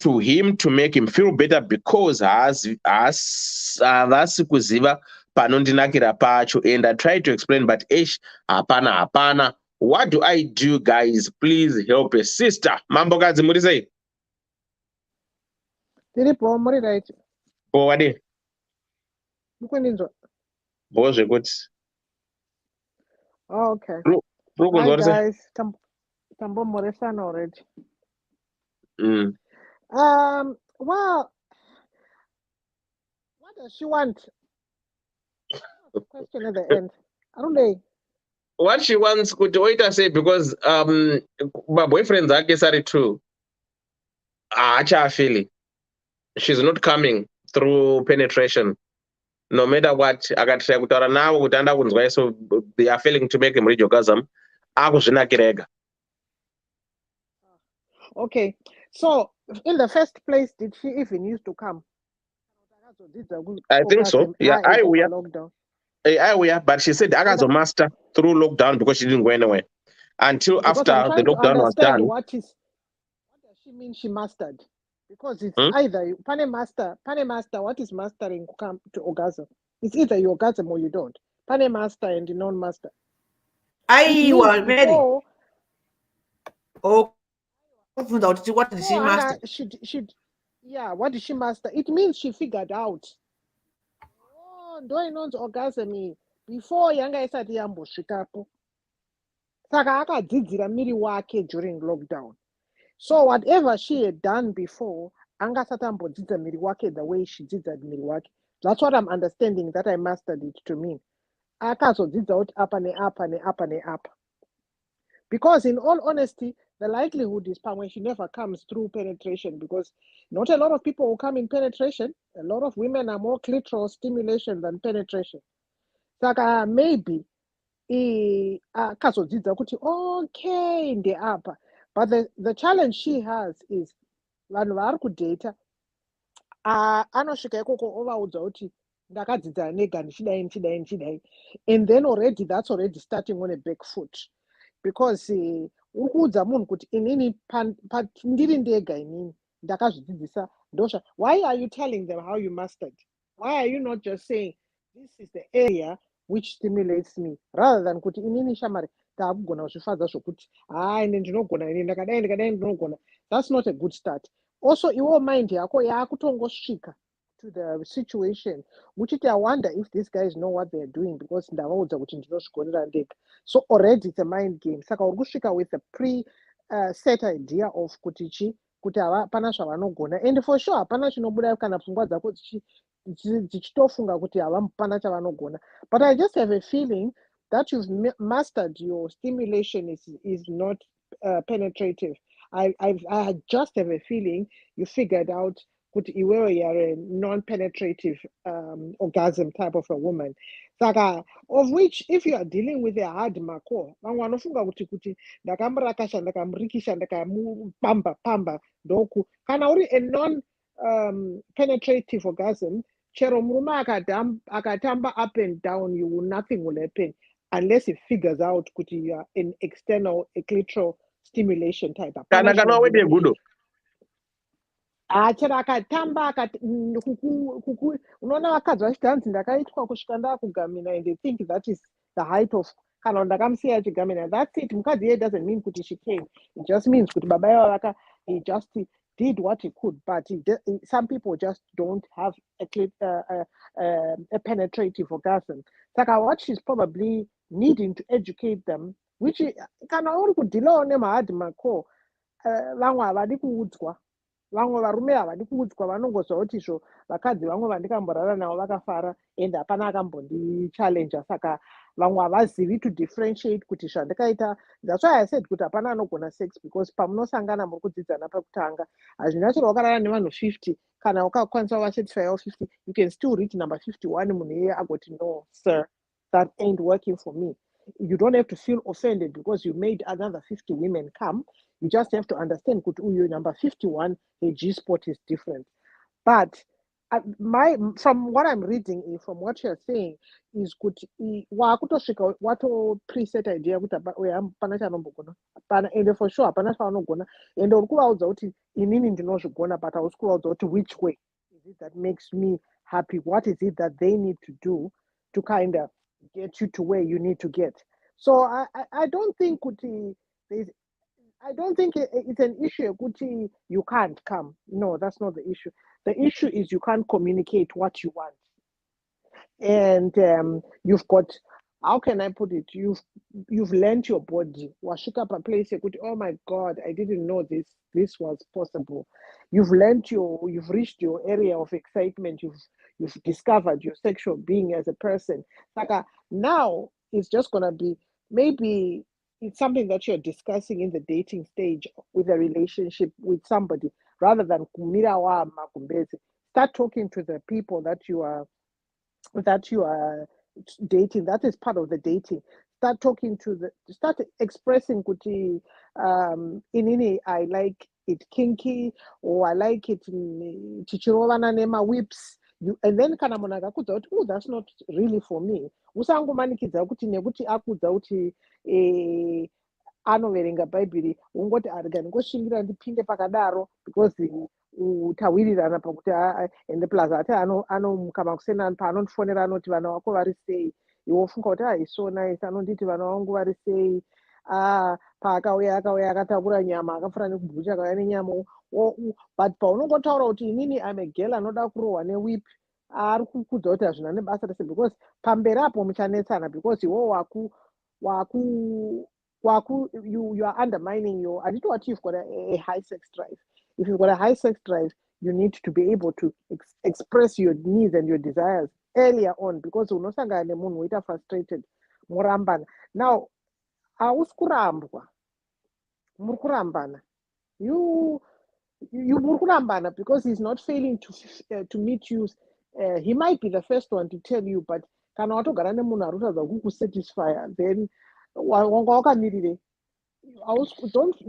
to him to make him feel better because that's kuziva panondinakira pacho, and I try to explain, but hapana. What do I do, guys? Please help a sister. Mambo kazi muri sei? Tiripo muri right. Wadi? Mukuninzwa. Boze kuti. Oh, okay. Ruku Hi nzori sei? guys, tambo moresana already. Well, what does she want? Question at the end. I don't know. What she wants kuti oita say, because my boyfriend ake sari too. Feeling. She's not coming through penetration. No matter what, akatira kutaura nawo kuti anda kunzwa, so they are failing to make him reach orgasm. Akuzvinakirega. Okay, so in the first place, did she even used to come? I think so. Yeah, I will. Lockdown. I will, but she said Agazo master through lockdown because she didn't go anywhere until Because after the lockdown was done. What does she mean she mastered? Because it's either pane master. What is mastering to come to orgasm? It's either you orgasm or you don't. Pane master and the non-master. I was ready. Oh, what did she master? Yeah, what did she master? It means she figured out. Oh, do I know orgasm before yanga isati yambosvikapo. Saka akadzidzira miri wake during lockdown. So whatever she had done before, angasati ambodzidza miri wake the way she did that miri wake. That's what I'm understanding that I mastered it to mean. Akazodzidza kuti apa neapa. Because in all honesty, the likelihood is when she never comes through penetration, because not a lot of people will come in penetration. A lot of women are more clitoral stimulation than penetration. Saka maybe akazodzidza kuti okay in the upper. But the challenge she has is vanhu vari kudata anosvika ikoko ovaudza kuti ndakadzidza nega ndichidai, and then already that's already starting on a back foot, because uri kuudza munhu kuti inini ndiri ndega inini ndakazvidzidzisa ndosha. Why are you telling them how you mastered? Why are you not just saying this is the area which stimulates me, rather than kuti inini shamari taakugona kuzvifadza zvokuti ine ndinogona ini ndakadai ndinogona. That's not a good start. Also iwo mind yako yaakutongosvika to the situation uchiti I wonder if these guys know what they're doing, because ndavaudza kuti ndinozvigonera ndega. So already it's a mind game. Saka uri kusvika with a set idea of kuti hapana zvavanogona, and for sure hapana chinobuda kana pfungwa dzako dzichitofunga kuti havapana chavanogona. But I just have a feeling that you've mastered your stimulation is not penetrative. I just have a feeling you figured out kuti iwewe you're a non-penetrative orgasm type of a woman. Saka, of which if you are dealing with a hard mako, vamwe vanofunga kuti ndakamurakasha ndakamurikisha ndakamupamba ndoku. Kana uri a non penetrative orgasm, chero murume akatamba up and down, nothing will happen unless he figures out kuti you are an external clitoral stimulation type. Kana wede gudo. Chero akatamba unoona vakadzi vachiti hanzi ndakaitwa kusvika ndakugamina, and they think that is the height of kana ndakamusiya achigamina. That's it. Mukadzi here doesn't mean kuti she came. It just means kuti baba ivava he just did what he could, but some people just don't have a penetrative orgasm. Saka what she's probably needing to educate them, which kana uri kudhilawo nemahard mako, vamwe havadi kuudzwa. Vamwe varume havadi kuudzwa, vanongozva kuti izvo vakadzi vamwe vandikamborara navo vakafara ende hapana akambondichallenge. Saka vamwe havazivi to differentiate kuti zvandikaita. That's why I said kuti hapana anogona sex, because pamunosangana muri kudzidzana pakutanga hazvina chero wakarara nevanhu 50 kana ukakwanisa kuvasatisfy 50, you can still reach number 51 munhu iyeye agoti no sir, that ain't working for me. You don't have to feel offended because you made another 50 women come. You just have to understand that uyu number 51, the G-spot is different. But from what I'm reading, from what you're saying, is good. Wato preset idea pana chanombogona. And for sure, pana chanogona. And ukuvaudza kuti inini ndinozvigona, but usikuvaudza kuti which way is it that makes me happy? What is it that they need to do to kind of get you to where you need to get? So I don't think I don't think it's an issue kuti you can't come. No, that's not the issue. The issue is you can't communicate what you want. And you've got, how can I put it? You've learned your body. Washika pa place, oh my God, I didn't know this was possible. You've reached your area of excitement. You've discovered your sexual being as a person. Like now it's just gonna be, maybe it's something that you're discussing in the dating stage with a relationship with somebody, rather than kumira makumbezi. Start talking to the people that you are dating. That is part of the dating. Start expressing kuti inini I like it kinky, or I like it chichirovana nema whips. And then kana munhu akakudza kuti oh, that's not really for me. Usangomanikidza kuti nekuti akudza kuti anoverenga bhaibheri ungoti arega ndingoshingira ndipinde pakadaro, because utawirirana pakuti and plus ati anomuka makusena paanondifonera anoti vana vako vari sei, iwe ufunga kuti is so nice, anonditi vana vangu vari sei, paakauya akatakura nyama akafura nekubhucha akauya nenyama. But paunongotaura kuti inini I'm a girl anoda kurohwa newhip, ari kukudza kuti hazvina nebasa rese, because pamberi apo muchanetsana, because iwo you are undermining your, I don't know what you've got a high sex drive. If you've got a high sex drive, you need to be able to express your needs and your desires earlier on, because unosangana nemunhu uita frustrated morambana. Now hausi kurambwa, muri kurambana, you muri kurambana, because he's not failing to meet you. He might be the first one to tell you, but kana watogara nemunhu ari kutaridza kukusatisfy, then wanga wakamirire.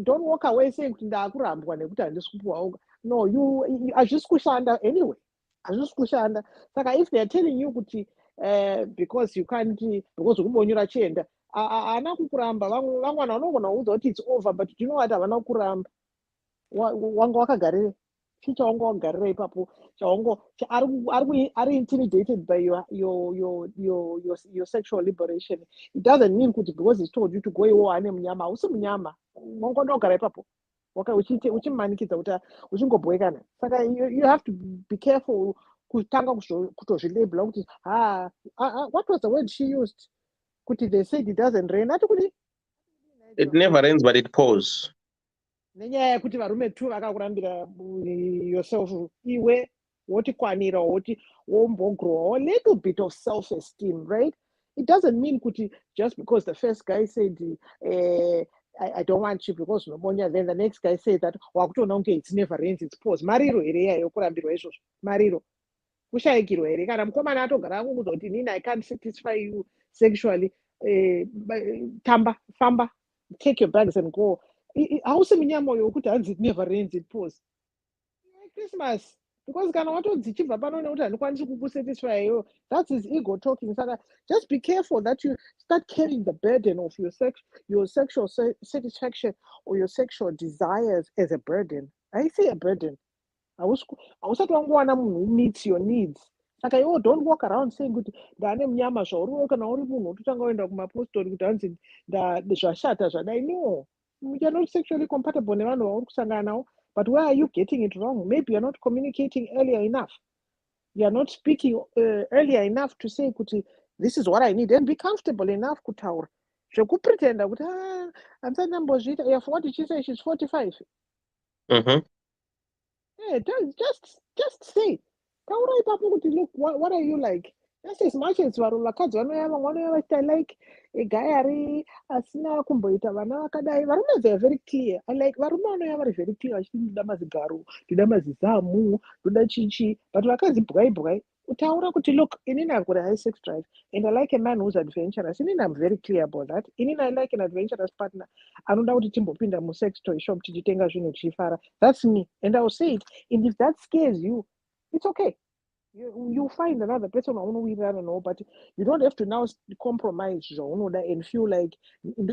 Don't walk away saying kuti ndakurambwa nekuti handisi kupuwa. No, you hazvisi kushanda anyway. Hazvisi kushanda. Saka if they are telling you kuti because you can't, because ukumbonyura chienda, haana kukuramba. Vamwana vanogona kuudza kuti it's over, but you know what, havana kukuramba. Wanga wakagarire chichaongo wagarira ipapo, chaongo are intimidated by your sexual liberation. It doesn't mean kuti because he's told you to go iwo ane munyama, hausi munyama, wanga ndogara ipapo uchimanikidza kuti uchingobwekana. Saka you have to be careful kutanga kutozvilabela kuti what was the word she used, kuti they said it doesn't rain, ati kuti it never rains but it pours. Nenyaya yekuti varume tu vakakurambira yourself, iwe wotikwanira wombogrow a little bit of self-esteem, right? It doesn't mean kuti just because the first guy said I don't want you because unobonya. Then the next guy says that it's never rains, it's pours. Mariro area yokurambirwa izvozvo. Mariro. Kushayikirwa here kana mukomana atogara akuudza kuti inini I can't satisfy you sexually. Tamba, famba, take your bags and go. Hausi munyama uyo wekuti hanzi it never rains, it pours. Christmas. Because kana watodzichibva pano nekuti handikwanisi kukusatisfy iwo, that's his ego talking. Saka just be careful that you start carrying the burden of your sexual satisfaction or your sexual desires as a burden. I say a burden. Hausati wangowana munhu who meets your needs. Saka iwo don't walk around saying kuti ndane munyama zvauriwo kana uri munhu wototanga kuenda kumapostori kuti hanzi zvashata zvadai. No, you're not sexually compatible nevanhu vauri kusangana navo. But where are you getting it wrong? Maybe you're not communicating earlier enough. You're not speaking earlier enough to say, this is what I need, and be comfortable enough kutaura. Zvekupretenda kuti handisati ndambozviita. Yeah, what did she say? She's 45. Mm-hmm. Yeah, just say. Taura ipapo kuti look, what are you like? Just as much as vakadzi vanoya vachiti I like a guy ari asina kumboita vana vakadai. Varume they are very clear. I like varume vanoya vari very clear vachiti ndoda mazigaro, ndoda mazizamu, ndoda chichi. But vakadzi bwai. Utaura kuti look, inini I've got a high sex drive and I like a man who's adventurous. Inini I'm very clear about that. Inini I like an adventurous partner. Anoda kuti timbopinda mu sex toy shop tichitenga zvinhu tichifara. That's me. And I will say it. And if that scares you, it's okay. You find another person who we don't know, but you don't have to now compromise and feel like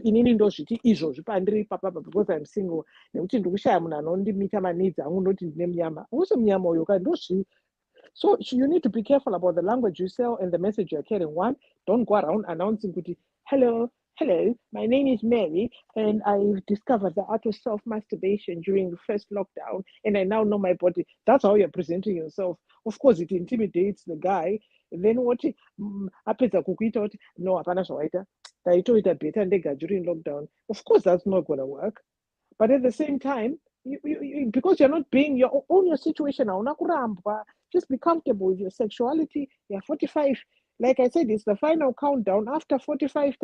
inini ndozviti izvo zvipandiri papa because I'm single. Nekuti ndikushaya munhu anondimita maneeds angu ndoti ndine munyama. Usi munyama uyo kandi ndozvi. So you need to be careful about the language you sell and the message you're carrying. One, don't go around announcing kuti hello, my name is Mary, and I've discovered the art of self-masturbation during the first lockdown, and I now know my body. That's how you're presenting yourself. Of course, it intimidates the guy. Then what? Apedza kukuita kuti no, hapana zvawaita. Taitoita better ndega during lockdown. Of course, that's not going to work. But at the same time, you, because you're not being own your situation, just be comfortable with your sexuality. You're 45. Like I said, it's the final countdown. After 45,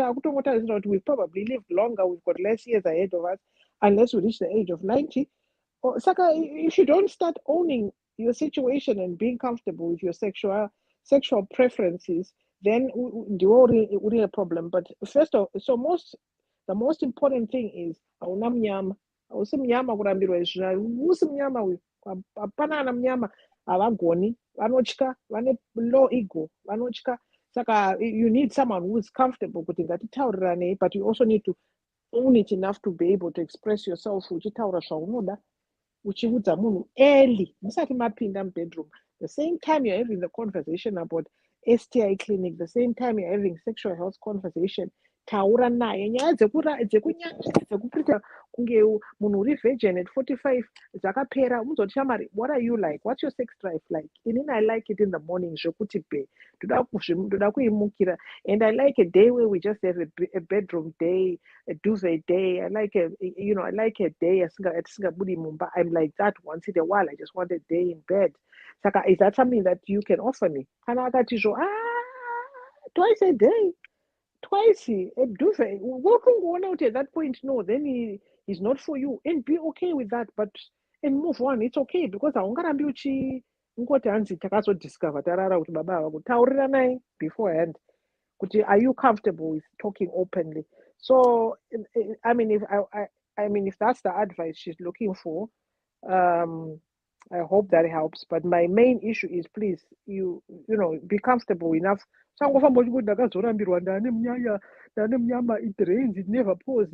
we've probably lived longer. We've got less years ahead of us, unless we reach the age of 90. Saka, if you don't start owning your situation and being comfortable with your sexual preferences, then you already a problem. But first of all, the most important thing is hauna mnyama. Hausi mnyama kurambirwa izvo. Usi mnyama uyu. Hapana ana mnyama. Havagoni, vanotya, vane low ego, vanotya. Saka you need someone who is comfortable kuti ngatitaurirane, but you also need to own it enough to be able to express yourself uchitaura zvaunoda, uchiudza munhu early, musati mapinda mubedroom. The same time you're having the conversation about STI clinic, the same time you're having sexual health conversation, taura naye nyaya dzekupreta kunge munhu uri virgin at 45 dzakapera umuzoti shamari, what are you like? What's your sex drive like? Inini I like it in the morning zvekuti be ndoda kuimukira, and I like a day where we just have a bedroom day, a duvet day. I like a day atisingabudi mumba. I'm like that once in a while. I just want a day in bed. Saka, is that something that you can offer me? Kana akati zvo twice a day. Twice a duvet. Walking one out at that point, no, then he's not for you. And be okay with that, but and move on. It's okay because haungarambi ngoti hanzi takazodiscover tarara kuti baba vako taurira naye beforehand kuti are you comfortable with talking openly. So I mean if that's the advice she's looking for, I hope that helps. But my main issue is, please, you be comfortable enough. Sangofamba uchikuti ndakazorambirwa ndane munyama, it rains, it never pours.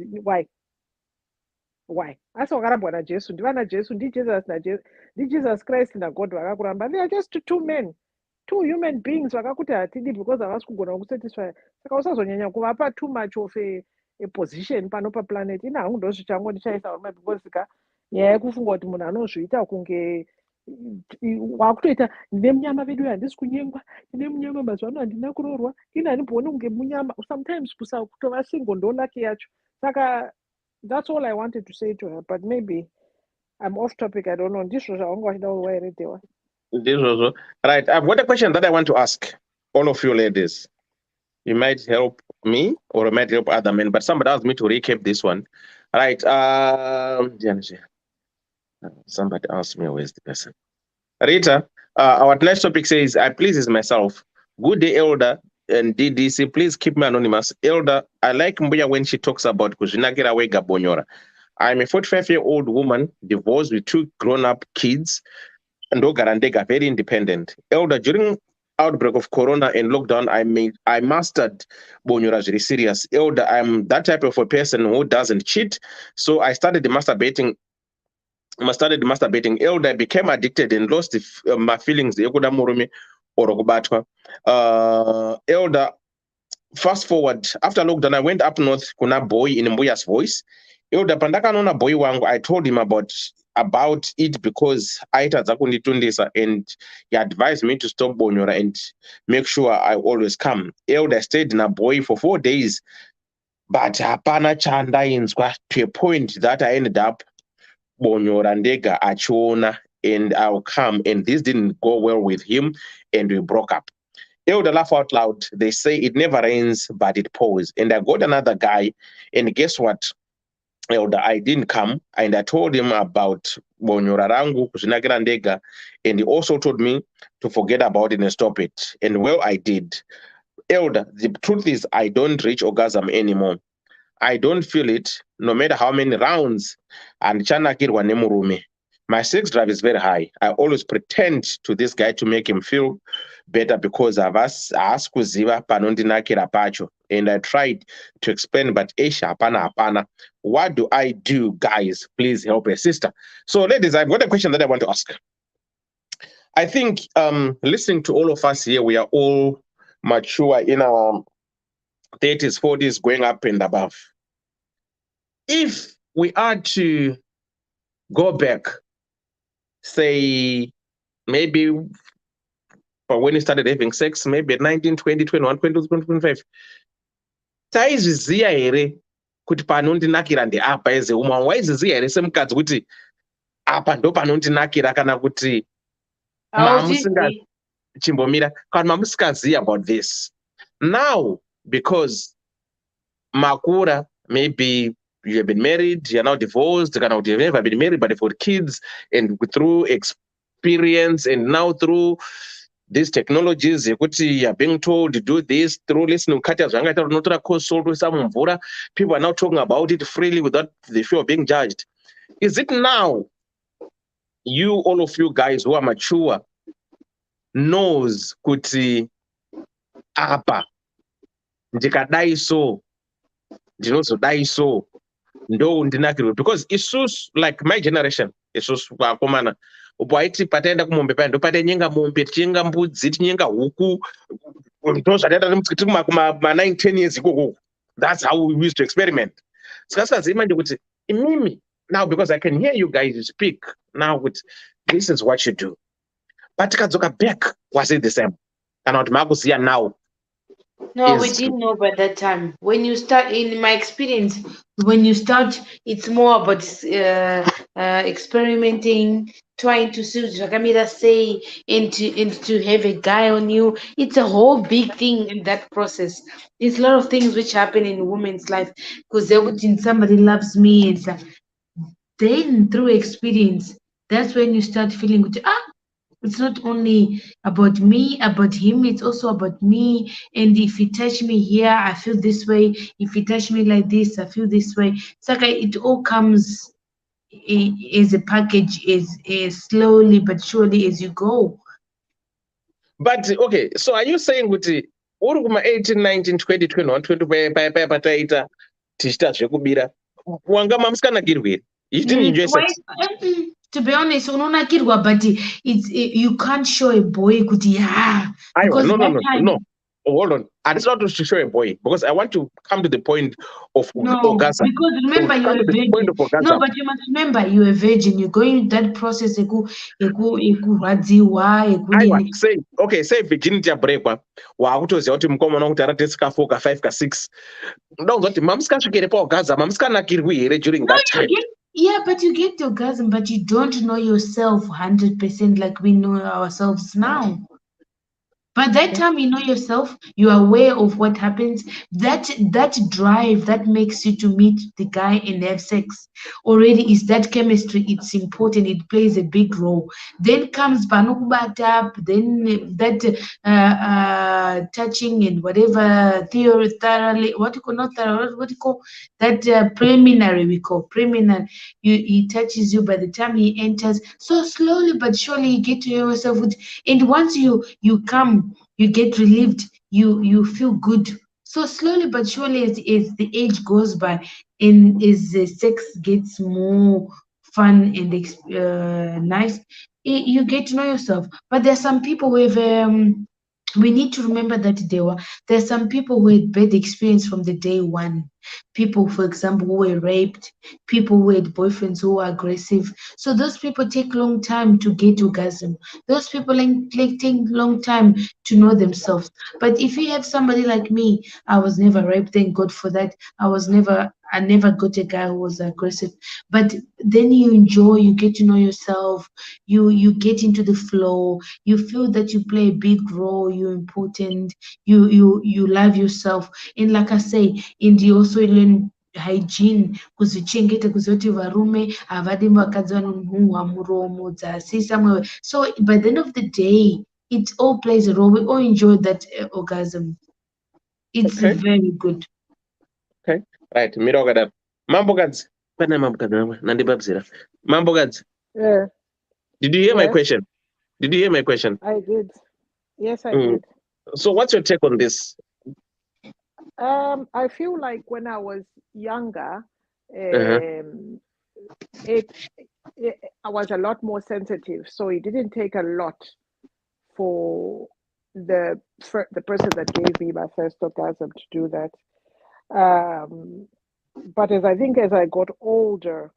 Why? Asi wakarambwa naJesu, ndivana Jesu, Jesus Christ naGod vakakuramba. They are just two men, two human beings vakakuti hatidi because havasi kugona kusatisfy. Saka usazonyanya kuvapa too much of a position pano paplanet. Ina hangu ndozvichangoti chaisa varume because nyaya yekufunga kuti munhu anozviita kunge wakutoita ndine munyama vedu handisi kunyengwa, ndine munyama mazuva ano handina kuroorwa, ini handimbooni kunge munyama. Sometimes kutova single ndo lucky yacho. Saka that's all I wanted to say to her, but maybe I'm off topic. I don't know. Right. I've got a question that I want to ask all of you ladies. You might help me or it might help other men, but somebody asked me to recap this one. Right. Somebody asked me where's the person. Rita, our next topic says, I pleases myself. Good day, Elder and DDC. Please keep me anonymous. Elder, I like Mbuya when she talks about Kuzinagira Wega Bonyora. I'm a 45-year-old woman, divorced with 2 grown-up kids, and Ogarandega, very independent. Elder, during outbreak of corona and lockdown, I mastered Bonyora very serious. Elder, I'm that type of a person who doesn't cheat. So I started masturbating. Elder, I became addicted and lost my feelings. Ekuda murume or okubatwa. Elder, fast forward, after lockdown, I went up north, kuna boy in Mbuya's voice. Elder, pandakanoona boy wangu, I told him about it because aita dzakunditundisa, and he advised me to stop bonyora and make sure I always come. Elder, stayed in a boy for 4 days, but hapana chandainzwa, to a point that I ended up bonyora ndega achiona, and I'll come, and this didn't go well with him, and we broke up. Elder, laugh out loud. They say it never rains, but it pours. And I got another guy, and guess what? Elder, I didn't come, and I told him about bonyora rangu kuzinagira ndega, and he also told me to forget about it and stop it. And well, I did. Elder, the truth is I don't reach orgasm anymore. I don't feel it, no matter how many rounds. And chanakirwa nemurume. My sex drive is very high. I always pretend to this guy to make him feel better because of us ask kuziva panondinakira pacho. And I tried to explain, but hapana. What do I do, guys? Please help a sister. So, ladies, I've got a question that I want to ask. I think listening to all of us here, we are all mature in our 30s, 40s, going up and above. If we are to go back, say, maybe for when you started having sex, maybe at 19, 20, 21, 22, 25, taizviziya here kuti panondinakira ndeapa eze uma waiziziya here semukadzi kuti apa ndo panondinakira, kana kuti chimbomira kana mamusikaziya about this. Now, because makura, maybe you have been married, you're now divorced, you've never been married, but you've got kids, and through experience and now through these technologies, you are being told to do this through listening. People are now talking about it freely without the fear of being judged. Is it now you, all of you guys who are mature, knows kuti apa ndikadai so ndinozodai so ndo ndinakirwe? Because isusu, like my generation, isusu vakomana ubwaiti pataenda kumombe paya ndo patanyenga mombe, tichenga mbudzi, tichenga huku, ndo zvataenda tiri kuma 9-10 years ikoko. That's how we used to experiment. Sikasazivi manje kuti imimi now, because I can hear you guys speak now, with this is what you do. But tikadzoka back, was it the same? Kana kuti makuziya now? No, we didn't know by that time. When you start, in my experience, when you start, it's more about experimenting, trying to see what Jagamira say, and to have a guy on you. It's a whole big thing in that process. There's a lot of things which happen in a woman's life because they're watching somebody loves me. And then through experience, that's when you start feeling good. It's not only about me, about him, it's also about me. And if he touch me here, I feel this way. If he touch me like this, I feel this way. It's like it all comes as a package, is slowly but surely as you go. But okay, so are you saying kuti uri kuma 18, 19, 20, 21, 20 paya pataita tichita zvekubira wanga mamusikanakirwe? You didn't enjoy sex? To be honest, unonakirwa, but you can't show a boy kuti because no. Hold on. And it's not to show a boy, because I want to come to the point of orgasm. Because remember, you're a virgin. No, but you must remember, you're a virgin. You're going that process. Say virginity yabrekwa wakutoziva kuti mukomana kuti aratesika 4 ka 5 ka 6 ndauza kuti mamusikasvikire paorgasm, mamusikanakirwi here during that time. Yeah, but you get the orgasm, but you don't know yourself 100% like we know ourselves now. By that time, you know yourself, you are aware of what happens. That drive that makes you to meet the guy and have sex already is that chemistry. It's important. It plays a big role. Then comes banukubata, then that touching and whatever theory thoroughly. What you call not thoroughly? What you call that preliminary? We call preliminary. He touches you by the time he enters. So slowly but surely you get to know yourself. And once you come, you get relieved, you feel good. So slowly but surely, as the age goes by and as the sex gets more fun and nice, you get to know yourself. But there are some people with we need to remember that there's some people who had bad experience from the day one. People, for example, who were raped, people who had boyfriends who were aggressive. So those people take long time to get orgasm. Those people take long time to know themselves. But if you have somebody like me, I was never raped, thank God for that. I never got a guy who was aggressive. But then you enjoy, you get to know yourself, you get into the flow, you feel that you play a big role, you're important, you love yourself. And like I say, and you also learn hygiene, kuzvichengeta, kuziva kuti varume havadi vakadzi vanonhuhwa muromo dzasi somewhere. So by the end of the day, it all plays a role. We all enjoy that orgasm. It's Okay. very good. Okay. Right. Mira wakadaro. Mambo kadzi. Pana mambo kadzi mamwe. Nandibabzira. Mambo kadzi. Yeah. Did you hear my Yes, question? Did you hear my question? I did. Yes, I Mm. did. So what's your take on this? I feel like when I was younger, Uh-huh. it, I was a lot more sensitive, so it didn't take a lot for the person that gave me my first orgasm to do that. But as I got older,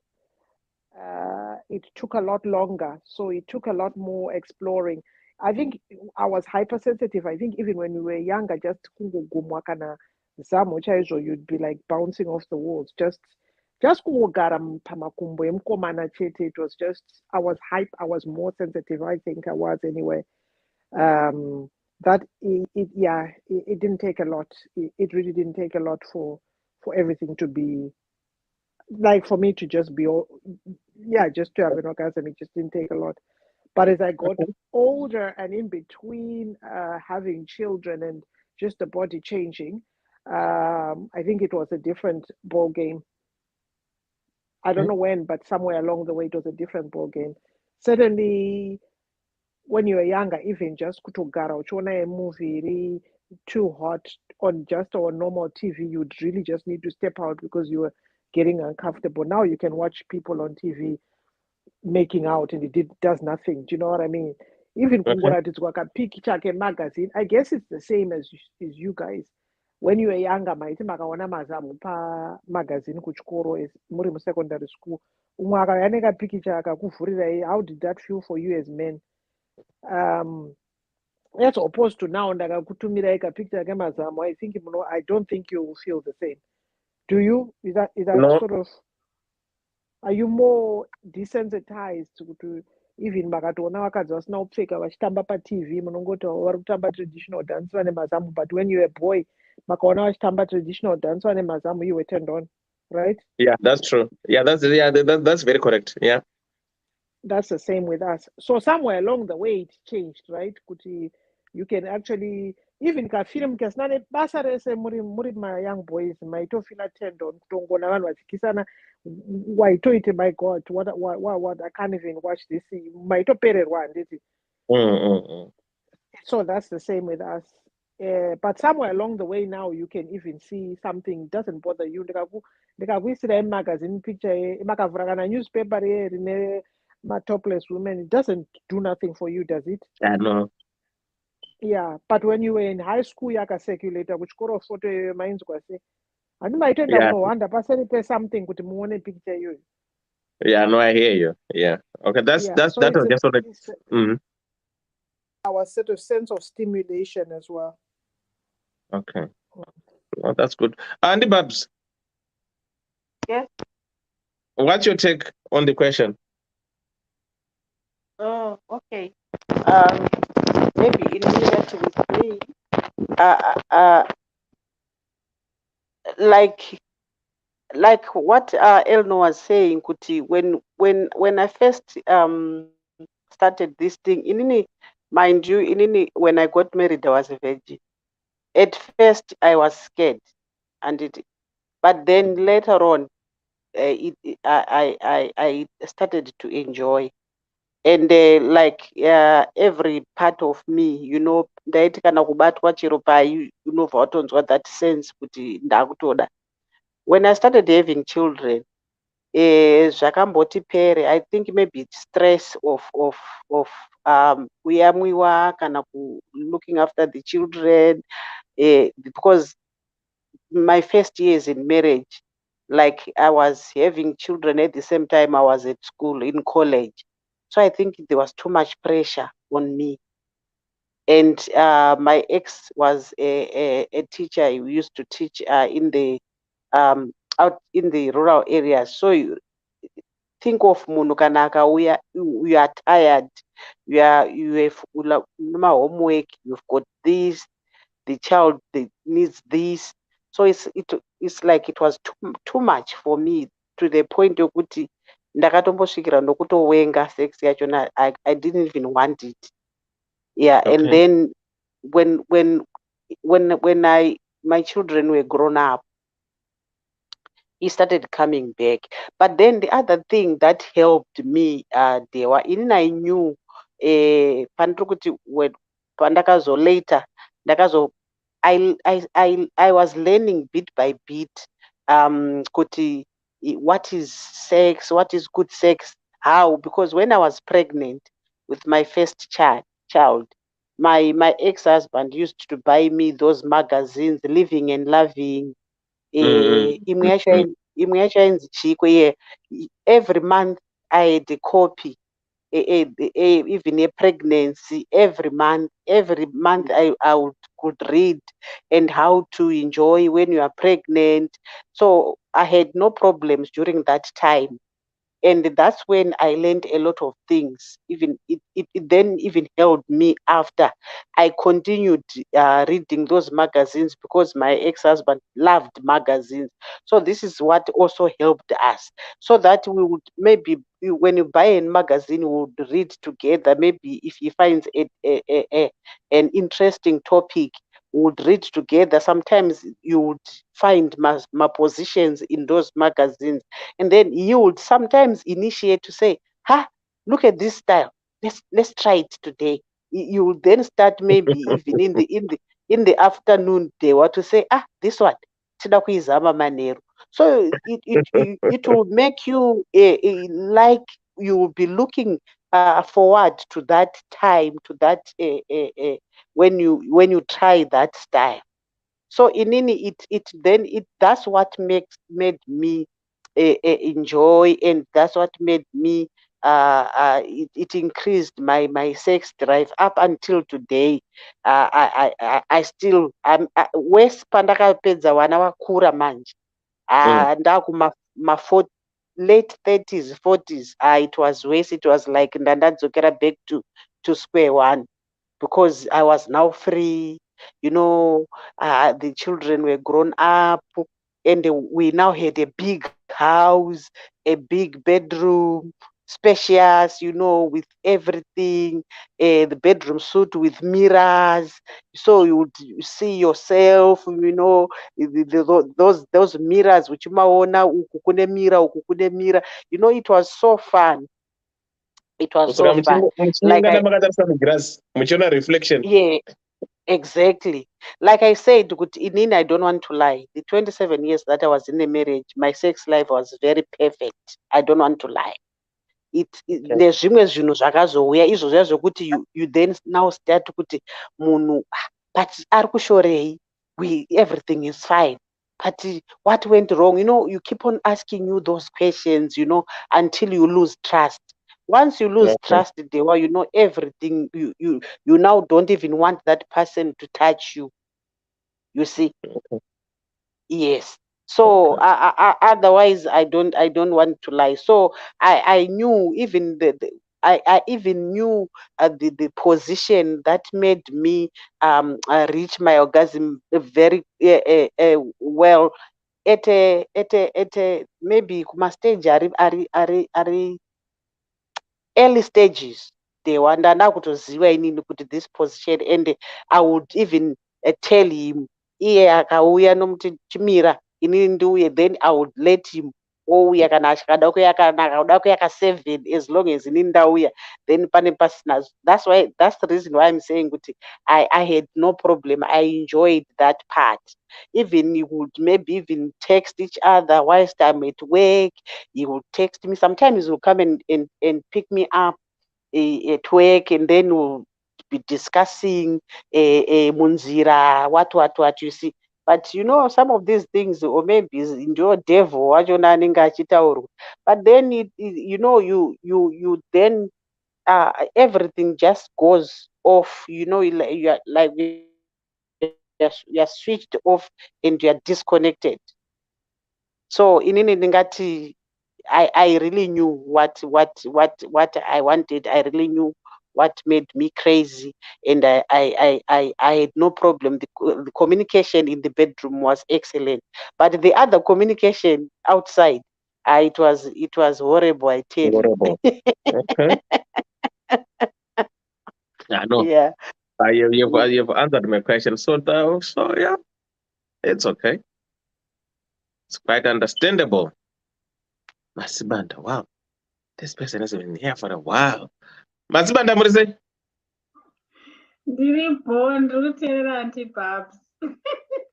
it took a lot longer, so it took a lot more exploring. I think I was hypersensitive. I think even when we were younger, just kungogumwa kana zamo chaizvo, you'd be like bouncing off the walls. Just kungogara pamakumbo emukomana chete. It was just I was more sensitive. I think I was anyway. That it didn't take a lot. It really didn't take a lot for everything to be like for me to just be just to have an orgasm. It just didn't take a lot. But as I got older and in between having children and just the body changing, I think it was a different ball game. I don't know when, but somewhere along the way it was a different ball game. Certainly when you were younger, even just kutogara uchiona a movie too hot on normal TV, you'd really just need to step out because you were getting uncomfortable. Now you can watch people on TV making out and it does nothing. Do you know what I mean? Even kungoratidzwa kapicture magazine, I guess it's the same as you guys. When you were younger, maiti makaona mazamu pa magazine kuchikoro muri secondary school, umwe akauya nekapicture akakuvhurirai, how did that feel for you as men? That's opposed to now ndakakutumirai kapicture kemazamu. I don't think you will feel the same. Do you? Is that No. sort of, are you more desensitized to even makatoona vakadzi vasina kupfeka vachitamba patv munongoti vari kutamba traditional dance vane mazamu, but when you were a boy makaona vachitamba traditional dance vane mazamu, you were turned on, right? Yeah, that's true. Yeah, that's very correct. Yeah. That's the same with us. So somewhere along the way it changed, right? Kuti you can actually even kafilm kasinane basa rese muri my young boys maitofila turned on kutongona vanhu vachikisana waitoite, my god, what I can't even watch this, maitopererwa handiti. So that's the same with us. But somewhere along the way now you can even see something doesn't bother you. Ndikakuisira magazine picture makavhura kana newspaper rine topless women, it doesn't do nothing for you, does it? Yeah, no. Yeah, but when you were in high school yakacirculata kuchikoro photo mainzwa sei handi maitoenda munohwanda paseri pe something kuti muone picture iyoyo. Yeah, no, I hear you. Yeah. Okay, that was just what our sort of sense of stimulation as well. Okay. Well, that's good. Andy Babs. Yes. What's your take on the question? Oh, okay. Maybe in relatively me, like what Elno was saying, Kuti, when I first started this thing, mind you, when I got married, I was a virgin. At first, I was scared, but then later on, I started to enjoy, and every part of me, ndaiti kana kubatwa chiro pai, unobva watonzwa that sense kuti ndakutoda. When I started having children, zvakamboti pere, I think maybe it's stress of kuyamwiwa kana looking after the children, because my first years in marriage, like I was having children at the same time I was at school, in college. So I think there was too much pressure on me. And my ex was a teacher. He used to teach in the out in the rural areas. So you think of munhu kana akauya, you are tired, you have homework, you've got this, the child needs this. So it's like it was too much for me, to the point yokuti ndakatombosvikira ndokutowenga sex yachona. I didn't even want it. Yeah. Okay. And then when my children were grown up, he started coming back. But then the other thing that helped me, there were in I knew pandrukuti when pandakazo later ndakazo I was learning bit by bit kuti what is sex, what is good sex, how, because when I was pregnant with my first child, my ex-husband used to buy me those magazines, Living and Loving, imwe yacho ainzi Chiko. Yeah, every month I had a copy, even a pregnancy. Every month I could read and how to enjoy when you are pregnant. So I had no problems during that time. And that's when I learned a lot of things. Even it then even helped me after I continued reading those magazines, because my ex-husband loved magazines. So this is what also helped us, so that we would maybe, when you buy a magazine, we would read together. Maybe if he finds an interesting topic, we would read together. Sometimes you would find my positions in those magazines, and then you would sometimes initiate to say, look at this style, let's try it today. You would then start, maybe even in the afternoon, they were to say, this one tida kuizama manero. So it will make you like you will be looking forward to that time, to that when you try that style. So that's what made me enjoy, and that's what made me it increased my sex drive up until today. I still west pandakapedza vana vakura manje, ndakuma late 30s 40s. It was worse. It was like ndandadzokera back to square one, because I was now free. The children were grown up, and we now had a big house, a big bedroom, spacious, with everything, the bedroom suite with mirrors, so you would see yourself, those mirrors which umaona uku kune mirror, uku kune mirror. It was so fun. It was so fun. Like muchiona reflection. Yeah, exactly. Like I said, Inini, I don't want to lie. The 27 years that I was in a marriage, my sex life was very perfect. I don't want to lie. Nezvimwe zvinhu zvakazouya izvozvo zvokuti you then now start kuti munhu but ari kushorei, everything is fine, but what went wrong? You keep on asking you those questions, until you lose trust. Once you lose trust, Dewa, everything, you now don't even want that person to touch you. You see? Yes. So otherwise, I don't want to lie. So I knew even I even knew the position that made me reach my orgasm very well at a maybe kuma stage ari early stages. They wanda ndakutoziva inini kuti this position, and I would even tell him iye akauya nomuti chimira inini ndiuye, then I would let him ouya kana achikada kuya kana akauda kuya ka 7 as long as inini ndauya, then pane pasina. That's the reason why I'm saying kuti I had no problem. I enjoyed that part. Even you would maybe even text each other whilst I'm at work. He would text me. Sometimes he will come and pick me up at work, and then we'll be discussing munzira, what, you see. But you know, some of these things, or maybe in your devil, but then you know, you then everything just goes off. You know, you're switched off and you're disconnected. So in Ningati, I really knew what I wanted. I really knew what made me crazy, and I had no problem. The communication in the bedroom was excellent, but the other communication outside, it was horrible. I tell you. Horrible. Okay. I know. Yeah. You've answered my question. So yeah, it's okay. It's quite understandable. Masibanda, wow. This person has been here for a while. Masibanda, what is it?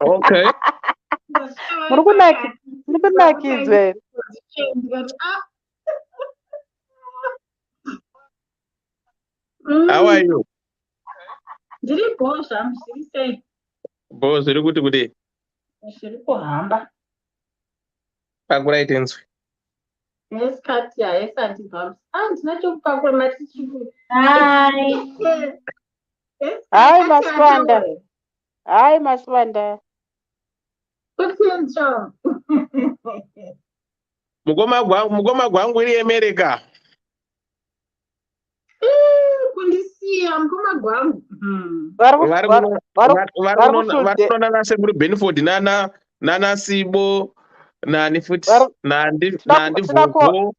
Okay. How are you? Boss, you're good today. Pakuraitenzi. Yes, Katya, yes, Auntie Babs. Aunt, nacho pakura matichiku. Hi. Hi, Maswanda. Hi, Maswanda. Kutincho. Mugoma gwangu iri America. Kundisiya mugoma gwangu. Varikuona nase muri Benford nana Sibo nani futi nandi Vhuvhu.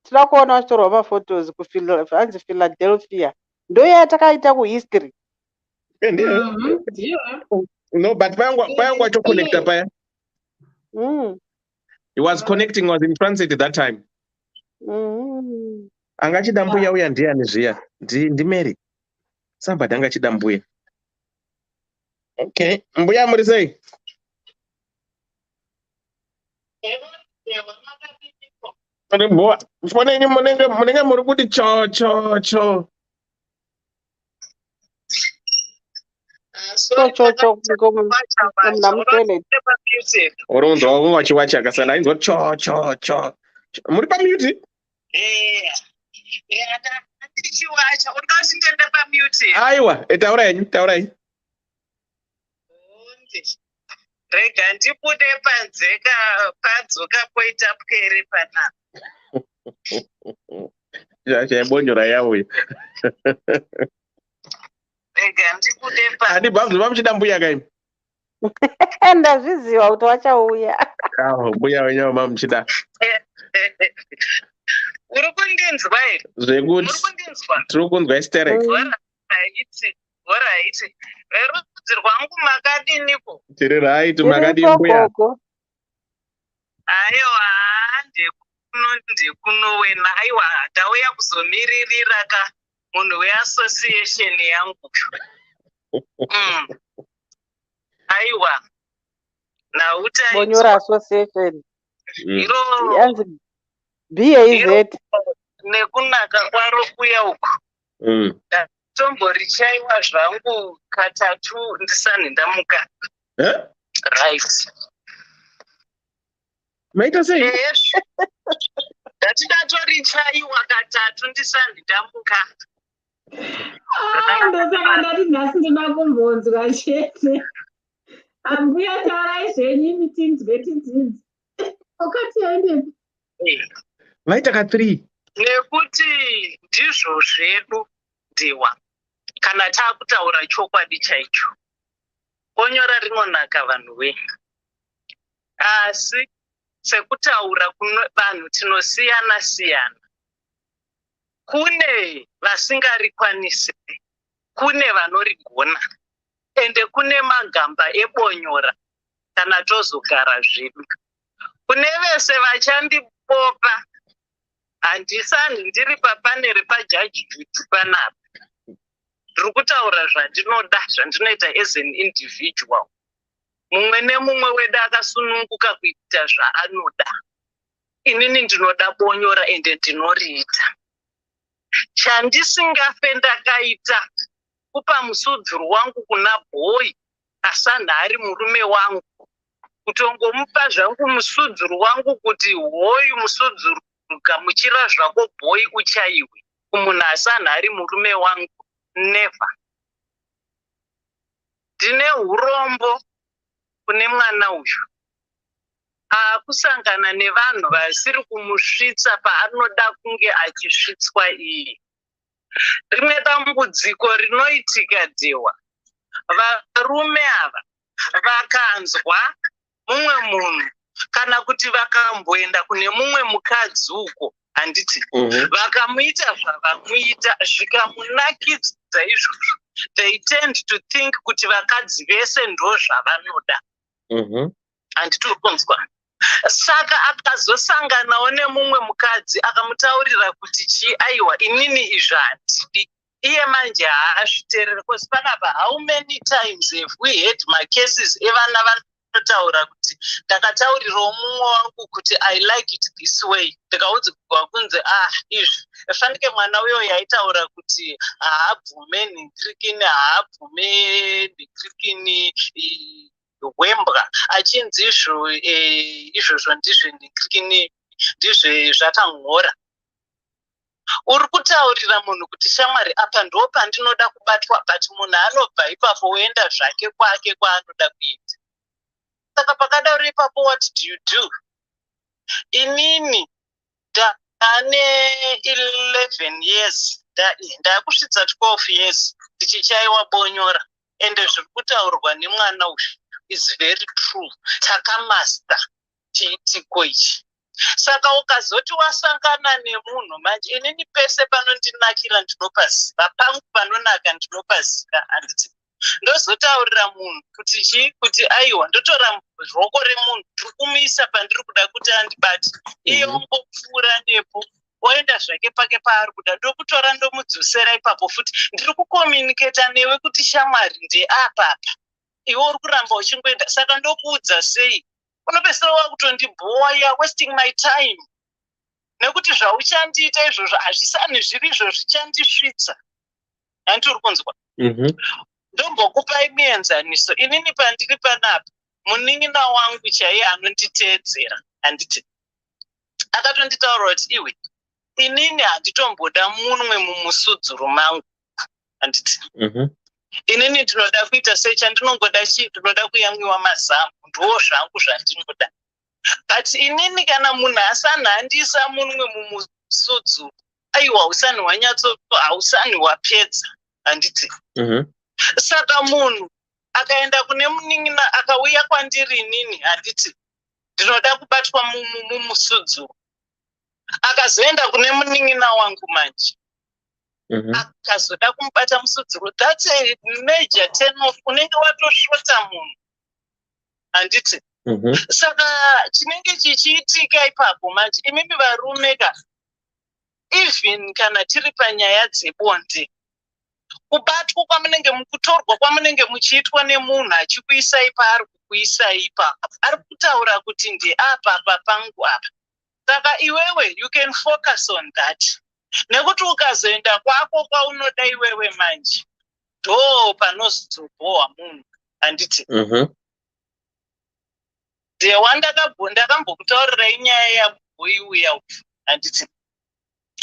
Tinakuona wachitorwa maphotos kuhanzi Philadelphia. Ndoya takaita kuhistory. No, but paya wacho connecta paya. He was connecting, was in transit at that time. Angachida mbuya uya ndiani zviya? Ndi Mary. Somebody angachida mbuya. Okay, mbuya muri sei? Foneni munenge muri kuti cho. Uronzwa wako wachiwacha kasala ainzwa cho. Muri pamute? Ndichiwacha uri kasindenda pamute. Aiwa, taurai. Rega ndibude panze padzoka poita pwere pana. Chaibonyora yawo. Rega ndibude panze. Andi babvu vamuchida mbuya kai. Ndazviziva kuti wachauya. Mbuya wenyawo mamuchida. Uri kundinzwa here? Zvekuti tiri kunzwa hysteric. Alright. Rudzi rwangu makadiniko? Tiri right, makadini mbuya. Aiwa, ndekuno wena. Aiwa, ndauya kuzomiririra ka munhu weassociation yangu. Aiwa. Nautai. Bonyora association. Iro. Yanzi BAZ. Nekunaka kwaro kuya uko. Tomborichaiwa zvangu katatu ndisani ndamuka. Right. Maita sei? Yes. Ndatidatorichaiwa katatu ndisani ndamuka. Ndosaka ndati nhasi ndina kumbonzwa chete. Ambuya taurai zvenyu imi tinzwe. Ukati yaendepi? Vaita ka 3. Nekuti ndizvo zvedu Dewa, kana taakutaura chokwadi chaicho. Bonyora rinonaka vanhu venyu, asi sekutaura kuno vanhu tinosiyana siyana. Kune vasingarikwanisi, kune vanorigona, ende kune magamba ebonyora kana tozogara zvedu. Kune vese vachandipopa, handisani ndiri papaneri pajaji Judy panapa. Ndiri kutaura zvandinoda, zvandinoita as an individual. Mumwe nemumwe wedu akasununguka kuita zvaanoda. Inini ndinoda bonyora ende ndinoriita. Chandisingafe ndakaita kupa musudzuru wangu kuna boy asanhari murume wangu. Kutongomupa zvangu musudzuru wangu kuti hoyu musudzuru gamuchira zvako boy uchaiwe. Kumunhu asanhari murume wangu. Never. Ndine urombo kune mwana uyu. Kusangana nevanhu vasiri kumusvitsa paanoda kunge achisvitswa iye. Rimwe dambudziko rinoitika Dewa. Varume ava vakanzwa mumwe munhu kana kuti vakamboenda kune mumwe mukadzi uko, handiti, vakamuita zvavamuita zvikamunakidza izvozvo, they tend to think kuti vakadzi vese ndo zvavanoda. Handiti ukunzwa. Saka akazosanganawo nemumwe mukadzi akamutaurira kuti aiwa inini izvi handidi. Iye manje haazviteerera, because panapa how many times have we had macases evana vanotaura kuti ndakataurirawo mumwe wangu kuti I like it this way. Ndikaudzwa kunze izvi fanike mwana uyo yaitaura kuti haabvume nhenkrikini, haabvume nhenkrikini wembwa, achinzi izvozvo ndizvo nhenkrikini ndizvo zvakangora. Uri kutaurira munhu kuti shamwari apa ndo pandinoda kubatwa, but munhu anobva ipapo oenda zvake kwake kwaanoda kuita. Saka pakadauro ipapo what do? Inini ndane 11 years, ndakusvitsa 12 years ndichichaiwa bonyora, ende zviri kutaurwa nemwana uyu is very true. Takamasta chiitiko ichi. Saka ukazoti wasangana nemunhu manje, inini pese panondinakira ndinopaziva, pangu panonaka ndinopaziva, handiti. Ndozotaurira munhu kuti aiwa ndotora ruoko remunhu ndiri kumuisa pandiri kuda kuti andibate, iye ongopfuura nepo oenda zvake pake paari kuda, ndokutora ndomudzosera ipapo futi. Ndiri kukomuniketa newe kuti shamwari ndeapapa, iwe uri kuramba uchingoenda. Saka ndokuudza sei, unopedzisira wakutondibhoya, wasting my time, nekuti zvauchandiita izvozvo hazvisani zviri izvo zvichandisvitsa. Handiti uri kunzwa? Ndombokupai muenzaniso. Inini pandiri panapa, munin'ina wangu chaiye anonditeedzera, handiti, akatonditaura kuti iwe inini handitomboda munwe mumusudzuru mangu, handiti. Inini ndinoda kuita sechandinongoda ndinoda kuyamwiwa mazamu, ndo zvangu zvandinoda. But inini kana munhu asanhandisa munwe mumusudzuru, aiwa hausani hausani wapedza, handiti. Saka munhu akaenda kune munin'ina akauya kwandiri inini, handiti, ndinoda kubatwa mumusudzuru, akazoenda kune munin'ina wangu manje, akazoda kumubata musudzuru, that's a major turn off. Unenge watosvota munhu, handiti. Saka chinenge chichiitika ipapo manje, imimi varume ka, even kana tiri panyaya dzebonde, kubatwa kwamunenge mukutorwa kwamunenge muchiitwa nemunhu achikuisai paari kukuisai ipapo, ari kutaura kuti ndeapa pangu apa. Saka iwewe you can focus on that. Nekuti ukazoenda kwako kwaunoda iwewe manje, ndo panozobhowa munhu, handiti. Dewa ndakambokutaurirai nyaya yabhoyi uya, handiti.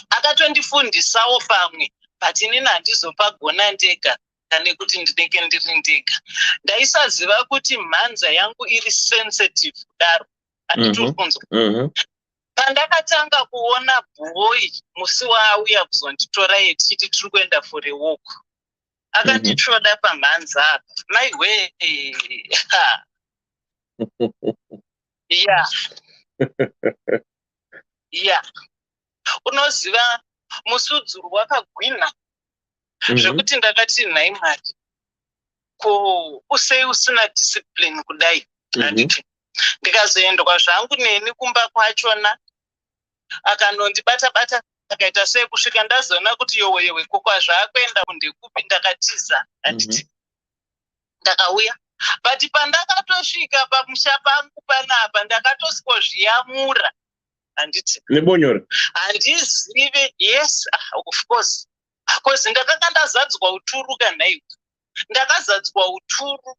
Akatondifundisawo pamwe, but inini handizopagona ndega, nekuti ndinenge ndiri ndega. Ndaisaziva kuti mhanza yangu iri sensitive kudaro, handiti uri kunzwa. Pandakatanga kuona boy musi wauya kuzonditora tichiti tiri kuenda for a walk. Akandichoda pamhanza apa. Maiwe. Yeah. Yeah. Unoziva musudzuru wakagwina. Zvekuti ndakati nhai Mwari. Ko usei usina discipline kudai. Ndikazoendwa zvangu neni kumba kwachona. Akanondibata-bata akaita sei kusvika ndazoona kuti yowe kokwa zvaakuenda kundekupi ndakatiza handiti. Ndakauya. But pandakatosvika pamusha pangu panapa ndakatoskozviyamura. Handiti. Nebonyora. Handizive. Yes, of course. Because ndakanga ndazadzwa uturu kanhai. Ndakazadzwa uturu.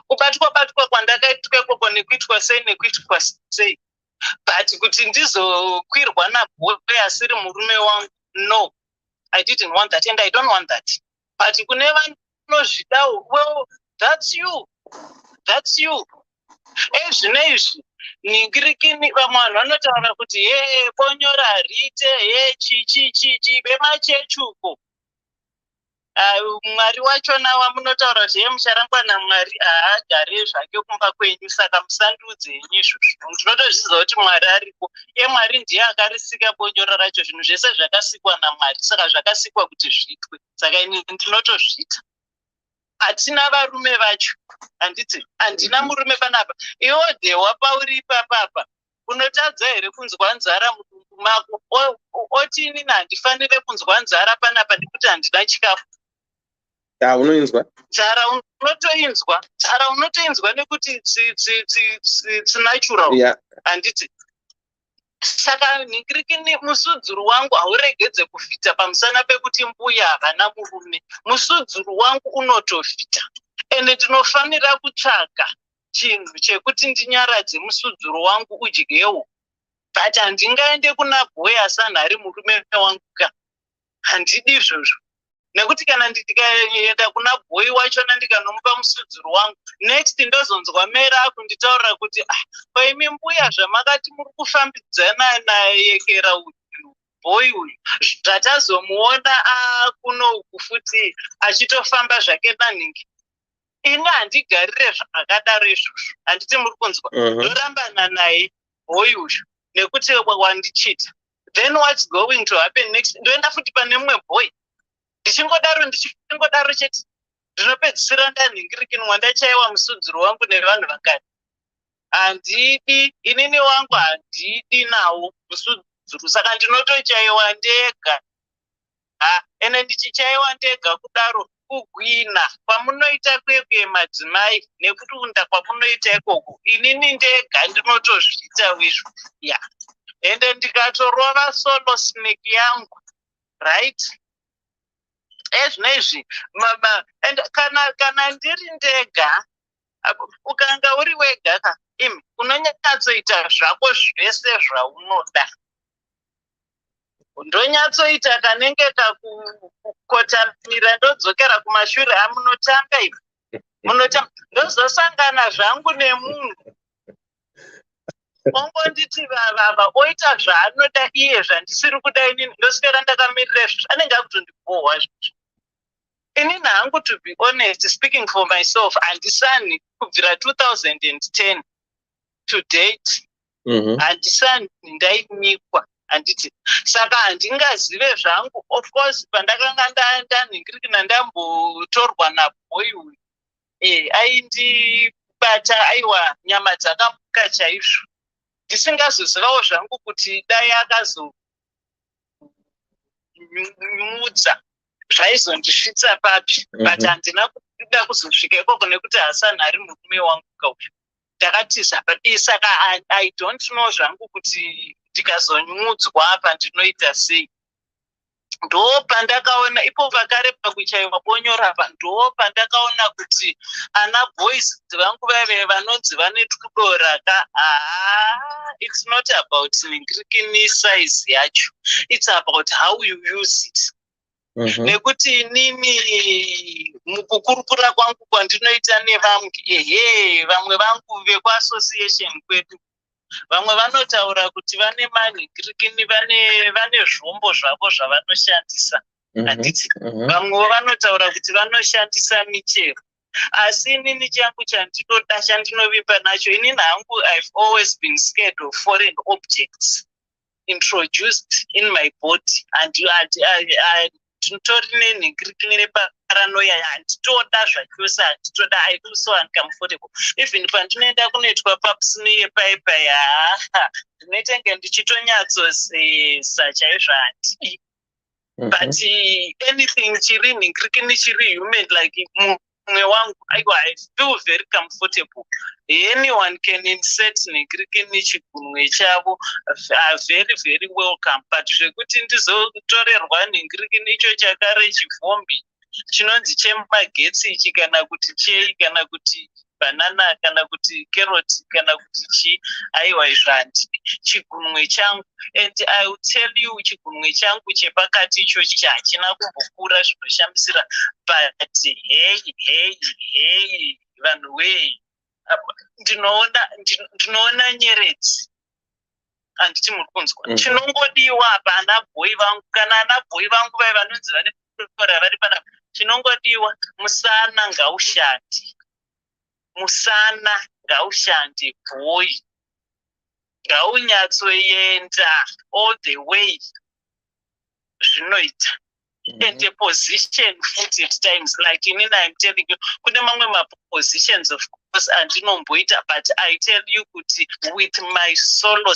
Kubatwa kwandakaitwa koko nekuitwa sei. But kuti ndizokwirwa nabhoyi asiri murume wangu. No. I didn't want that and I don't want that. But kune vanozvidawo, well, that's you. That's you. Ezvinezvi ningirikini vamwe vanhu vanotaura kuti bonyora rite chichi vemachechuko. Mwari wachona wamunotaura kuti mucharangwana Mwari agare zvake kumba kwenyu, saka musandudze henyu izvozvo. Ndinotozviziva kuti Mwari ariko. Mwari ndiye akarisika bonyora racho, zvinhu zvese zvakasikwa naMwari, saka zvakasikwa kuti zviitwe. Saka ini ndinotozviita. Hatina varume vacho. Handina murume panapa. Iwo Dhewa pauri papapa. Unotadza here kunzwa nzara mudumbu mako? Otini handifanire kunzwa nzara panapa nekuti handina chikafu. Unoinzwa? Nzara unotoinzwa nekuti it's natural. Handiti. Saka ningirikini musudzuru wangu hauregedze kufita pamusana pekuti mbuya havana murume. Musudzuru wangu unotofita. Ende ndinofanira kutsvaga chinhu chekuti ndinyaradze musudzuru wangu udyewo. But handingaende kuna bhoyi asanhari murume wangu ka. Handidi izvozvo. Nekuti kana ndikaenda kuna bhoyi wachona ndikanomupa musudzuru wangu, next ndozonzwa mera akunditaurira kuti paimi mbuya zvamakati muri kufambidzana nayekera uyu bhoyi uyu, zvatazomuona kuno kufuti achitofamba zvake nanhingi. Ini handigarire zvakadaro izvozvo. Handiti muri kunzwa. Ndorambana naye bhoyi uyu nekuti wandichita. Then what's going to happen next? Ndoenda futi pane mumwe bhoyi. Ndichingodaro chete. Ndinopedzisira ndanhingirikinwa ndachaiwa musudzuru wangu nevanhu vakati. Handidi, inini wangu handidi nawo musudzuru, saka ndinotochaiwa ndega. Ene ndichichaiwa ndega kudaro kugwina kwamunoita kwekwe madzimai nekutunda kwamunoita ikoko. Inini ndega ndinotozviita izvo. Ende ndikatorova solo snake yangu. Right? Ezvinezvi kana ndiri ndega, ukanga uri wega ka unonyatsoita zvako zvese zvaunoda. Ndonyatsoita kanenge kakukotamira ndodzokera kumashure amunotanga ivi. Ndozosangana zvangu nemunhu. Ongonditi vava oita zvaanoda iye zvandisiri kuda inini, ndoswera ndakamirira anenge akutondibohwa zvizvo. Inini hangu, to be honest, speaking for myself, handisani kubvira 2010 to date. Handisani ndainyikwa. Handiti. Saka handingazive zvangu. Of course, pandakanga ndanhingirikina ndambotorwa nabhoyi uyu. Aindibata aiwa nyama dzakamuka chaizvo. Ndisingazozivawo zvangu kuti dai akazonyudza zvaizondisvitsa papi. But handina kuda kuzosvika ikoko nekuti hasanhari murume wangu kauyu. Ndakatiza saka I don't know zvangu kuti ndikazonyudzwa apa ndinoita sei. Ndo pandakaona ipo pakare pakuchaiwa bonyora apa, ndo pandakaona kuti ana boys vangu vaive vanonzi vane tudora ka. It's not about ningirikini size yacho. It's about how you use it. Nekuti inini mukukurukura kwangu kwandinoita nevamwe, vamwe vangu vekuassociation kwedu vamwe vanotaura kuti vane manhingirikini vane zvombo zvavo zvavanoshandisa handiti vamwewo vanotaura kuti vanoshandisa michero asi inini changu chandinoda chandinovimba nacho inini hangu I've always been scared of foreign objects introduced in my body and nditori nenhingirikini neparanoia handitoda zvachose handitoda I feel so uncomfortable even pandinoenda kunoitwa papsmear paipai ndinoita nge ndichitonyatsosesa chaizvo handii but anything chiri nhingirikini chiri human like mumwe wangu I feel very comfortable anyone can insert nhingirikini chigunwe chavo very very welcome but zvekuti ndizotorerwa nhingirikini icho chakare chivhombi chinonzi chemagetsi ichi kana kuti chei kana kuti banana kana kuti carrot kana kuti chi aiwa izvo handidi chigunwe changu and I will tell you chigunwe changu chepakati ichochi hachina kumbokura zvinoshamisira but hey vanhu wei ndinoona nyeredzi handiti muri kunzwa chinongodiwa apa anabhoi vangu kana anabhoi vangu vai vanonzi vane kukora vari panapa chinongodiwa musana ngaushandi musana ngaushande bhoi ngaunyatsoenda all the way zvinoita and a position futi at times like inini I'm telling you kune mamwe mapositions of course andinomboita but I tell you kuti with my solo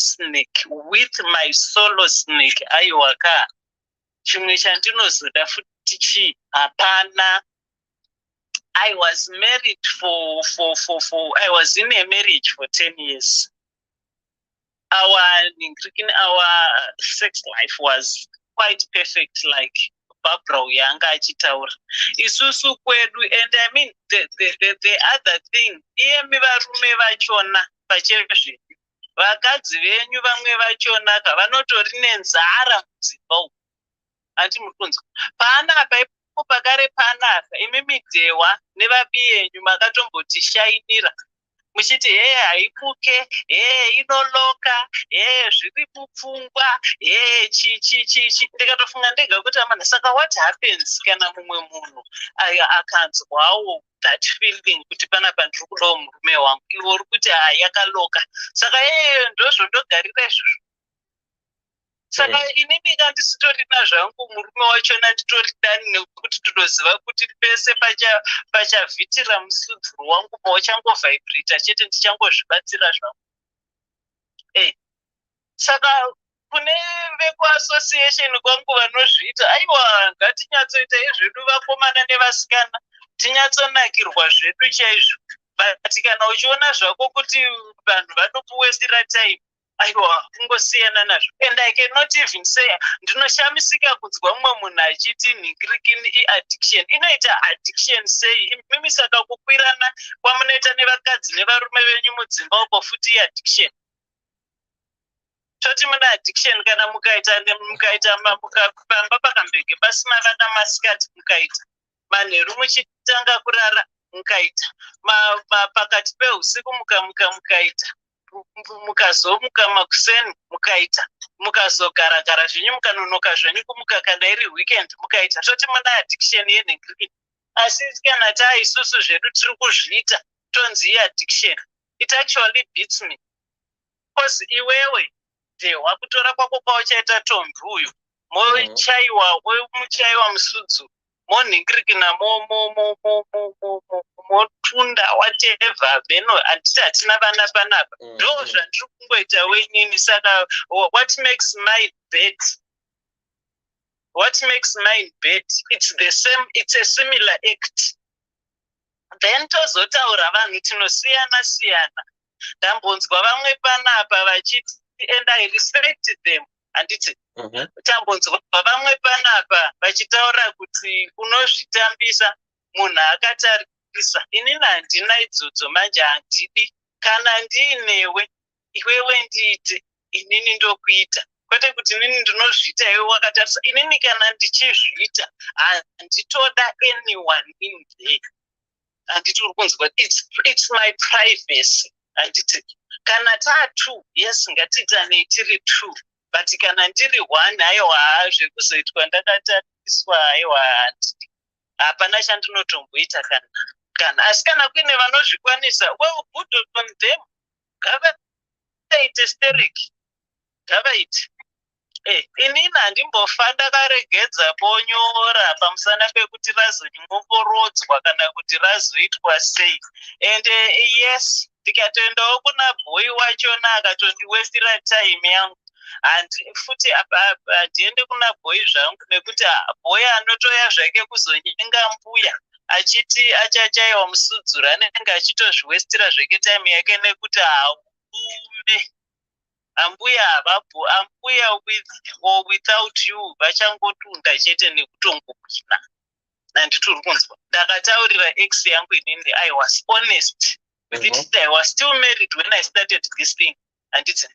snake aiwaka chimwe chandinozoda futi chi hapana I was married for I was in a marriage for 10 years. Our sex life was quite perfect, like Barbara Uyanga achitaura. Isusu kwedu, and I mean the other thing, iyemi varume vachona pachezve. Vakadzi venyu vamwe vachona vanotori nenzara mudzimba umu. Ati mukunzwa. Panapa pakare panapa imi midhewa nevabi yenyu makatomboti shainira muchiti haipuke inoloka zviri mupfungwa chichi ndikatofunga ndega kuti amana saka what happens kana mumwe munhu akanzwawo that feeling kuti panapa ndiri kudawo murume wangu iwe uri kuti yakaloka saka ndozvotogarira izvozvo saka inini kandisitorina zvangu murume wachona nditori dani nekuti tinoziva kuti pese pachavhitira musudzuro wangu pauchangovhaibrita chete ndichangozvibatsira zvangu saka kune vekuassociation kwangu vanozviita aiwa ngatinyatsoita izvedu vakomana nevasikana tinyatsonakirwa zvedu chaizvo but kana uchiona zvako kuti vanhu vanopuwesira time aiwa kungosiyana nazvo and I cannot even say ndinoshamisika kunzwa mumwe munhu achiti nhingirikini iaddiction inoita addiction sei mimi saka kukwirana kwamunoita nevakadzi nevarume venyu mudzimba uko futi iaddiction toti muna addiction kana mukaita mukapamba pakambenge pasina vana masikati mukaita manheru muchitanga kurara mukaita pakati peusiku mukaita mukazomuka makuseni mukaita mukazogara zvenyu mukanonoka zvenyu kumuka kana iri weekend mukaita toti muna addiction yenhingirikini asi kana taisusu zvedu tiri kuzviita tonzi iaddiction it actually beats me because iwewe dehwa kutora kwako kwauchaita tombi uyu mochaiwa musudzu monhingirikina motunda whatever beno handiti hatina vana panapa ndo zvandiri kungoita wenini saka what makes my bed it's a similar act then tozotaura vanhu tinosiyana siyana ndambonzwa vamwe panapa vachiti and I respect them handiti tambonzwa vamwe panapa vachitaura kuti unozvitambisa munhu akatarisa inini handina idzodzo manje handidi kana ndiinewe iwewe ndiite inini ndokuita kwete kuti inini ndinozviita iwe wakatarisa inini kana ndichizviita handitoda anyone in there handiti uri kunzwa it's my privacy handiti kana tatu yes ngatitanei tiri 2 but kana ndiri 1 aiwa zvekuzoitwa ndakatariswa aiwa hapana chandinotomboita kana asi kana kuine vanozvikwanisa well good on them ngavaite stereki ngavaite inini handimbofa ndakaregedza bonyora pamusana pekuti razonyongorodzwa kana kuti razoitwa sei and yes ndikatoendawo kuna bhoyi wachona akatondiwestira time yangu and futi handiende kuna bhoyi zvangu nekuti bhoyi anotoya zvake kuzonyenga mbuya achiti achachaiwa musudzura anenge achitozviwestira zvake time yake nekuti haume ambuya havapo ambuya with or without you vachangotunda chete nekutongokina nanditiri kunzwa ndakataurira ex yangu inini I was honest with it. I was still married when I started this thing handiti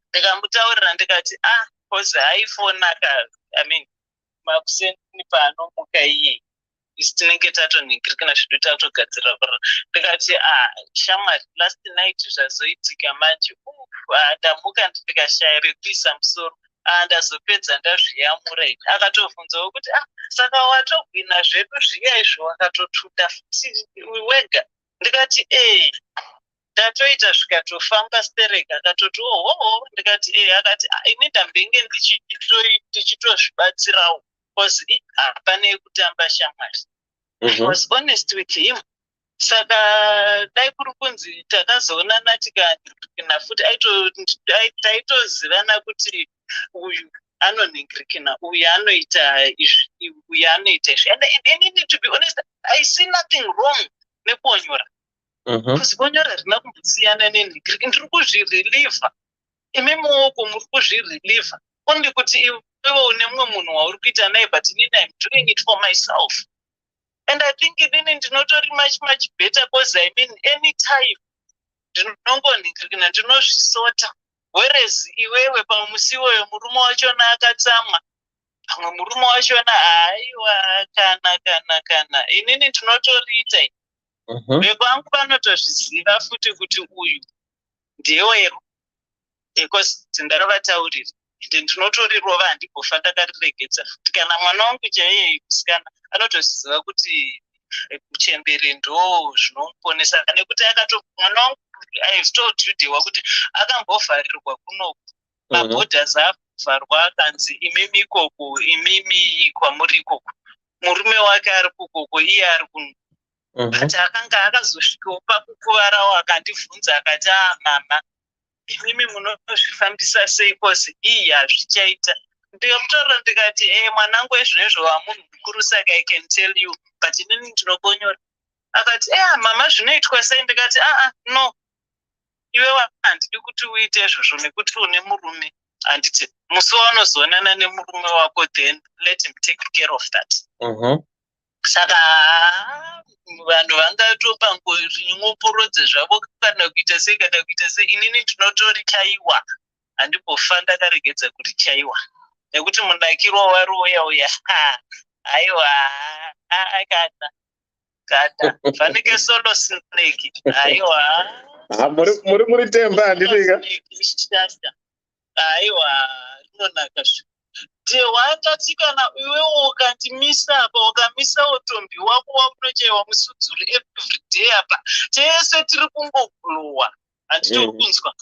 ndikamutaurira ndikati cause haifonaka I mean makuseni paanomuka iye isi tinenge tatoningirikana zvidu tatogadzira ndikati shamwari last night zvazoitika manje ndamuka ndikashaya rekuisa musoro ndazopedza ndazviyamura ini akatovhunzawo kuti saka watogwina zvedu zviya izvo wakatotunda futi wega ndikati ndatoita zvikatofamba stereka akatoti ohoho ndikati akati ini ndambenge ndichitozvibatsirawo cause hapana yekutamba shamwari I was honest with him saka dai kuri kunzi takazoonana tikana futi taitozivana kuti uyu anoningirikina uyu anoita izvi uyu anoita izvi and inini to be honest I see nothing wrong nekonyora because konyora rina kumbosiyana neningirikina ndiri kuzvirelievha imi muoko muri kuzvirelievha only kuti iwe une mumwe munhu wauri kuita naye but inini I'm doing it for myself. And I think inini ndinotori much better because I mean anytime ndinongoningirikina ndinozvisota whereas iwewe pamusi iwoyo murume wachona akatsamwa pamwe murume wachona aiwa kana inini ndinotoriita vekwangu vanotozviziva futi kuti uyu ndewero because ndaruvataurira ende ndinotorirova handimbofa ndakariregedza futi kana mwana wangu chaiye musikana anotozviziva kuti kuchembere ndo zvinomuponesa nekuti mwana wangu I've told you dewa kuti akambovharirwa kunoku mabhodhas avharwa akanzi imimi ikoko imimi kwamuri ikoko murume wake ari kukoko iye ari kuno but akanga akazosvikawo pakukuvarawo akandibvunza akati mama imimi munozvifambisa sei kosi iyi hazvichaita ndikamutaurira ndikati mwanangu ezvinezvo wamunhu mukuru saka I can tell you but inini ndinokonyora akati mama zvinoitwa sei ndikati no iwe handidi kuti uite izvozvo nekuti une murume handiti musi waunozoonana nemurume wako then let him take care of that saka vanhu vangatopangonyoporodze zvavo kana kuita sei inini ndinotorichaiwa handimbofa ndakaregedza kurichaiwa nekuti munakiro wari uya aiwa kana fanike solo snake aiwa muri temba handitika aiwa rinonaka ndewangati kana iwewo ukandimisa apa ukamisawo tombi wako waunochaiwa musudzuri everyday apa tese tiri kungoglowa handitori kunzwa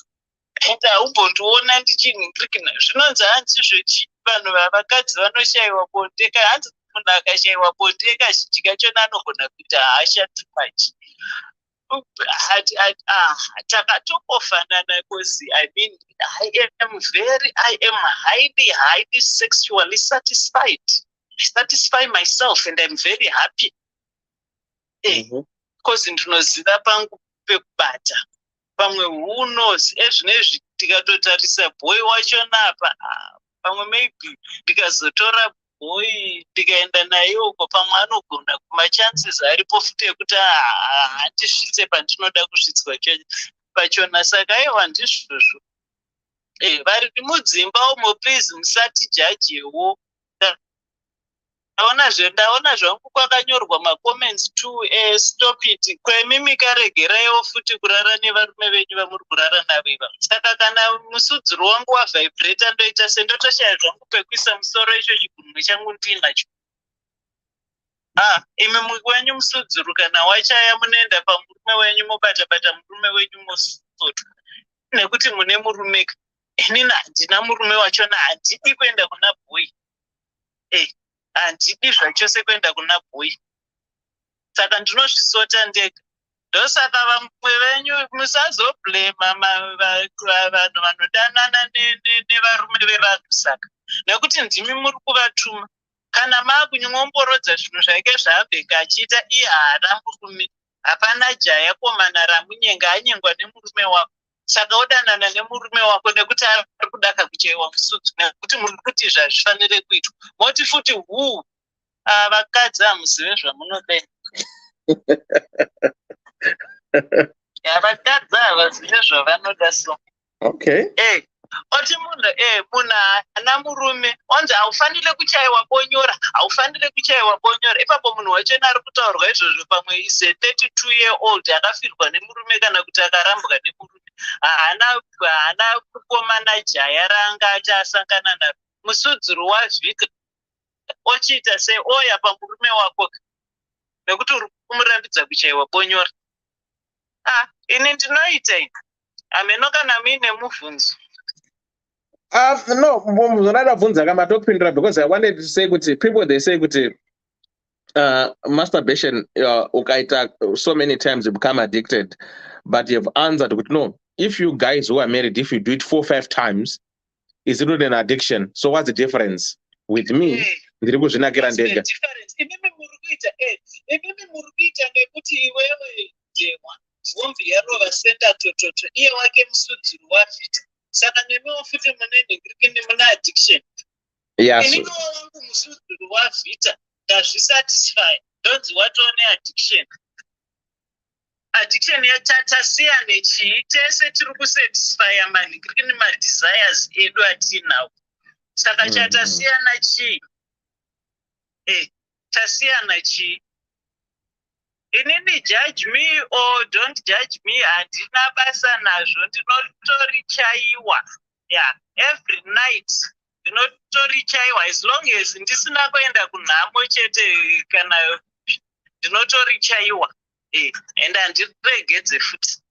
and haumbondiona ndichiningirikina zvinonzi hanzi vanhu vavakadzi vanoshayiwa bondeka hanzi munhu akashayiwa bondeka kazhinji kachona anogona kuita hashati machi takatokofanana because I mean I am highly sexually satisfied. I satisfy myself and I'm very happy because ndinoziva pangu pekubata pamwe who knows ezvinezvi tikatotarisa boy wachona apa pamwe maybe ndikazotora boy ndikaenda naye uko pamwe anogona kumachances aripo futi ekuti handisvitse pandinoda kusvitswa pachona saka aiwa ndizvozvo vari mudzimba umo please musati jajewo ndaona zvangu kwakanyorwa macomments to stop it kwemimika regeraiwo futi kurara nevarume venyu vamuri kurara navo iva. Saka kana musudziro wangu wavhibhreta ndoita sendotoshaya zvangu pekuisa musoro icho chigunwe changu ndinacho. Imi wenyu musudziro kana wachaya munoenda pamurume wenyu mobata-bata murume wenyu mosoto nekuti mune murume. Inini handina murume wachona, handidi kuenda kuna bhoyi. Handidi zvachose kuenda kuna bhoyi. Saka ndinozvisota ndega. Ndosaka vamwe venyu musazoblema vanhu vanodanana nevarume vevanhu saka. Nekuti ndimi muri kuvatuma. Kana maakunyongomborodza zvinhu zvake zvaabheka achiita iye haana murume. Hapana jaya komana ramunyenga anyengwa nemurume wako. Saka odanana nemurume wako nekuti ari kuda kakuchaiwa musudzi nekuti muri kuti zvazvifanire kuitwa. Moti futi vakadzi hamuzive zvamunoda. Vakadzi havazive zvavanoda so. Okay. Oti munhu haana murume onzi haufanire kuchaiwa bonyora, haufanire kuchaiwa bonyora. Ipapo munhu wachona ari kutaurwa izvozvo pamwe is a 32-year-old akafirwa nemurume kana kuti akarambwa nemurume. Haana kukomana jaya raangati asangana naro. Musudziro wavhika ochiita sei oya pamurume wako nekuti uri kumurambidza kuchaiwa bonyora. Ini ndinoita ini. Ameno kana muine mubvunzo. No, muzonada bvunza kamatopindura because I wanted to say kuti people they say kuti masturbation ukaita so many times you become addicted, but you've answered kuti no, if you guys who are married, if you do it 4 or 5 times, is it not an addiction? So what's the difference? With me, ndiri kuzvinakira ndega. Imimi muri kuita ngekuti iwewe Jewa vhumbi yarova senda tototo iye wake musudziro wavhita. Saka nemiwo futi munenhengirikini muna addiction. Yes. Inini wangu musudziro wavhita ndazvisatisfy ndonzi watoo neaddiction. Addiction yatasiya nechii tese tiri kusatisfya manhingirikini madesires edu atinawo. Saka chatasiyana chii? Tasiyana chii? Inini judge me or don't judge me, handina basa nazvo, ndinotorichaiwa. Every night ndinotorichaiwa as long as ndisina kuenda kunhamo chete kana ndinotorichaiwa. And handiregedze futi.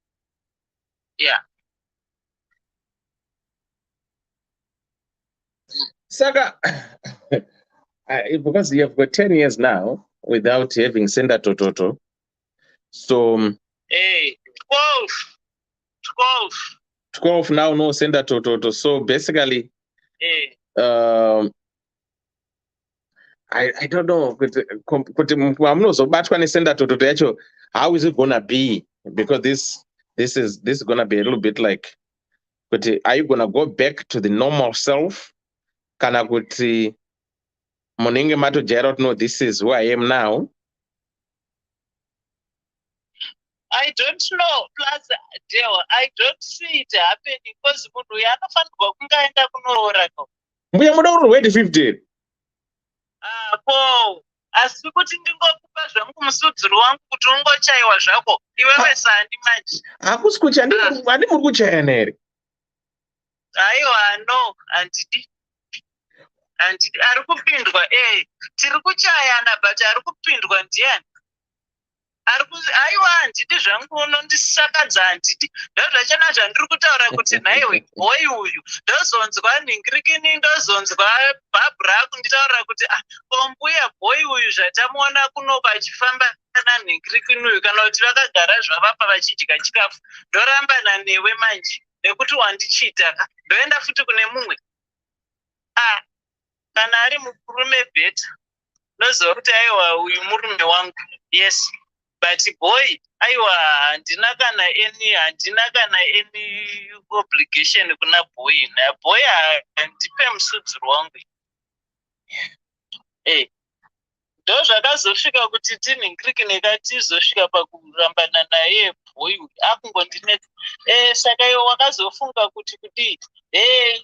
Saka, because you've got 10 years now without having senda tototo. So 12 now, no senda tototo. So basically, I don't know. How is it gonna be? Because this is gonna be a little bit like, but are you gonna go back to the normal self? Kana kuti moninge mato Gerald, no, this is who I am now. I don't know. Plus, I don't see it happening because munhu yanofanirwa kunga aenda kunoora ko. Mbuya muda uri wait 15. Asi kuti ndingokupa zvangu musudziro wangu kuti ungochaiwa zvako iwewe sandi manje. Hakusi kuchaya, handi muri kuchaya here. Aiwa no, handidi. Ari kupindwa tiri kuchayana but ari kupindwa ndiani? Aiwa handidi zvangu unondisakadza handidi. Ndozvachana zvandiri kutaura kuti nhaiwe bhoyi uyu ndozonzwa nhingirikini ndozonzwa Barbara kunditaura kuti mbuya bhoyi uyu zvatamuona kunoku achifamba nanhingirikini uyu kana kuti vakagara zvavapa vachidya chikafu ndorambana newe manje nekuti wandichita ndoenda futi kune mumwe. Kana ari murume bheta ndoziva kuti aiwa uyu murume wangu, yes, but boy aiwa handina kana any obligation kuna boy. Boy handipe musudziro wangu. Ndo zvakazosvika kuti tinhingirikine katizosvika pakurambana naye boy akungondinetsa saka iwe wakazofunga kuti kudii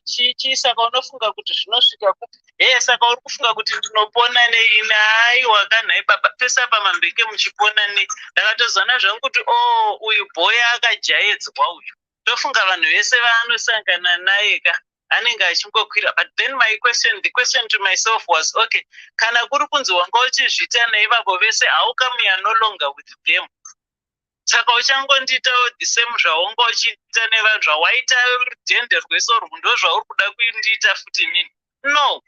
chichi saka unofunga kuti zvinosvika kuti saka uri kufunga kuti ndinopona neini aiwa kanhai baba pesa pamambeke muchipona nei ndakatozana zvangu kuti uyu boy akajaedzwa uyu tofunga vanhu vese vaanosangana naye ka anenge achingokwira. But then the question to myself was, okay, kana kuri kunzi wanga uchizviita naivavo vese, how come you are no longer with them? Saka uchangonditawo the same zvaunga uchiita nevanhu zvawaita rudhende rwese urwu ndo zvauri kuda kundiita futi nini? No.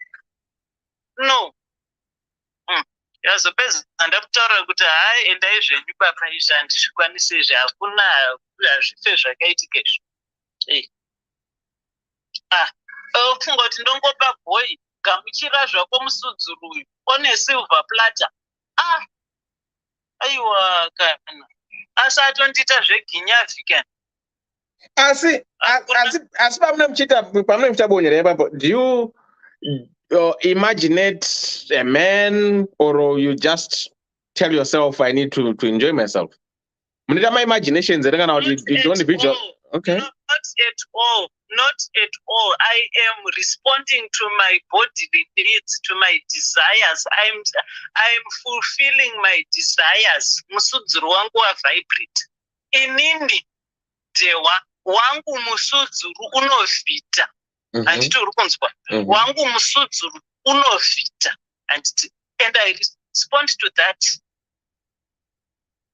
Yazopedza ndakutaura kuti hai endai zvenyu baba izvi handizvikwanisi izvi hakuna hazvife zvakaitika izvi. Funga kuti ndongopa boy gamuchira zvako musudzuru uyu one silver platter. Aiwa kana asi atondiita zveginyafi kana asi pamune muchita bonyera ipapo, do you imagine a man, or you just tell yourself I need to enjoy myself? Munita my imaginations kana kuti you don't visual. Okay. Not at all. I am responding to my bodily needs, to my desires. I'm fulfilling my desires. Musudzuru wangu wa vibrate. Inini dewa wangu musudzuru unovhita. Anditi uri kunzwa. Wangu musudzuru unovhita. And I respond to that.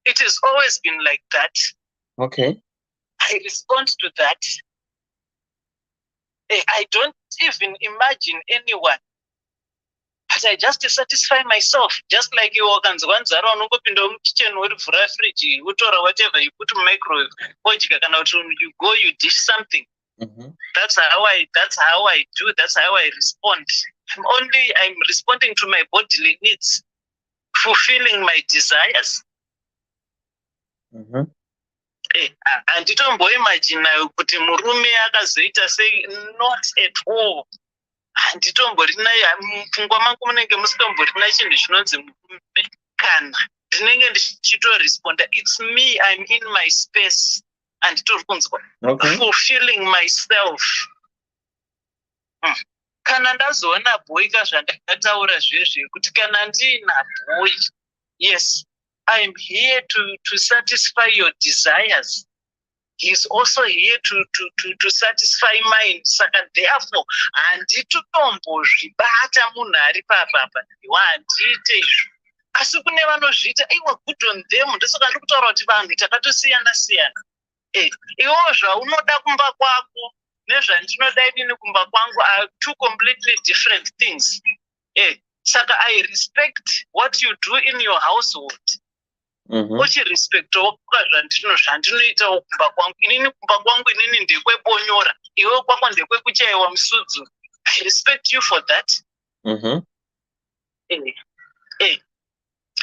It has always been like that. Okay. I respond to that. I don't even imagine anyone. But I just satisfy myself. Just like you wakanzwanzara unongopinda mukitchen worivhura fridge, utora whatever you put in microwave, ojika kana kuti you go you dish something. That's how I do. That's how I respond. I'm responding to my bodily needs, fulfilling my desires. Handitomboimaginayo kuti murume akazoita sei, not at all. Handitomborina mupfungwa mangu munenge musitomborina chinhu chinonzi murume kana ndinenge ndichitoresponda. It's me, I'm in my space. Handitori kunzwa. Fulfilling myself. Kana ndazoona boy kazvandakataura zvezve kuti kana ndina boy, yes, I'm here to satisfy your desires. He's also here to satisfy mine. Saka therefore, handitombozvibata munhu ari papapa handiite izvo. Asi kune vanozviita, iwa good on them. Ndosaka ndiri kutaura kuti vanhu takatosiyana-siyana. Iwo zvaunoda kumba kwako nezvandinoda inini kumba kwangu are two completely different things. Saka I respect what you do in your household. Uchirespectawo zvandinoitawo kumba kwangu. Inini kumba kwangu inini ndekwebonyora, iwe kwako ndekwekuchaiwa musudzu. I respect you for that.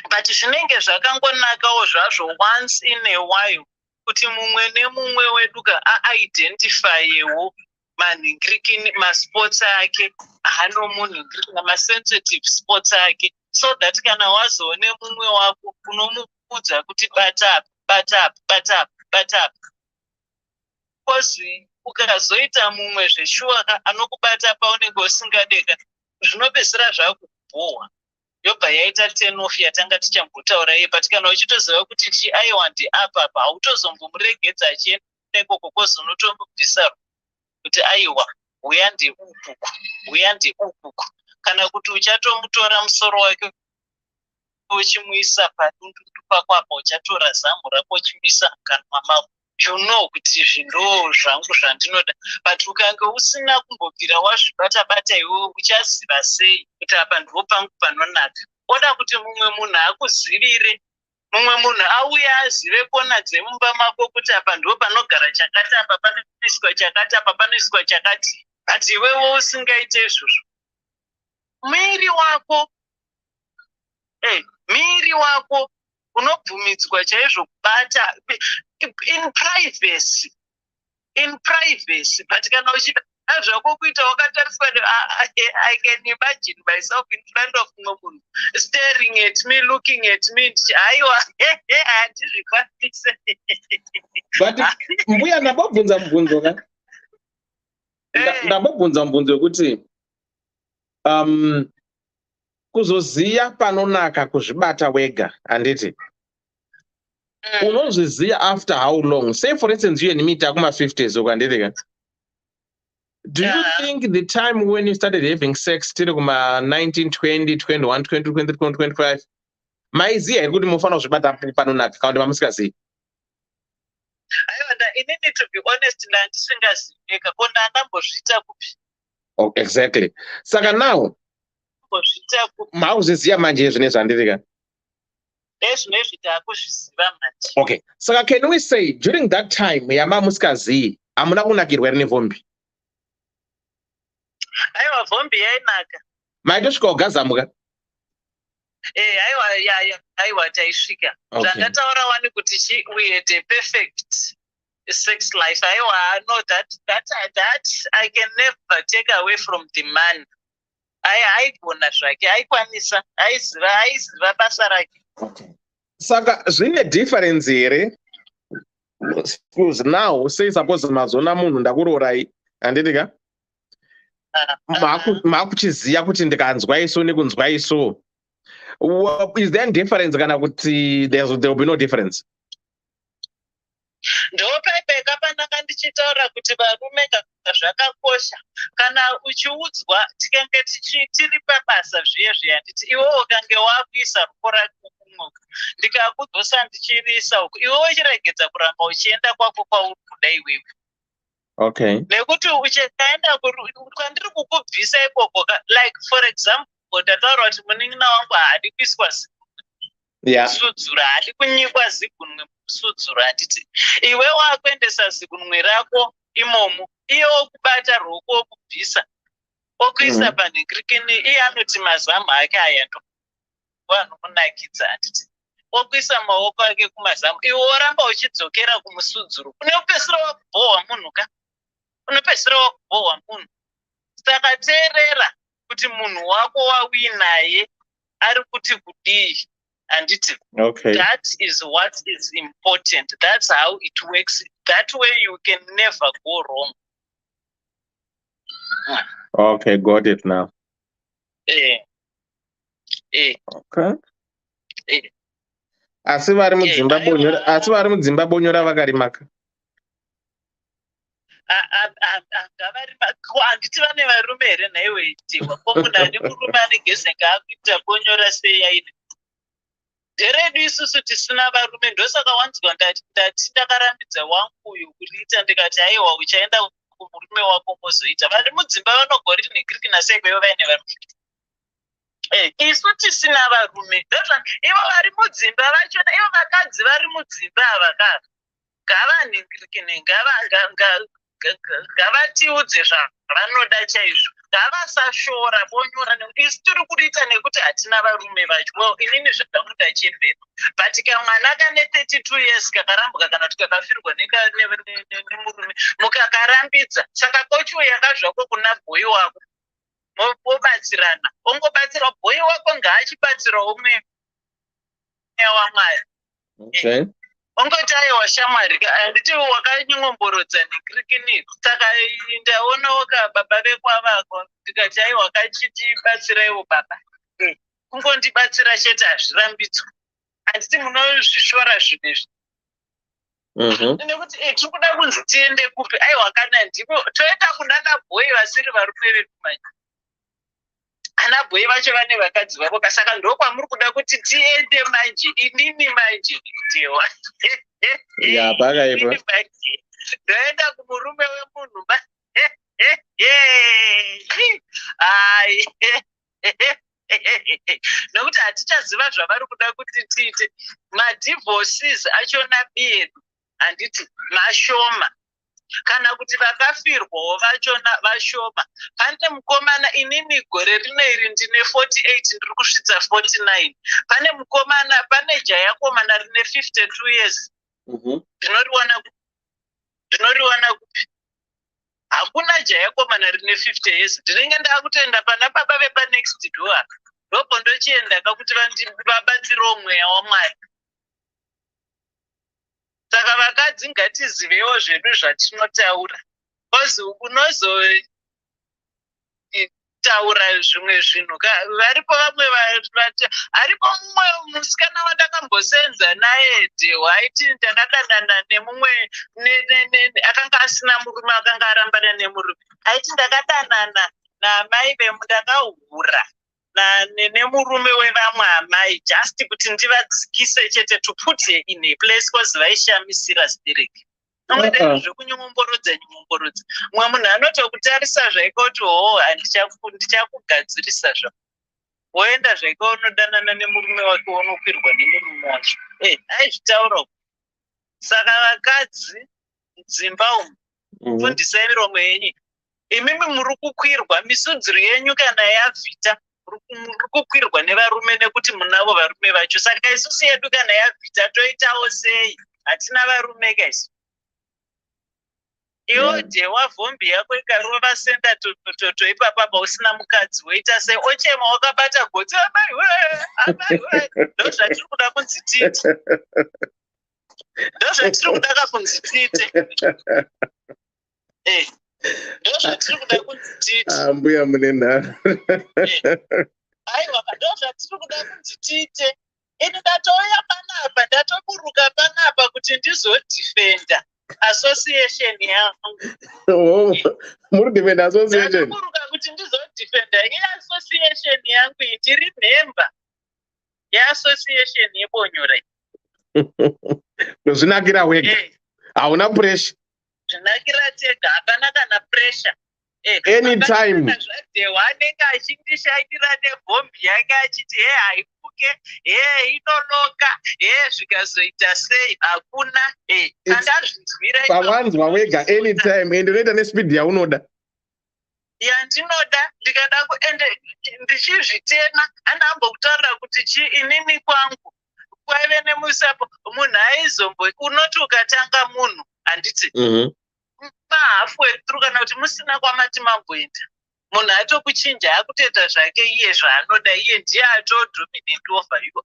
But zvinenge zvakangonakawo zvazvo once in a while kuti mumwe nemumwe wedu aidentifyewo manhingiriki masports ake, hanomunhingiriki namasensitive sports ake, so that kana wazoone mumwe wako unomukudza kuti bat up. Kozi ukazoita mumwe zveshuwa anokubata paunenge usingadeka, zvinopedzisira zvakubhohwa. Yobva yaita 10 off yatanga tichambotaura iye, but kana uchitoziva kuti aiwa apa hautozombomuregedza achienda ikoko kozonotombobvisarwa kuti aiwa uya ndeukuku, kana kuti uchatomutora musoro wake uchimuisa padundundu pako apa, uchatora zamu rako uchimuisa mukanwa mako. You know kuti zvindo zvangu zvandinoda, but ukange usina kumbobvira wazvibata-bata iwe uchaziva sei kuti apa ndipo pangu panonaka. Oda kuti mumwe munhu akuzivire, mumwe munhu auye azive kona dzemumba mako kuti apa ndipo panogara chakati, apa panoiswa chakati, apa panoiswa chakati, but iwewo usingaite izvozvo. Miri wako unobvumidzwa chaizvo kubata in privacy, but kana uchida Azvakokuita wakatariswa I can imagine myself in front of munhu staring at me, looking at me. Aiwa, handizvikwanise. But mbuya ndambobvunza mubvunzo ka? Ndambobvunza mubvunzo wekuti kuzoziya panonaka kuzvibata wega, handiti? Unozviziya after how long? Say for instance you and me takuma-50s uko, handiti ka? Do you think the time when you started having sex tiri kuma 19, 20, 21, 22, 23, 25 maiziya here kuti mufana kuzvibata panonaka kana kuti mamusikaziyi? Aiwa, inini to be honest ndandisingazivika ko ndandambozviita kupi. Oh, exactly. Saka now mauzviziya manje zvinezvi, handiti ka? Ezvinezvi taakuzviziva manje. Okay. Saka can we say during that time yamamusikaziyi hamuna kunakirwa here nevhombi? Aiwa, vhombi yainaka. Maitosvika kugazamuka? Aiwa, taisvika. Zvandataura wani kuti we had a perfect sex life. Aiwa, I know that I can never take away from the man. Aigona zvake, aikwanisa, aiziva basa rake. Saka zvine difference here? Because now say suppose mazona munhu ndakurorai, handiti ka? Makuchiziya kuti ndikanzwa iso nekunzwa iso. Is there a difference kana kuti there will be no difference? Ndopepeka panaka ndichitaura kuti varume zvakakosha kana uchiudzwa tikenge tiri pabasa zviye handiti iwewe ukange wakuisa ruoko rako kumwe ndikakudzosa ndichiriisa uko iwewe uchiregedza kuramba uchienda kwako kwauri kuda iwewe. Okay. Nekuti uchikaenda kwandiri kukubvisa ikoko, like for example ndataura kuti munin'ina wangu haadi kuiswa musudzura, haadi kunyikwa zigunwe musudzura, handiti iwe wakuendesa zigunwe rako imomo, iye wokubata ruoko wokubvisa okuisa panhingirikini, iye anoti mazamu ake aya ndo anomunakidza, handiti okuisa maoko ake kumazamu, iwe woramba uchidzokera kumusudzuro, unopedzisira wakubhohwa munhu ka? Unopedzisira wakubhohwa munhu. Saka teerera kuti munhu wako wawinaye ari kuti kudii, handiti? Okay. That is what is important. That's how it works. That way you can never go wrong. Okay, got it now. Okay. Asi vari mudzimba bonyora vakarimaka. Handiti vane varume here nhaiwe itiwa ko munhu ane murume anegeze ngaakuita bonyora sei aine. Heredu isusu tisina varume, ndosaka wanzwa ndati ndakarambidza wangu uyu kuriita ndikati aiwa uchaenda kumurume wako mozoita. Vari mudzimba vanogori nhingirikina seikweyo vaine varume. Isu tisina varume. Ivo vari mudzimba vachona, ivo vakadzi vari mudzimba ava ngavanhingirikine, ngavatiudze zvavanoda chaizvo, ngavasashora bonyora nekuti isu tiri kuriita nekuti hatina varume vacho. Well, inini zvamuda chembera, but kamwana kane 32 years kakarambuka kana kuti kakafirwa nemurume mukakarambidza, saka kochiuyaka zvako kuna bhoyi wako mobatsirana, ongobatsira bhoyi wako ngaachibatsirawo mweya waMwari. Okay. Ongoti aiwa shamwari, handiti wakanyongomborodza nhingirikini, saka ndaonawo kababa vekwavako ndikati aiwa kachitibatsiraiwo baba. Kungondibatsira chete hazvirambidzwa, handiti munozvishora zvinezvi. Nekuti tiri kuda kunzi tiende kupi? Aiwa kana ndipo toenda kuna bhoyi vasiri varume vedu manje. Ana bhoyi vacho vane vakadzi vavo, saka ndokwamuri kuda kuti tiende manje, inini manje tewa. Pakaipa. Ndoenda kumurume wemunhu. Nokuti hatichaziva zvavari kuda kuti tiite. Madivorces achona bedu, handiti mashoma. Kana kuti vakafirwawo vachona vashoma. Pane mukomana, inini gore rino iri ndine 48 ndiri kusvitsa 49. Pane mukomana, pane jaya komana rine 52 years. Ndinoriwana kupi? hakuna jayakomana rine 50 years ndinenge ndakutoenda pana baba vepa next door ndopo ndochienda kakuti vabatsirewo mweya waMwari. Saka vakadzi ngatizivewo zvedu zvatinotaura kozi unozotaura zvimwe zvinhu. Varipo vamwe aripo mumwe musikana wandakambosenza naye Dhewa aiti ndakadanana nemumwe akanga asina murume akanga arambana nemurume aiti ndakadanana naamai ndakahura nemurume wevamwe amai just kuti ndivadzikise chete to put her in a place cause vaishamisira stereki. Zvekunyongomborodza nyongomborodza mumwe munhu anotokutarisa zvaiko kuti ndichakugadzirisa zva woenda zvaiko unodanana nemurume wake unokwirwa nemurume wacho aizvitaura. Saka vakadzi dzimba umu fundisai miromo yenyu. Imimi muri kukwirwa misudziro yenyu kana yavhita muri kukwirwa nevarume nekuti munavo varume vacho. Saka isusu yedu kana yavhita toitawo sei? Hatina varume kaisu. Iwo Dhewa vhombi yako ikarova senda toto ipapapa usina mukadzi woita sei? Ochema wakabata gotsi amai ndozvatiri kuda kunzi tite. Ndozvatiri kuda kunzi tite. Ndozvatiri kuda kunzi tite. Mbuya munenharo. Aiwa ndozvatiri kuda kunzi tite. Ini ndatouya panapa ndatoburuka panapa kuti ndizodifenda association yangu. Muri defend association? Ndatoburuka kuti ndizodifenda association yangu. Ndiri member yeassociation yebonyora. Zvinakira wega. Hauna pressure. Zvinakira tega, hapana kana pressure. Anytime. Dhewa anenge achindishaidira nebhombi yake achiti haipuke, inoloka, zvikazoita sei, hakuna. Andazvinzwira pawanzwa wega anytime and unoita nespeed yaunoda. Yandinoda ndikada kuende ndichizvitena andambokutaurira kuti inini kwangu kwaive nemusapo munhu aizombo unoti ukatanga munhu handiti halfway through kana kuti musina kwamati mamboenda munhu atokuchinja akutoita zvake iye zvaanoda iye ndiye atodominate over ivo.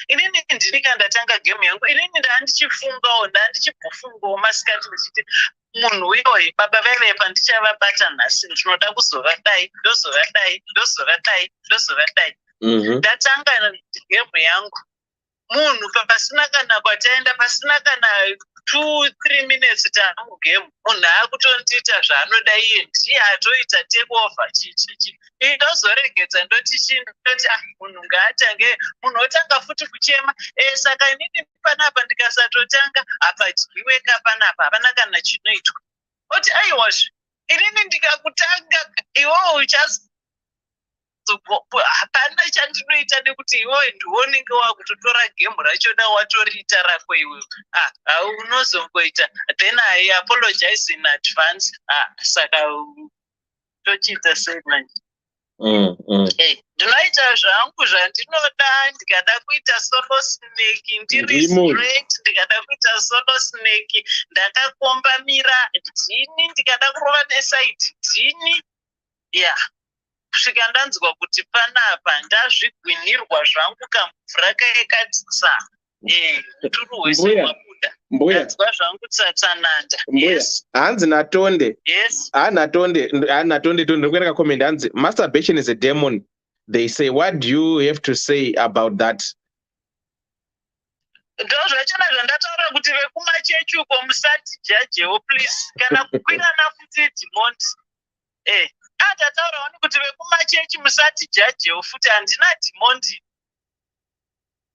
Inini ndinika ndatanga game yangu inini ndandichifungawo ndandichibvofungawo masikati ndichiti munhu uyoyi baba vevepa ndichavabata nhasi ndinoda kuzovadai ndozovadai ndozovadai ndozovadai. Ndatanga game yangu munhu pasina kana kwataenda pasina kana 2-3 minutes tamugame munhu akutondiita zvaanoda iye ndiye atoita take over chichichi. Ndozoregedza ndoti munhu ngaatange munhu otanga futi kuchema. Saka inini panapa ndikasatotanga apadyiweka panapa hapana kana chinoitwa. Oti aiwazve inini ndikakutanga iwowo uchazi hapana chandinoita nekuti iwowe ndiwonenge wakutotora gemu rachona watoriita rako iwewe. Unozongoita then I apologize in advance. Saka tochiita sei manje? Ndinoita zvangu zvandinoda. Ndikada kuita solo snake ndiri straight, ndikada kuita solo snake ndakakombamira dhini, ndikada kurova nesaidi dhini. Kusvika ndanzwa kuti panapa ndazvigwinirwa zvangu kamvura kayekatisa turi wese wabuda ndanzwa zvangu tsatsananda. Hanzi natonde natonde ndikuenda kakomenda hanzi masturbation is a demon they say. What do you have to say about that? Ndozvachona zvandataura kuti vekumachechi uko musati jajewo please kana kukwirana futi dhimondi. Ndataura kuti vekumachechi musati jajewo futi handina dhimondi.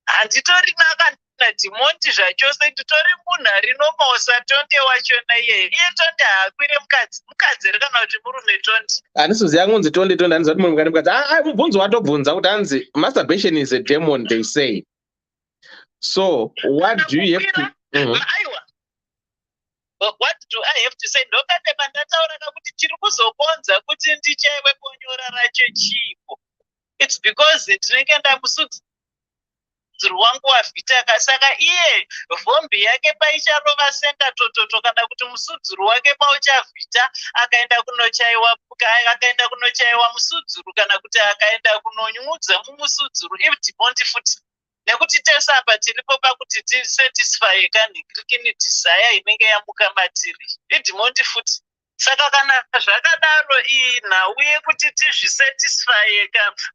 Handitorina kana dhimondi zvachose nditori munhu arinomosa tonde wachona iye tonde haakwire mukadzi ri kana kuti murume tonde. Handisiziva kunzi tonde tonde handizati munhu mukadzi mukadzi. Mubvunzo watobvunza kuti hanzi masturbation is a demon they say. So what do you have to what do I have to say? Ndokande pandataura kuti chiri kuzokonza kuti ndichaiwe bonyora racho chipo. It's because ndinenge ndamusudza musudzuru wangu wavhita. Saka iye vhombi yake paicharova senda tototo kana kuti musudzuru wake pauchavhita akaenda kunochaiwa musudzuru kana kuti akaenda kunonyudza mumusudzuru idhimonti futi. Nekuti tese apa tiripo pakuti tisatisfy kanhingirikini desire inenge yamuka matiri idhimonti futi. Saka kana zvakadaro iyi nhau yekuti tizvisatisfy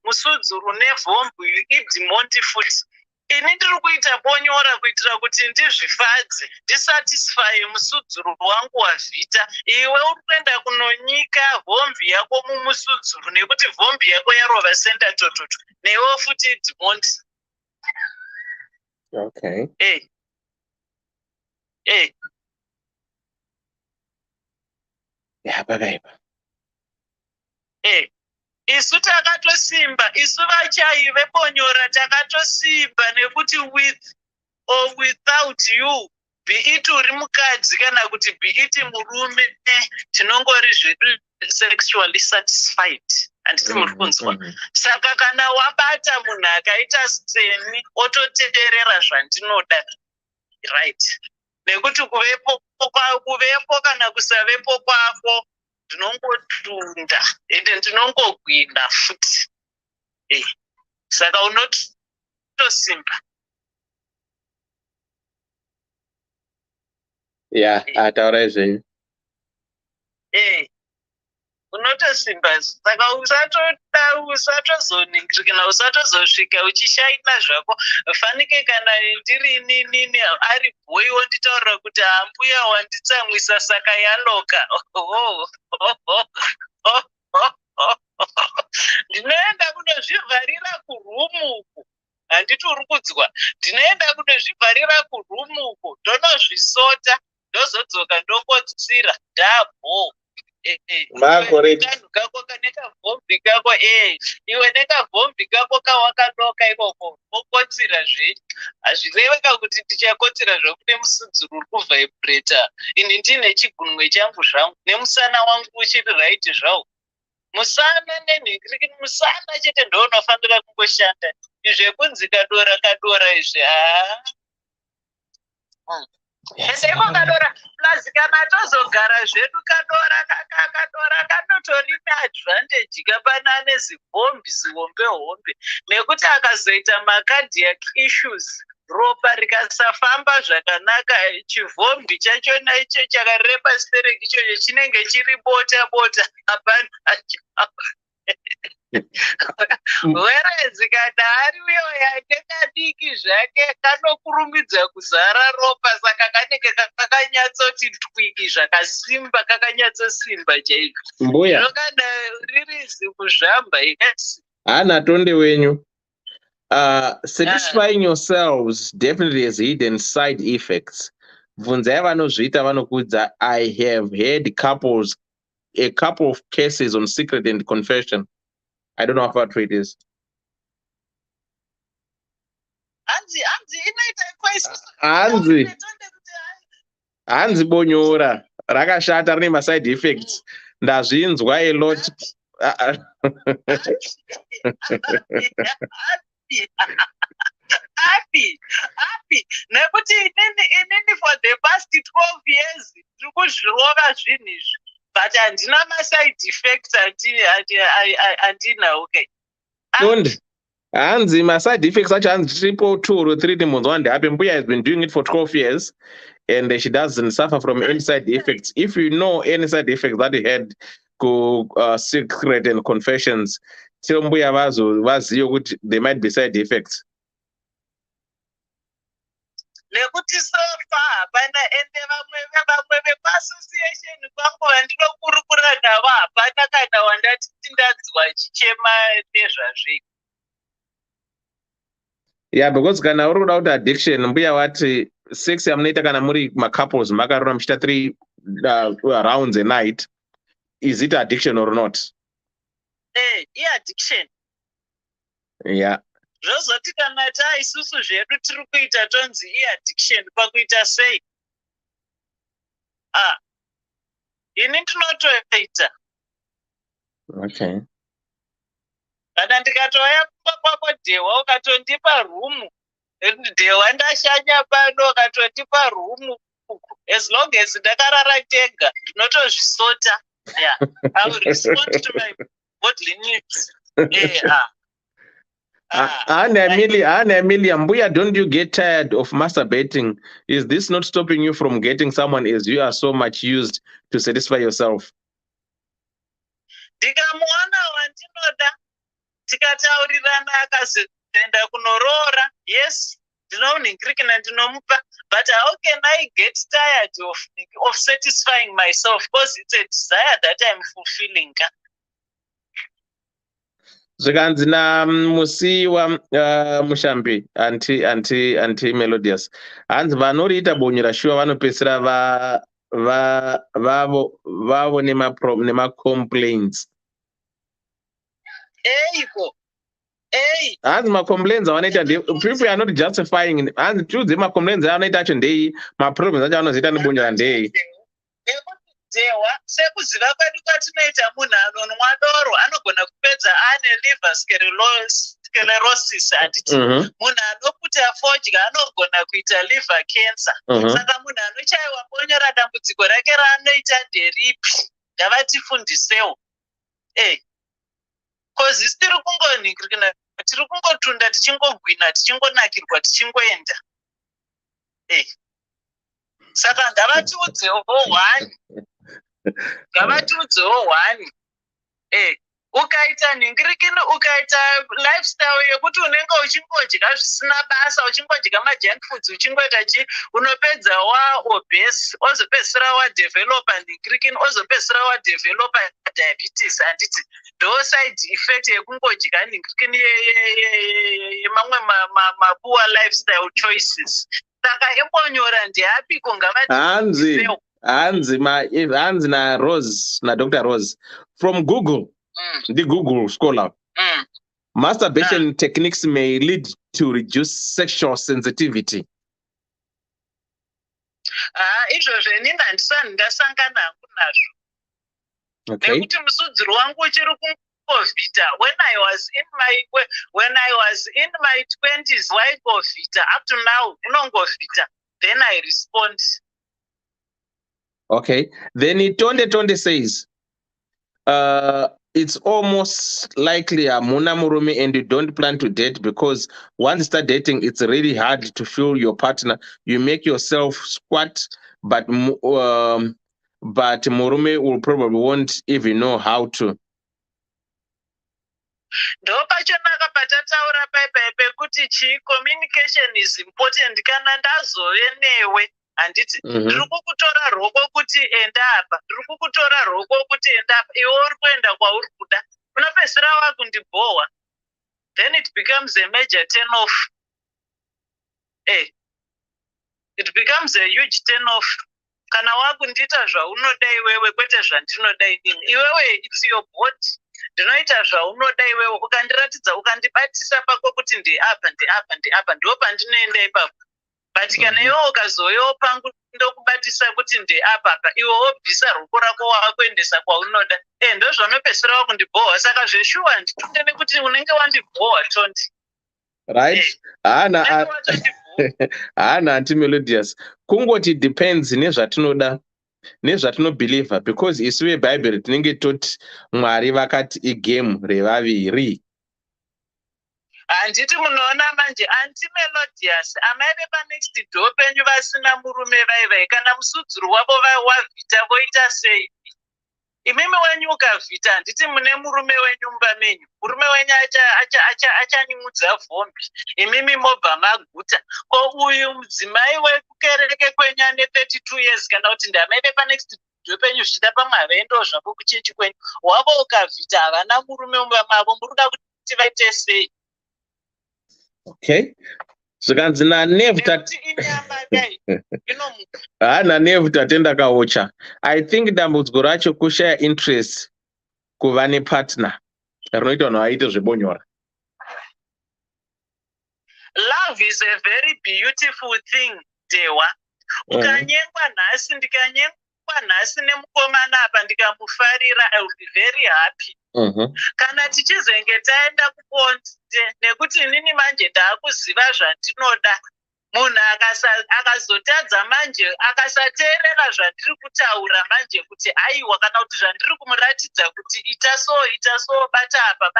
musudzuru nevhombi idhimonti futi. Ini ndiri kuita bonyora kuitira kuti ndizvifadze ndisatisfy musudzuru wangu wavhita. Iwe uri kuenda kunonyika vhombi yako mumusudzuru nekuti vhombi yako yarova senda tototo newe futi idhimonti. Okay. Pakaipa. Isu takatosimba, isu vachai vebonyora takatosimba nekuti with or without you, be it uri mukadzi kana kuti be it murume, tinongori zvedu sexually satisfied. Handiti muri kunzwa. Saka kana wabata munhu akaita seni ototeerera zvandinoda, right? Nekuti kuvepo kana kusavepo kwako ndinongotunda ende ndinongogwinda futi. Saka unotosimba. Ataura zvenyu. Unotosimba. Saka usatozoningirika, usatozosvika uchishaina zvako. Fanike kana ndiri nini ari boy wonditaurira kuti ambuya wanditsamwisa saka yaloka. Ndinoenda kunozvivharira kurumu uku. Handiti uri kudzwa. Ndinoenda kunozvivharira kurumu uku ndonozvisota ndozodzoka ndongotsira ndabho. Kanhu kako nekavhombi kako iwe nekavhombi kako kawakadoka ikoko okotsira zvenyu. Hazvireveka kuti ndichakotsira zvekune musudzuru uri kuvhaibrata. Ini ndine chigunwe changu zvangu nemusana wangu uchiri right zvawo. Musana nenhingirikini musana chete ndounofanira kungoshanda. Izvekunzi kadora izvi Seko kadora plus kana tozogara zvedu kadora kanotori advantage kapanane zihombe nekuti akazoita macardiac issues ropa rikasafamba zvakanaka chivhombi chachona icho chakareba stereki ichocho chinenge chiri bota apana whereas kana ari uyo yake kadiki zvake kanokurumidza kuzara ropa saka kanenge kakanyatsoti twiki zvakasimba kakanyatsosimba chaiko. Mbuya Kana riri zimuzvamba yes. Hana tonde wenyu. Satisfying yourselves definitely has hidden side effects. Bvunzai vanozviita vanokudza. I have had a couple of cases on secret and confession. I don't know how true it is. Hanzi bonyora rakashata rine ma side effects. Ndazvinzwa a lot. Happy. Nekuti inini for the past 12 years ndiri kuzvirova zvinhu izvi. But handina ma-side effects handina, okay. Hanzi ma-side effects acho hanzi triple 2 or 3 timunzwa ndeape. Mbuya has been doing it for 12 years and she doesn't suffer from any side effects. If you know any side effects that he had secret and confessions, tell mbuya vaziyo kuti there might be side effects. Nekuti sofa hapana ende vamwe vepasociation kwangu vandinokurukura navo hapana kana wandati ndadzwa chichema nezvazviko. Because kana uri kuda kuti addiction, mbuya wati sex yamunoita kana muri macouples makarora muchiita 3 rounds a night, is it addiction or not? Addiction. Zvozoti kana isusu zvedu tiri kuita tonzi addiction pakuita sei? Ini ndinotoita. Okay. Kana ndikatouya kumba kwako Dhewa ukatondipa rumu Dewa ndashanya pano katotipa room. As long as ndakarara tega, ndinotozvisota. Yeah. I will respond to my bodily needs. Yeah. Amelia, Mbuya, don't you get tired of masturbating? Is this not stopping you from getting someone as you are so much used to satisfy yourself? Ndikamuona wandinoda, tikataurirana akazoenda kunoroora, yes, ndinomunhingirikina ndinomupa, but how can I get tired of satisfying myself? Because it's a desire that I'm fulfilling. Zvikanzi namusiwa mushambi anti melodious hanzi vanoriita bonyera shuwa vanopedzisira vavo nemacomplaints. Eiko. Hey. Hanzi macomplaints avanoita people are not justifying. Hanzi two dzemacomplaints avanoita acho ndei, maproblems acho avanozoita nebonyera ndei. Dewa sekuziva kwedu kwatinoita munhu anonwa doro anogona kupedza ane liver sclerosis handiti. Munhu anoputa fodya anogona kuita liver cancer. Saka munhu anochaiwa bonyera dambudziko rake raanoita nderipi? Ngavatifundisewo. Kozi isi tiri kungonhingirikana, tiri kungotunda, tichingogwina, tichingonakirwa, tichingoenda. Saka ngavatiudzewo hwani. Ngavatiudzewo hwani. Ukaita nhingirikini, ukaita lifestyle yekuti unenge uchingodya zvisina basa, uchingodya majunk foods, uchingoita unopedza obese, ozopedzisira wadevelopa nhingirikini, ozopedzisira wadevelopa diabetes handiti. Ndo side effect yekungodya nhingirikini yemamwe poor lifestyle choices. Saka embonyora ndeapiko ngavatiudzewo. Hanzi na Rose, na Dr. Rose from Google, the Google Scholar. Masturbation techniques may lead to reduced sexual sensitivity. Izvozvo inini handisani ndasangana hangu nazvo. Nekuti musudziro wangu uchiri kungovhita. When I was in my 20s, waigovhita. Up to now, unongovhita. Then I respond. Okay. Then Tonde says, it's almost likely Muna Murume and you don't plan to date because once you start dating, it's really hard to feel your partner. You make yourself squat, but Murume will probably won't even know how to. Ndo pachonaka patataura pekuti communication is important. Kana ndazove newe handiti ndiri kukutora roko kuti enda apa, ndiri kukutora roko kuti enda apa, iwe uri kuenda kwauri kuda, unopedzisira wakundibhohwa, then it becomes a major turn off. It becomes a huge turn off. Kana wakundiita zvaunoda iwewe kwete zvandinoda inini, iwewe it's your body. Ndinoita zvaunoda iwewe, ukandiratidza, ukandibatisa pako kuti ndeapa, ndo pandinoenda ipapo. But kana iwe ukazouyawo pangu ndokubatisa kuti ndeapa, iwe wobvisa ruoko rako wakuendesa kwaunoda, ndo zvaunopedzisira wakundibhohwa. Saka zveshuwa nditonde nekuti unenge wandibhohwa Tondi. Right? Hana anti-melodious. Kungoti depends nezvatinoda, nezvatinobhelievha, because isuwe Bible tinenge toti Mwari vakati igame revaviri. Handiti munoona manje anti-melodious amaive panext door penyu vasina murume vaivai, kana musudzuru wavo wavhita voita sei? Imimi wenyu ukavhita handiti mune murume wenyu mumba menyu, murume wenyu achanyimudza vhombi, imimi mobva maguta. Ko uyu mudzimai wekukereke kwenyu ane 32 years kana kuti ndamaive panext door penyu zvichida pamwe havaendawo zvavo kuchechi kwenyu, wavo ukavhita havana murume mumba mavo, muri kuda kuti vaite sei? Okay. Zvikanzi naNev tatenda kaocha. I think dambudziko racho kushaya interest kuva nepartner rinoita vanhu vaite zvebonyora. Love is a very beautiful thing, Dewa. Ukanyengwa nhasi ndikanyengwa kwanhasi nemukomana apa ndikamufarira, I will be very happy. Kana tichizenge taenda kuponde nekuti inini manje ndaakuziva zvandinoda, munhu akazotadza manje akasateerera zvandiri kutaura manje kuti aiwa, kana kuti zvandiri kumuratidza kuti ita so, bata apa,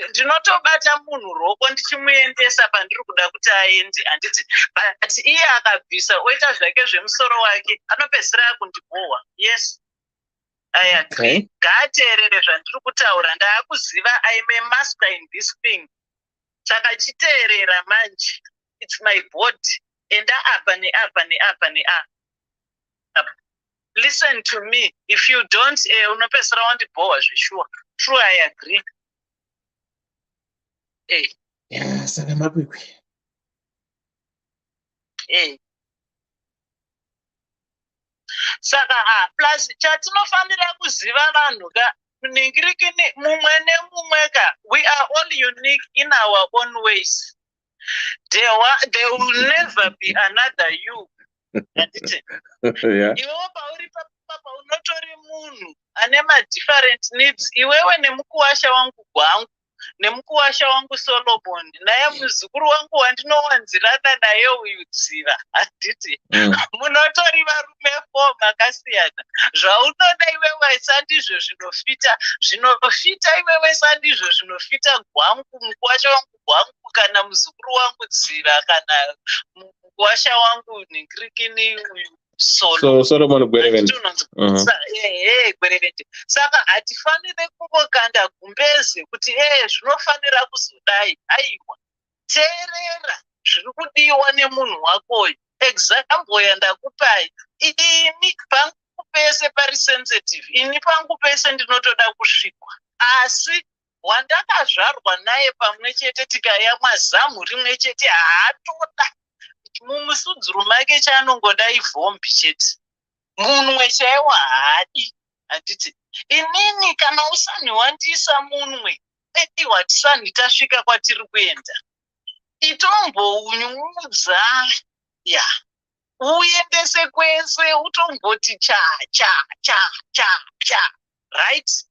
ndinotobata munhu ruoko ndichimuendesa pandiri kuda kuti aende, handiti. But iye akabvisa oita zvake zvemusoro wake, anopedzisira akundibohwa. Yes, I agree. Ngaateerere zvandiri kutaura, ndaakuziva I'm a master in this thing. Saka chiteerera manje, it's my body, enda apa neapa. Listen to me. If you don't, unopedzisira wandibohwa zveshuwa. True, I agree. Yeah, saka makwikwi. Saka plus chatinofanira kuziva vanhu ka ningirikini mumwe nemumwe ka, we are all unique in our own ways. There will never be another you. Iwewe pauri papa unotori munhu ane different needs. Iwewe nemukuwasha wangu Gwangu, nemukuwasha wangu Solomon, naye muzukuru wangu wandinowanzirana naye uyu Dziva, handiti. Munotori varume 4 makasiyana. Zvaunoda iwewe sandizvo zvinofita iwewe sandizvo zvinofita Gwangu, mukuwasha wangu Gwangu, kana muzukuru wangu Dziva, kana mukuwasha wangu ningirikini uyu Solomon Gwerevende. Gwerevende. Saka hatifanire kungokanda gumbeze kuti zvinofanira kuzodai. Aiwa, teerera zviri kudiwa nemunhu wakoyo. Example yandakupai, ini pangu pese pari sensitive, ini pangu pese ndinotoda kusvikwa, asi wandakazvarwa naye pamwe chete tikayamwa zamu rimwe chete haatoda. Mumusudzuru make chaanongoda ivhombi chete, munwe chaiwa haadi, handiti. Inini kana usandiwandisa munwe, watisani tasvika kwatiri kuenda, itombounyudza, uendese kwese, utomboti cha, right?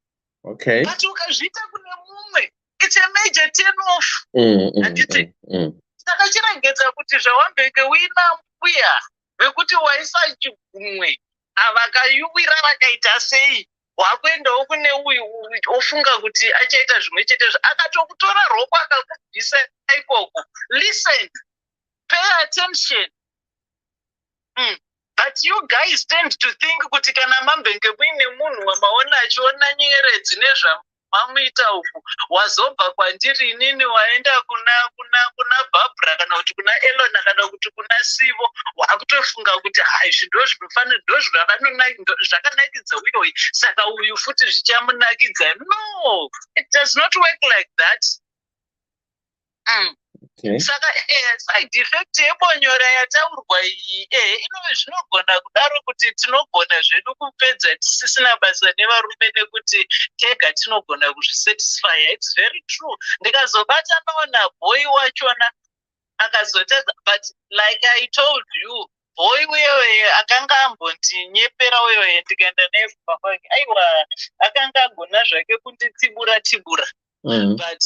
Okay. But ukazviita kune mumwe, it's a major turn off, handiti. Saka chirengedza kuti zvawambenge uina mbuya vekuti waisa chigumwe, avakaiwira vakaita sei, wakuendawo kune uyu ofunga kuti achaita zvimwe chetezvo, akatokutora roko akakubvisa ikoko. Listen, pay attention. But you guys tend to think kuti kana mambenge muine munhu wamaona achiona nyeredzi nezvamamuita uku, wazobva kwandiri inini waenda kuna Barbara kana kuti kuna Elona kana kuti kuna Sivo, wakutofunga kuti hai zvindo zvinofanira ndo zvakanakidza uyoyi, saka uyu futi zvichamunakidza. No, it does not work like that. Saka side effect yebonyora yataurwa iyi zvinogona kudaro kuti tinogona zvedu kupedza tisisina basa nevarume nekuti tega tinogona kuzvisatisfya. It's very true. Ndikazobata naona boy wachona akazotadza, but like I told you, boy wewe akanga ambondinyepera wewe ndikaenda naye kumba kwake, aiwa akanga agona zvake kunditsibura, but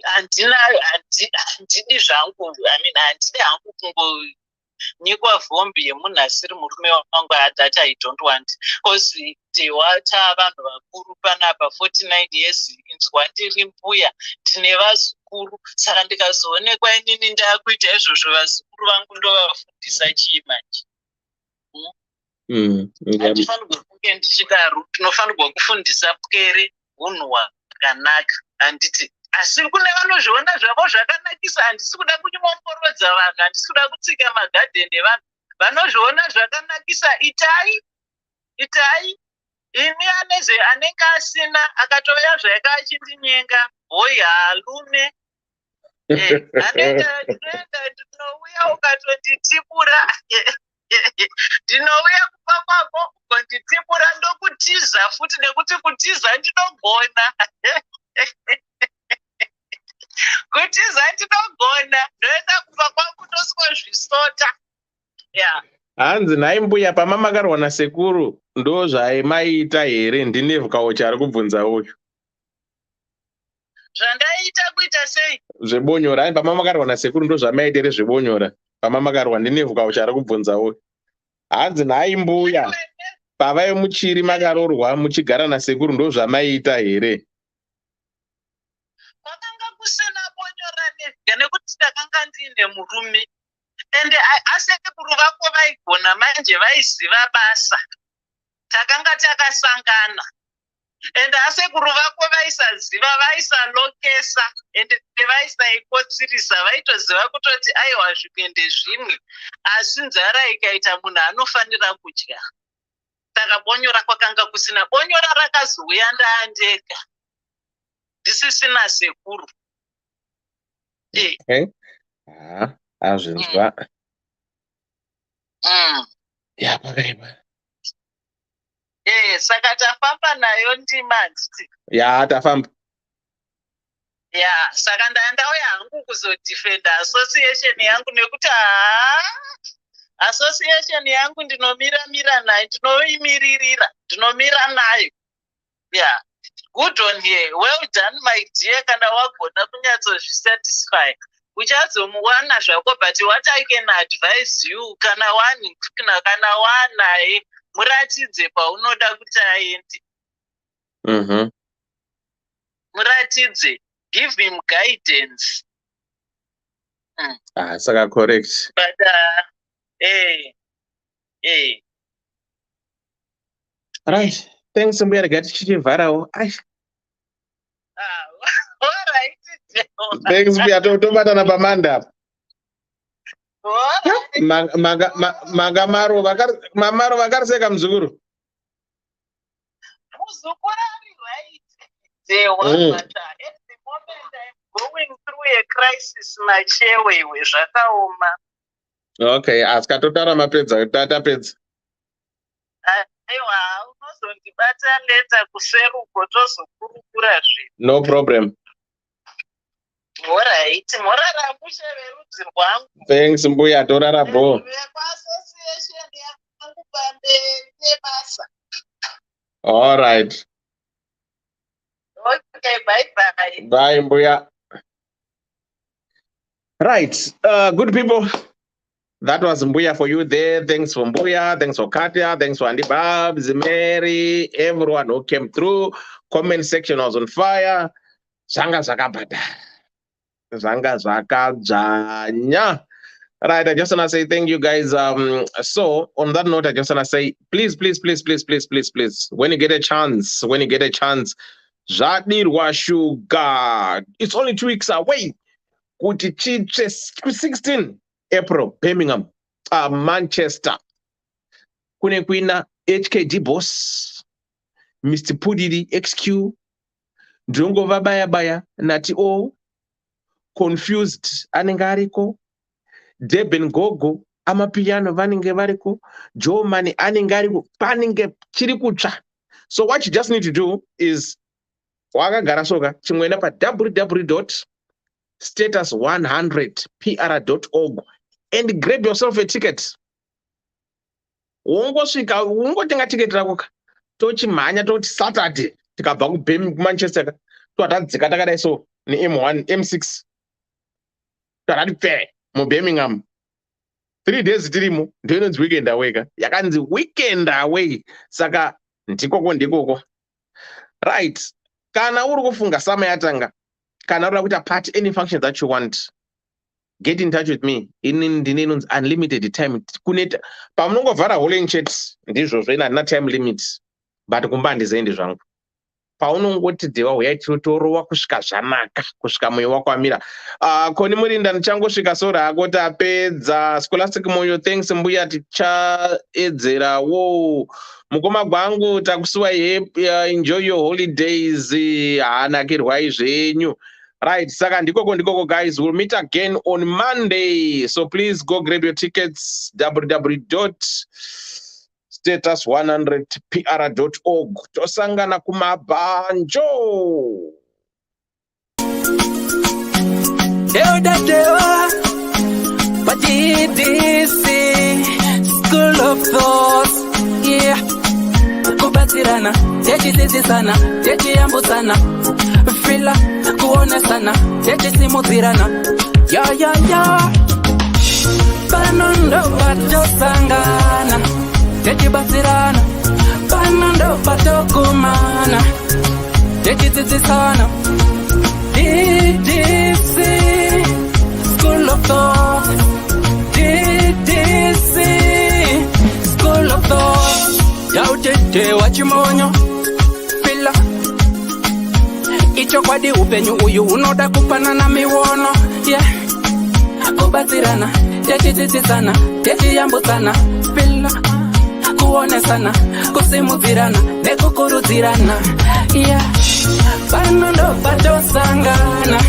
handidi zvangu, handidi hangu kungonyikwa vhombi yemunhu asiri murume wangu, that I don't want, because tewa tavanhu vakuru panapa 49 years, inzwa ndiri mbuya, tine vazukuru, saka ndikazoonekwa inini ndakuita izvozvo vazukuru vangu ndovafundisa chii manje? Hatifanirwa kunge ndichidaro, tinofanirwa kufundisa pwere hunhu hwakanaka, handiti. Asi kune vanozviona zvavo zvakanakisa, handisi kuda kunyomborodza vanhu, handisi kuda kutsika magadheni evanhu, vanozviona zvakanakisa, itai. Ini anenge asina akatouya zvake achindinyenga, boyi halume, ndinouya ukatonditibura, ndinouya kupa kwako ukonditibura, ndokutiza futi, nekuti kutiza ndinogona. Kutiza ndinogona, ndoenda kumba kwangu ndosiko zvisota. hanzi naimbuya pamamakarwa nasekuru ndo zvaimaita here? Ndinevhukawo chari kubvunza uyu. Zvandaita kuita sei? Zvebonyora. Ai pamamakarwa nasekuru ndo zvamaita here zvebonyora? Pamamakarwa ndinevhukawo chari kubvunza uyu. Hanzi naimbuya pavai muchiri makarorwa muchigara nasekuru ndo zvamaita here? Kwakanga kusina bonyora nega nekuti ndakanga ndine murume. Ende asekuru vako vaigona manje vaiziva basa. Takanga takasangana. Ende asekuru vako vaisaziva, vaisalokesa, ende vaisaikotsirisa, vaitoziva kutoti aiwa zvikuende zvimwe. Asi nzara ikaita munhu anofanira kudya. Saka bonyora kwakanga kusina. Bonyora rakazouya ndaandega. Ndisisina sekuru. Azvinzwa. Ya pakaipa. Saka tafamba nayo ndima handiti. Ya tafamba. Ya, saka ndauya hangu kuzodifenda association yangu nekuti association yangu ndinomira nayo, ndinoimiririra, ndinomira nayo. Yeah. Good on here. Well done, my dear. Kana wagona kunyatsozvisatisfy. Uchazomuwana zvako, but what I can advise you, kana wanaye, muratidze paunoda kuti aende. Muratidze. Give him guidance. Saka correct. But Right. Thanks mbuya regati chichivharawo. All right. Thanks mbuya tobatana pamanda. Magamaro vakariseka muzukuru. Muzukuru ari right. But at the moment I'm going through a crisis machewewe zvakaoma. Okay, asikatotara mapedza tatapedza. Aiwa, unozondibata leta kuseruko tozokurukura zve. No problem. Alright, morara mushe verudzi rwangu. Thanks mbuya torara bro. Association yangu pamberi nebasa. All right. Okay, bye. Bye mbuya. Right, good people. That was Mbuya for you there. Thanks for Mbuya. Thanks for Katya. Thanks for Andy Babs, Mary, everyone who came through. Comment section was on fire. Zanga zakabada. Zanga zakajanya. Right, I just want to say thank you guys. So on that note, I just want to say, please, when you get a chance, Zvadirwa Sugar. It's only 2 weeks away. Kuti chiche 16 April, Birmingham, Manchester. Kune kuina HKD Boss, Mr. Pudidi XQ, Drongo Vabaya Nati O, Confused Aningariko, Deben Gogo, Amapiano Vaninge Variko, Joe Mani Aningariko, Paninge Chirikucha. So what you just need to do is Waga Garasoga, Chimwenapa www.status100pr.org and grab yourself a ticket. Ungotenga ticket rako tochimhanya toti Saturday tikabva kuManchester twatadzika takadai so neM1 M6 takati pfe muBirmingham 3 days tirimo ndio inonzi weekend away yakanzi weekend away saka ndikoko right. Kana uri kufunga sama yatanga kana uri kuita part any function that you want, get in touch with me. Inini unlimited time. Kuneta pamunongovhara holding chat ndizvo zvena na time limit. But kumbandi zende zvangu. Paunongoti dewa uyai totorowa kusvika zvanaka, kusvika moyo wako amira. Koni murinda ndichangosvika sora akoti apedza scholastic moyo. Thanks mbuya tichaedzera wo. Mukoma gwangu takusiwa enjoy your holidays. Hanakirwai zvenyu. Right, saka ndikoko guys, we'll meet again on Monday. So please go grab your tickets, www.status100pr.org. Tosangana kumabanjo. Ddc Skool of thoughts, yeah. Kubatirana, techidzidzisana, techiyambutsana, fila kuonesana, techisimudzirana, ya. Pano ndo patosangana, techibatsirana. Pano ndo patokumana, techidzidzisana. Ddc Skool of Thoughts, Ddc Skool of Thoughts. Yautete wachimonyo fila icho kwadi upenyu uyu unoda kupanana miwono, yeah. Kubatsirana, techidzidzisana, techiyambutsana, fila kuonesana, kusimudzirana, nekukurudzirana, yeah. Pano ndo patosangana,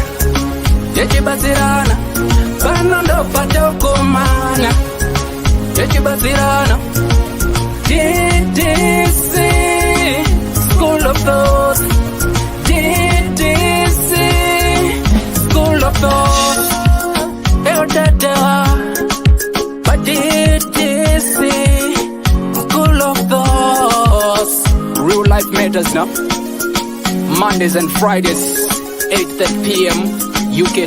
techibatsirana. Pano ndo patokumana, techibatsirana. Ddc Skool of Thoughts, Ddc Skool of Thoughts. But Ddc Skool of Thoughts. Real life matters now. Mondays and Fridays, 8:30 p.m. UK